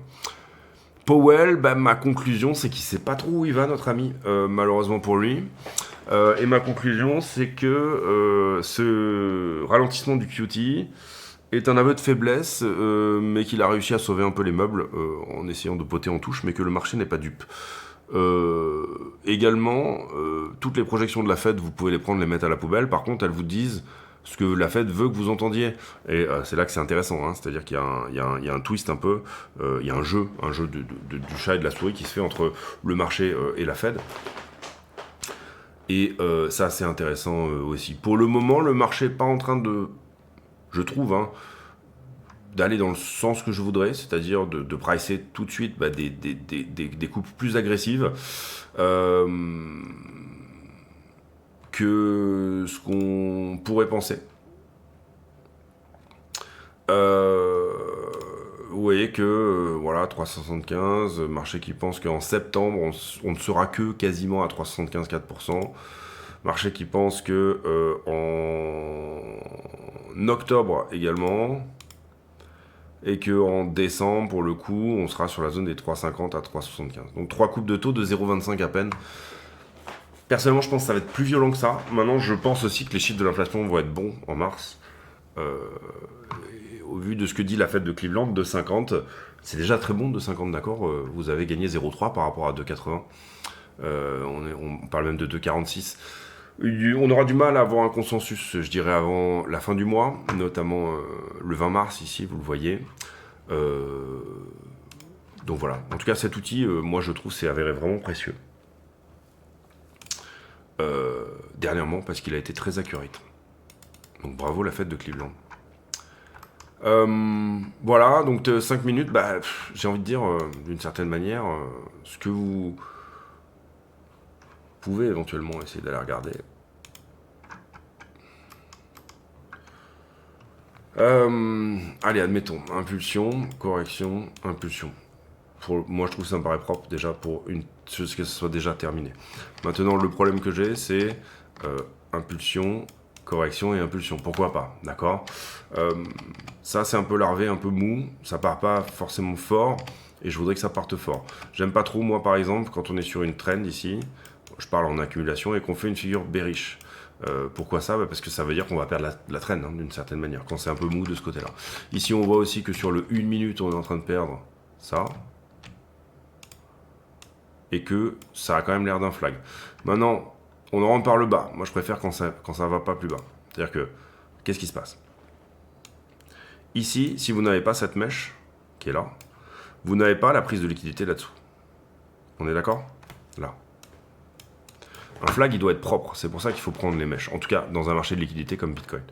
Powell, bah, ma conclusion, c'est qu'il sait pas trop où il va, notre ami, malheureusement pour lui. Et ma conclusion, c'est que ce ralentissement du QT est un aveu de faiblesse, mais qu'il a réussi à sauver un peu les meubles en essayant de poter en touche, mais que le marché n'est pas dupe. Également, toutes les projections de la Fed, vous pouvez les prendre, les mettre à la poubelle. Par contre, elles vous disent ce que la Fed veut que vous entendiez. Et c'est là que c'est intéressant, hein. C'est-à-dire qu'il y a un twist un peu, il y a un jeu du chat et de la souris qui se fait entre le marché et la Fed. Et ça, c'est intéressant aussi. Pour le moment, le marché n'est pas en train de, je trouve, hein, d'aller dans le sens que je voudrais, c'est-à-dire de pricer tout de suite des coupes plus agressives que ce qu'on pourrait penser. Vous voyez que, voilà, 375, marché qui pense qu'en septembre, on ne sera que quasiment à 375-4%. Marché qui pense que en octobre également, et qu'en décembre, pour le coup, on sera sur la zone des 3,50 à 3,75. Donc 3 coupes de taux de 0,25 à peine. Personnellement, je pense que ça va être plus violent que ça. Maintenant, je pense aussi que les chiffres de l'inflation vont être bons en mars. Au vu de ce que dit la Fed de Cleveland, 2,50, c'est déjà très bon, 2,50, d'accord. Vous avez gagné 0,3 par rapport à 2,80. On parle même de 2,46. On aura du mal à avoir un consensus, je dirais, avant la fin du mois, notamment le 20 mars, ici, vous le voyez. Donc voilà. En tout cas, cet outil, moi, je trouve, s'est avéré vraiment précieux. Dernièrement, parce qu'il a été très accurate. Donc bravo la Fed de Cleveland. Voilà, donc 5 minutes, bah, j'ai envie de dire, d'une certaine manière, ce que vous pouvez éventuellement essayer d'aller regarder. Allez, admettons, impulsion, correction, impulsion. Moi, je trouve que ça me paraît propre déjà pour que ce soit déjà terminé. Maintenant, le problème que j'ai, c'est impulsion, correction et impulsion. Pourquoi pas, d'accord. Ça, c'est un peu larvé, un peu mou. Ça part pas forcément fort et je voudrais que ça parte fort. J'aime pas trop, moi, par exemple, quand on est sur une trend ici, je parle en accumulation, et qu'on fait une figure bearish. Pourquoi ça? Parce que ça veut dire qu'on va perdre la trend, hein, d'une certaine manière, quand c'est un peu mou de ce côté-là. Ici, on voit aussi que sur le 1 minute, on est en train de perdre ça. Et que ça a quand même l'air d'un flag. Maintenant, on en rentre par le bas. Moi, je préfère quand ça va pas plus bas. C'est-à-dire que, qu'est-ce qui se passe? Ici, si vous n'avez pas cette mèche, qui est là, vous n'avez pas la prise de liquidité là-dessous. On est d'accord? Là. Un flag, il doit être propre. C'est pour ça qu'il faut prendre les mèches. En tout cas, dans un marché de liquidité comme Bitcoin.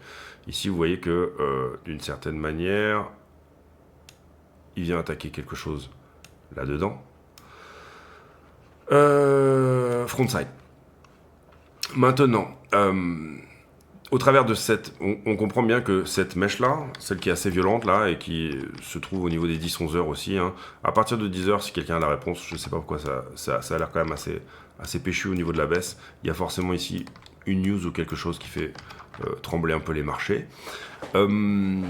Ici, vous voyez que, d'une certaine manière, il vient attaquer quelque chose là-dedans. Frontside. Maintenant, au travers de cette... On comprend bien que cette mèche-là, celle qui est assez violente là, et qui se trouve au niveau des 10-11 heures aussi, hein, à partir de 10 heures, si quelqu'un a la réponse, je ne sais pas pourquoi ça a l'air quand même assez péchu au niveau de la baisse. Il y a forcément ici une news ou quelque chose qui fait trembler un peu les marchés. Donc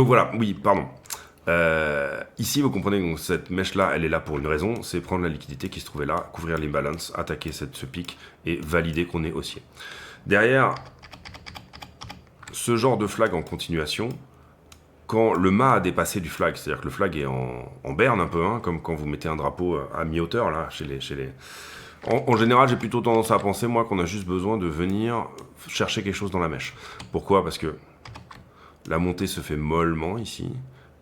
voilà, oui, pardon. Ici, vous comprenez que cette mèche-là, elle est là pour une raison, c'est prendre la liquidité qui se trouvait là, couvrir l'imbalance, attaquer ce pic et valider qu'on est haussier. Derrière, ce genre de flag en continuation, quand le mât a dépassé du flag, c'est-à-dire que le flag est en berne un peu, hein, comme quand vous mettez un drapeau à mi-hauteur, là, chez les... En général, j'ai plutôt tendance à penser, moi, qu'on a juste besoin de venir chercher quelque chose dans la mèche. Pourquoi? Parce que la montée se fait mollement ici,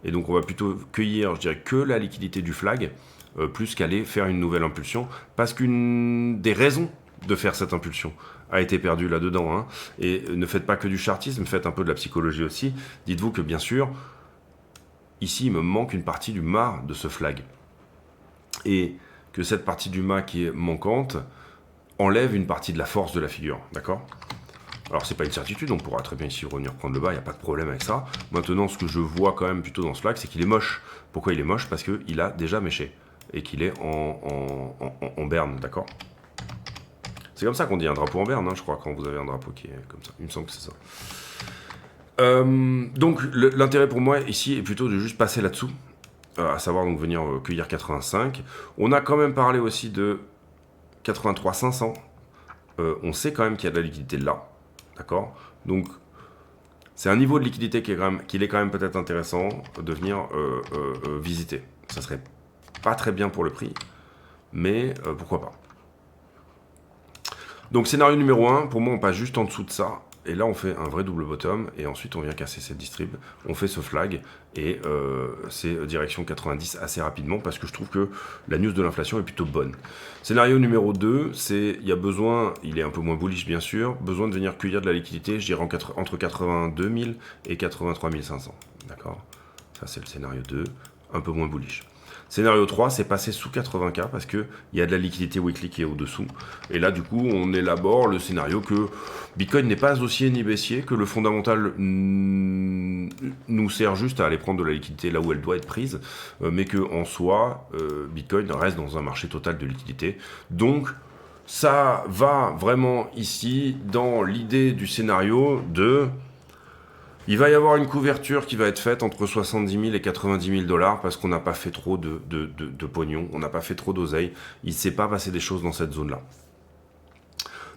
et donc on va plutôt cueillir, je dirais, que la liquidité du flag, plus qu'aller faire une nouvelle impulsion, parce qu'une des raisons de faire cette impulsion a été perdue là-dedans, hein. Et ne faites pas que du chartisme, faites un peu de la psychologie aussi. Dites-vous que bien sûr, ici il me manque une partie du mât de ce flag, et que cette partie du mât qui est manquante enlève une partie de la force de la figure, d'accord? Alors c'est pas une certitude, on pourra très bien ici revenir prendre le bas, il n'y a pas de problème avec ça. Maintenant, ce que je vois quand même plutôt dans ce flag, c'est qu'il est moche. Pourquoi il est moche? Parce qu'il a déjà méché, et qu'il est en berne, d'accord? C'est comme ça qu'on dit un drapeau en berne, hein, je crois, quand vous avez un drapeau qui est comme ça. Il me semble que c'est ça. Donc l'intérêt pour moi ici est plutôt de juste passer là-dessous, à savoir donc venir cueillir 85. On a quand même parlé aussi de 83 500. On sait quand même qu'il y a de la liquidité là. D'accord? Donc, c'est un niveau de liquidité qu'il est quand même peut-être intéressant de venir visiter. Ça serait pas très bien pour le prix, mais pourquoi pas. Donc, scénario numéro 1, pour moi, on passe juste en dessous de ça. Et là, on fait un vrai double bottom, et ensuite, on vient casser cette distrib. On fait ce flag, et c'est direction 90 assez rapidement, parce que je trouve que la news de l'inflation est plutôt bonne. Scénario numéro 2, c'est, il y a besoin, il est un peu moins bullish bien sûr, besoin de venir cueillir de la liquidité, je dirais entre 82 000 et 83 500. D'accord? Ça, c'est le scénario 2, un peu moins bullish. Scénario 3, c'est passer sous 80K parce qu'il y a de la liquidité weekly qui est au-dessous. Et là, du coup, on élabore le scénario que Bitcoin n'est pas haussier ni baissier, que le fondamental nous sert juste à aller prendre de la liquidité là où elle doit être prise, mais qu'en soi, Bitcoin reste dans un marché total de liquidité. Donc, ça va vraiment ici dans l'idée du scénario de... Il va y avoir une couverture qui va être faite entre 70 000 et 90 000 dollars parce qu'on n'a pas fait trop de pognon, on n'a pas fait trop d'oseille, il ne s'est pas passé des choses dans cette zone-là.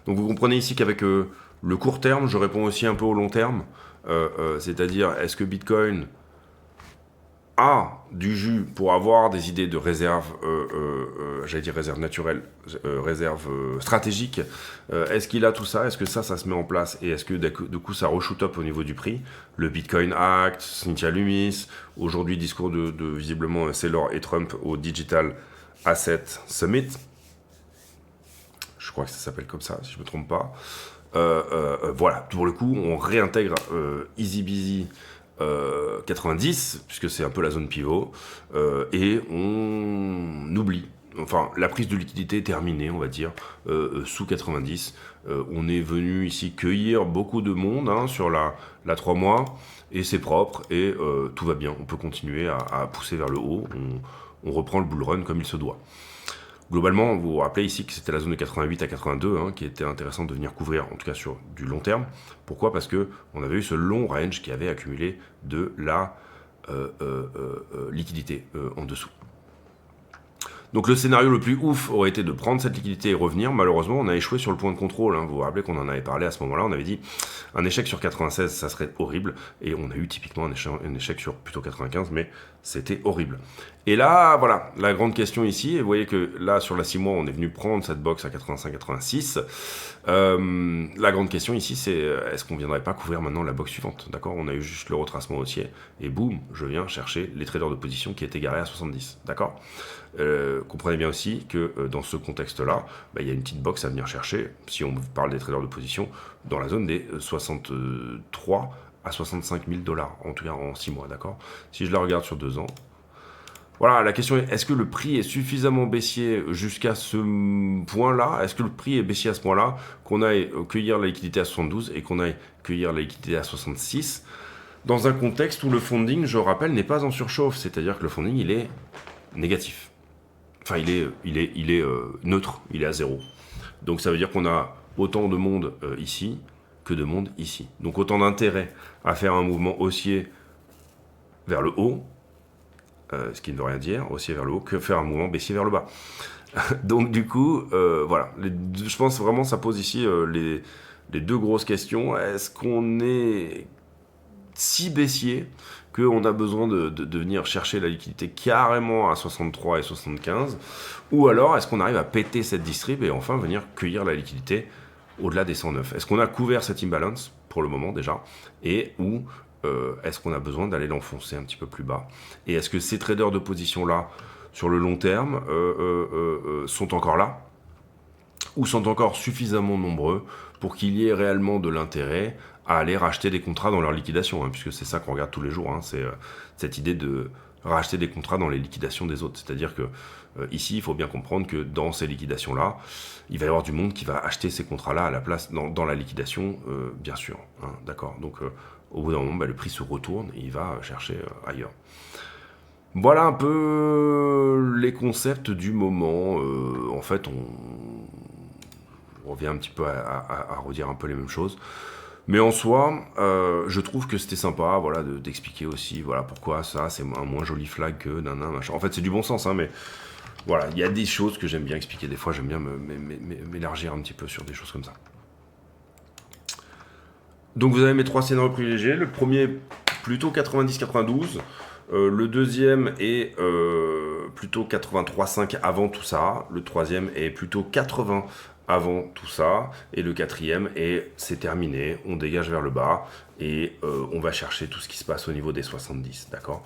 Donc vous comprenez ici qu'avec le court terme, je réponds aussi un peu au long terme, c'est-à-dire est-ce que Bitcoin a du jus pour avoir des idées de réserve, j'allais dire réserve naturelle, réserve stratégique. Est-ce qu'il a tout ça? Est-ce que ça se met en place? Et est-ce que du coup ça re-shoot up au niveau du prix? Le Bitcoin Act, Cynthia Lummis, aujourd'hui discours de visiblement Saylor et Trump au Digital Asset Summit. Je crois que ça s'appelle comme ça, si je ne me trompe pas. Voilà, pour le coup, on réintègre Easy Busy 90, puisque c'est un peu la zone pivot, et on oublie. Enfin, la prise de liquidité est terminée, on va dire, sous 90. On est venu ici cueillir beaucoup de monde hein, sur la 3 mois, et c'est propre, et tout va bien. On peut continuer à pousser vers le haut. On reprend le bull run comme il se doit. Globalement, vous vous rappelez ici que c'était la zone de 88 à 82 hein, qui était intéressante de venir couvrir, en tout cas sur du long terme. Pourquoi? Parce qu'on avait eu ce long range qui avait accumulé de la liquidité en dessous. Donc le scénario le plus ouf aurait été de prendre cette liquidité et revenir. Malheureusement, on a échoué sur le point de contrôle. Hein. Vous vous rappelez qu'on en avait parlé à ce moment-là. On avait dit un échec sur 96, ça serait horrible. Et on a eu typiquement un échec sur plutôt 95, mais c'était horrible. Et là, voilà, la grande question ici, et vous voyez que là, sur la 6 mois, on est venu prendre cette box à 85-86. La grande question ici, c'est est-ce qu'on ne viendrait pas couvrir maintenant la box suivante? D'accord? On a eu juste le retracement haussier, et boum, je viens chercher les traders de position qui étaient garés à 70. D'accord? Comprenez bien aussi que dans ce contexte-là, il y a une petite box à venir chercher, si on parle des traders de position, dans la zone des 63 à 65 000 dollars, en tout cas en 6 mois, d'accord? Si je la regarde sur 2 ans, voilà, la question est, est-ce que le prix est suffisamment baissier jusqu'à ce point-là? Est-ce que le prix est baissier à ce point-là qu'on aille cueillir la liquidité à 72 et qu'on aille cueillir la liquidité à 66 dans un contexte où le funding, je rappelle, n'est pas en surchauffe, c'est-à-dire que le funding, il est négatif. Enfin, il est neutre, il est à 0. Donc ça veut dire qu'on a autant de monde ici que de monde ici. Donc autant d'intérêt à faire un mouvement haussier vers le haut ce qui ne veut rien dire, haussier vers le haut, que faire un mouvement baissier vers le bas. Donc du coup, voilà, je pense vraiment ça pose ici les deux grosses questions. Est-ce qu'on est si baissier qu'on a besoin de venir chercher la liquidité carrément à 63 et 75, ou alors est-ce qu'on arrive à péter cette distrib et enfin venir cueillir la liquidité au-delà des 109? Est-ce qu'on a couvert cette imbalance pour le moment déjà, et ou est-ce qu'on a besoin d'aller l'enfoncer un petit peu plus bas? Et est-ce que ces traders de position là sur le long terme sont encore là, ou sont encore suffisamment nombreux pour qu'il y ait réellement de l'intérêt à aller racheter des contrats dans leur liquidation, hein, puisque c'est ça qu'on regarde tous les jours, hein, c'est cette idée de racheter des contrats dans les liquidations des autres. C'est-à-dire que ici, il faut bien comprendre que dans ces liquidations-là, il va y avoir du monde qui va acheter ces contrats-là à la place dans la liquidation, bien sûr. Hein, d'accord. Donc, au bout d'un moment, le prix se retourne et il va chercher ailleurs. Voilà un peu les concepts du moment. En fait, on revient un petit peu à redire un peu les mêmes choses. Mais en soi, je trouve que c'était sympa, voilà, d'expliquer aussi, voilà, pourquoi ça, c'est un moins joli flag que nanana, machin. En fait, c'est du bon sens, hein, mais voilà, il y a des choses que j'aime bien expliquer. Des fois, j'aime bien m'élargir un petit peu sur des choses comme ça. Donc, vous avez mes trois scénarios privilégiés. Le premier, plutôt 90-92. Le deuxième est plutôt 83,5 avant tout ça. Le troisième est plutôt 80 avant tout ça. Et le quatrième est c'est terminé, on dégage vers le bas et on va chercher tout ce qui se passe au niveau des 70, d'accord.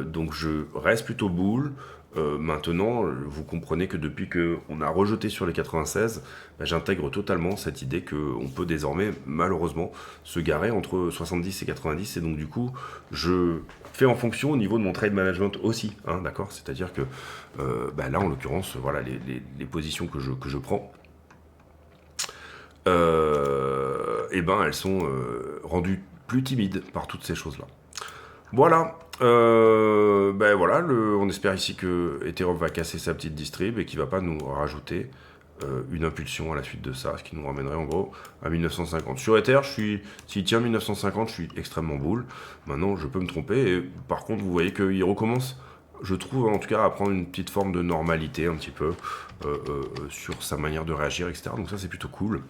Donc je reste plutôt bull. Maintenant, vous comprenez que depuis qu'on a rejeté sur les 96, j'intègre totalement cette idée qu'on peut désormais, malheureusement, se garer entre 70 et 90. Et donc, du coup, je fais en fonction au niveau de mon trade management aussi, hein, d'accord. C'est-à-dire que là, en l'occurrence, voilà, les positions que je prends, elles sont rendues plus timides par toutes ces choses-là. Voilà, voilà, on espère ici que Ethereum va casser sa petite distrib et qu'il ne va pas nous rajouter une impulsion à la suite de ça, ce qui nous ramènerait en gros à 1950. Sur Ether, s'il tient 1950, je suis extrêmement bull. Maintenant, je peux me tromper, et par contre, vous voyez qu'il recommence, je trouve en tout cas, à prendre une petite forme de normalité un petit peu sur sa manière de réagir, etc. Donc ça, c'est plutôt cool.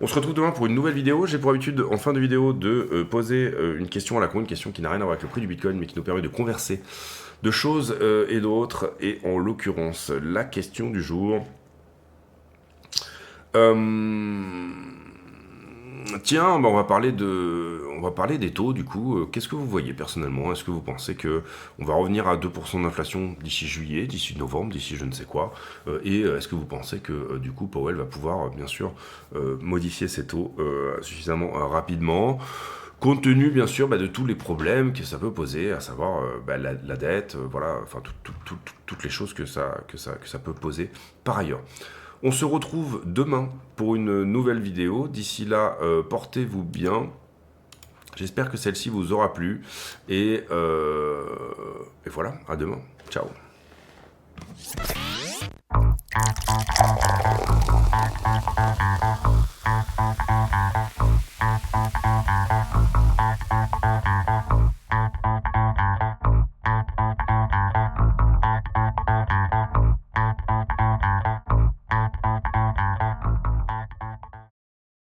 On se retrouve demain pour une nouvelle vidéo. J'ai pour habitude, en fin de vidéo, de poser une question à la con, une question qui n'a rien à voir avec le prix du Bitcoin, mais qui nous permet de converser de choses et d'autres. Et en l'occurrence, la question du jour. Tiens, on va parler des taux, du coup. Qu'est-ce que vous voyez personnellement? Est-ce que vous pensez qu'on va revenir à 2% d'inflation d'ici juillet, d'ici novembre, d'ici je ne sais quoi? Et est-ce que vous pensez que du coup Powell va pouvoir bien sûr modifier ses taux suffisamment rapidement, compte tenu bien sûr de tous les problèmes que ça peut poser, à savoir la dette, voilà, enfin toutes les choses que ça peut poser par ailleurs. On se retrouve demain pour une nouvelle vidéo. D'ici là, portez-vous bien. J'espère que celle-ci vous aura plu. Et voilà, à demain. Ciao.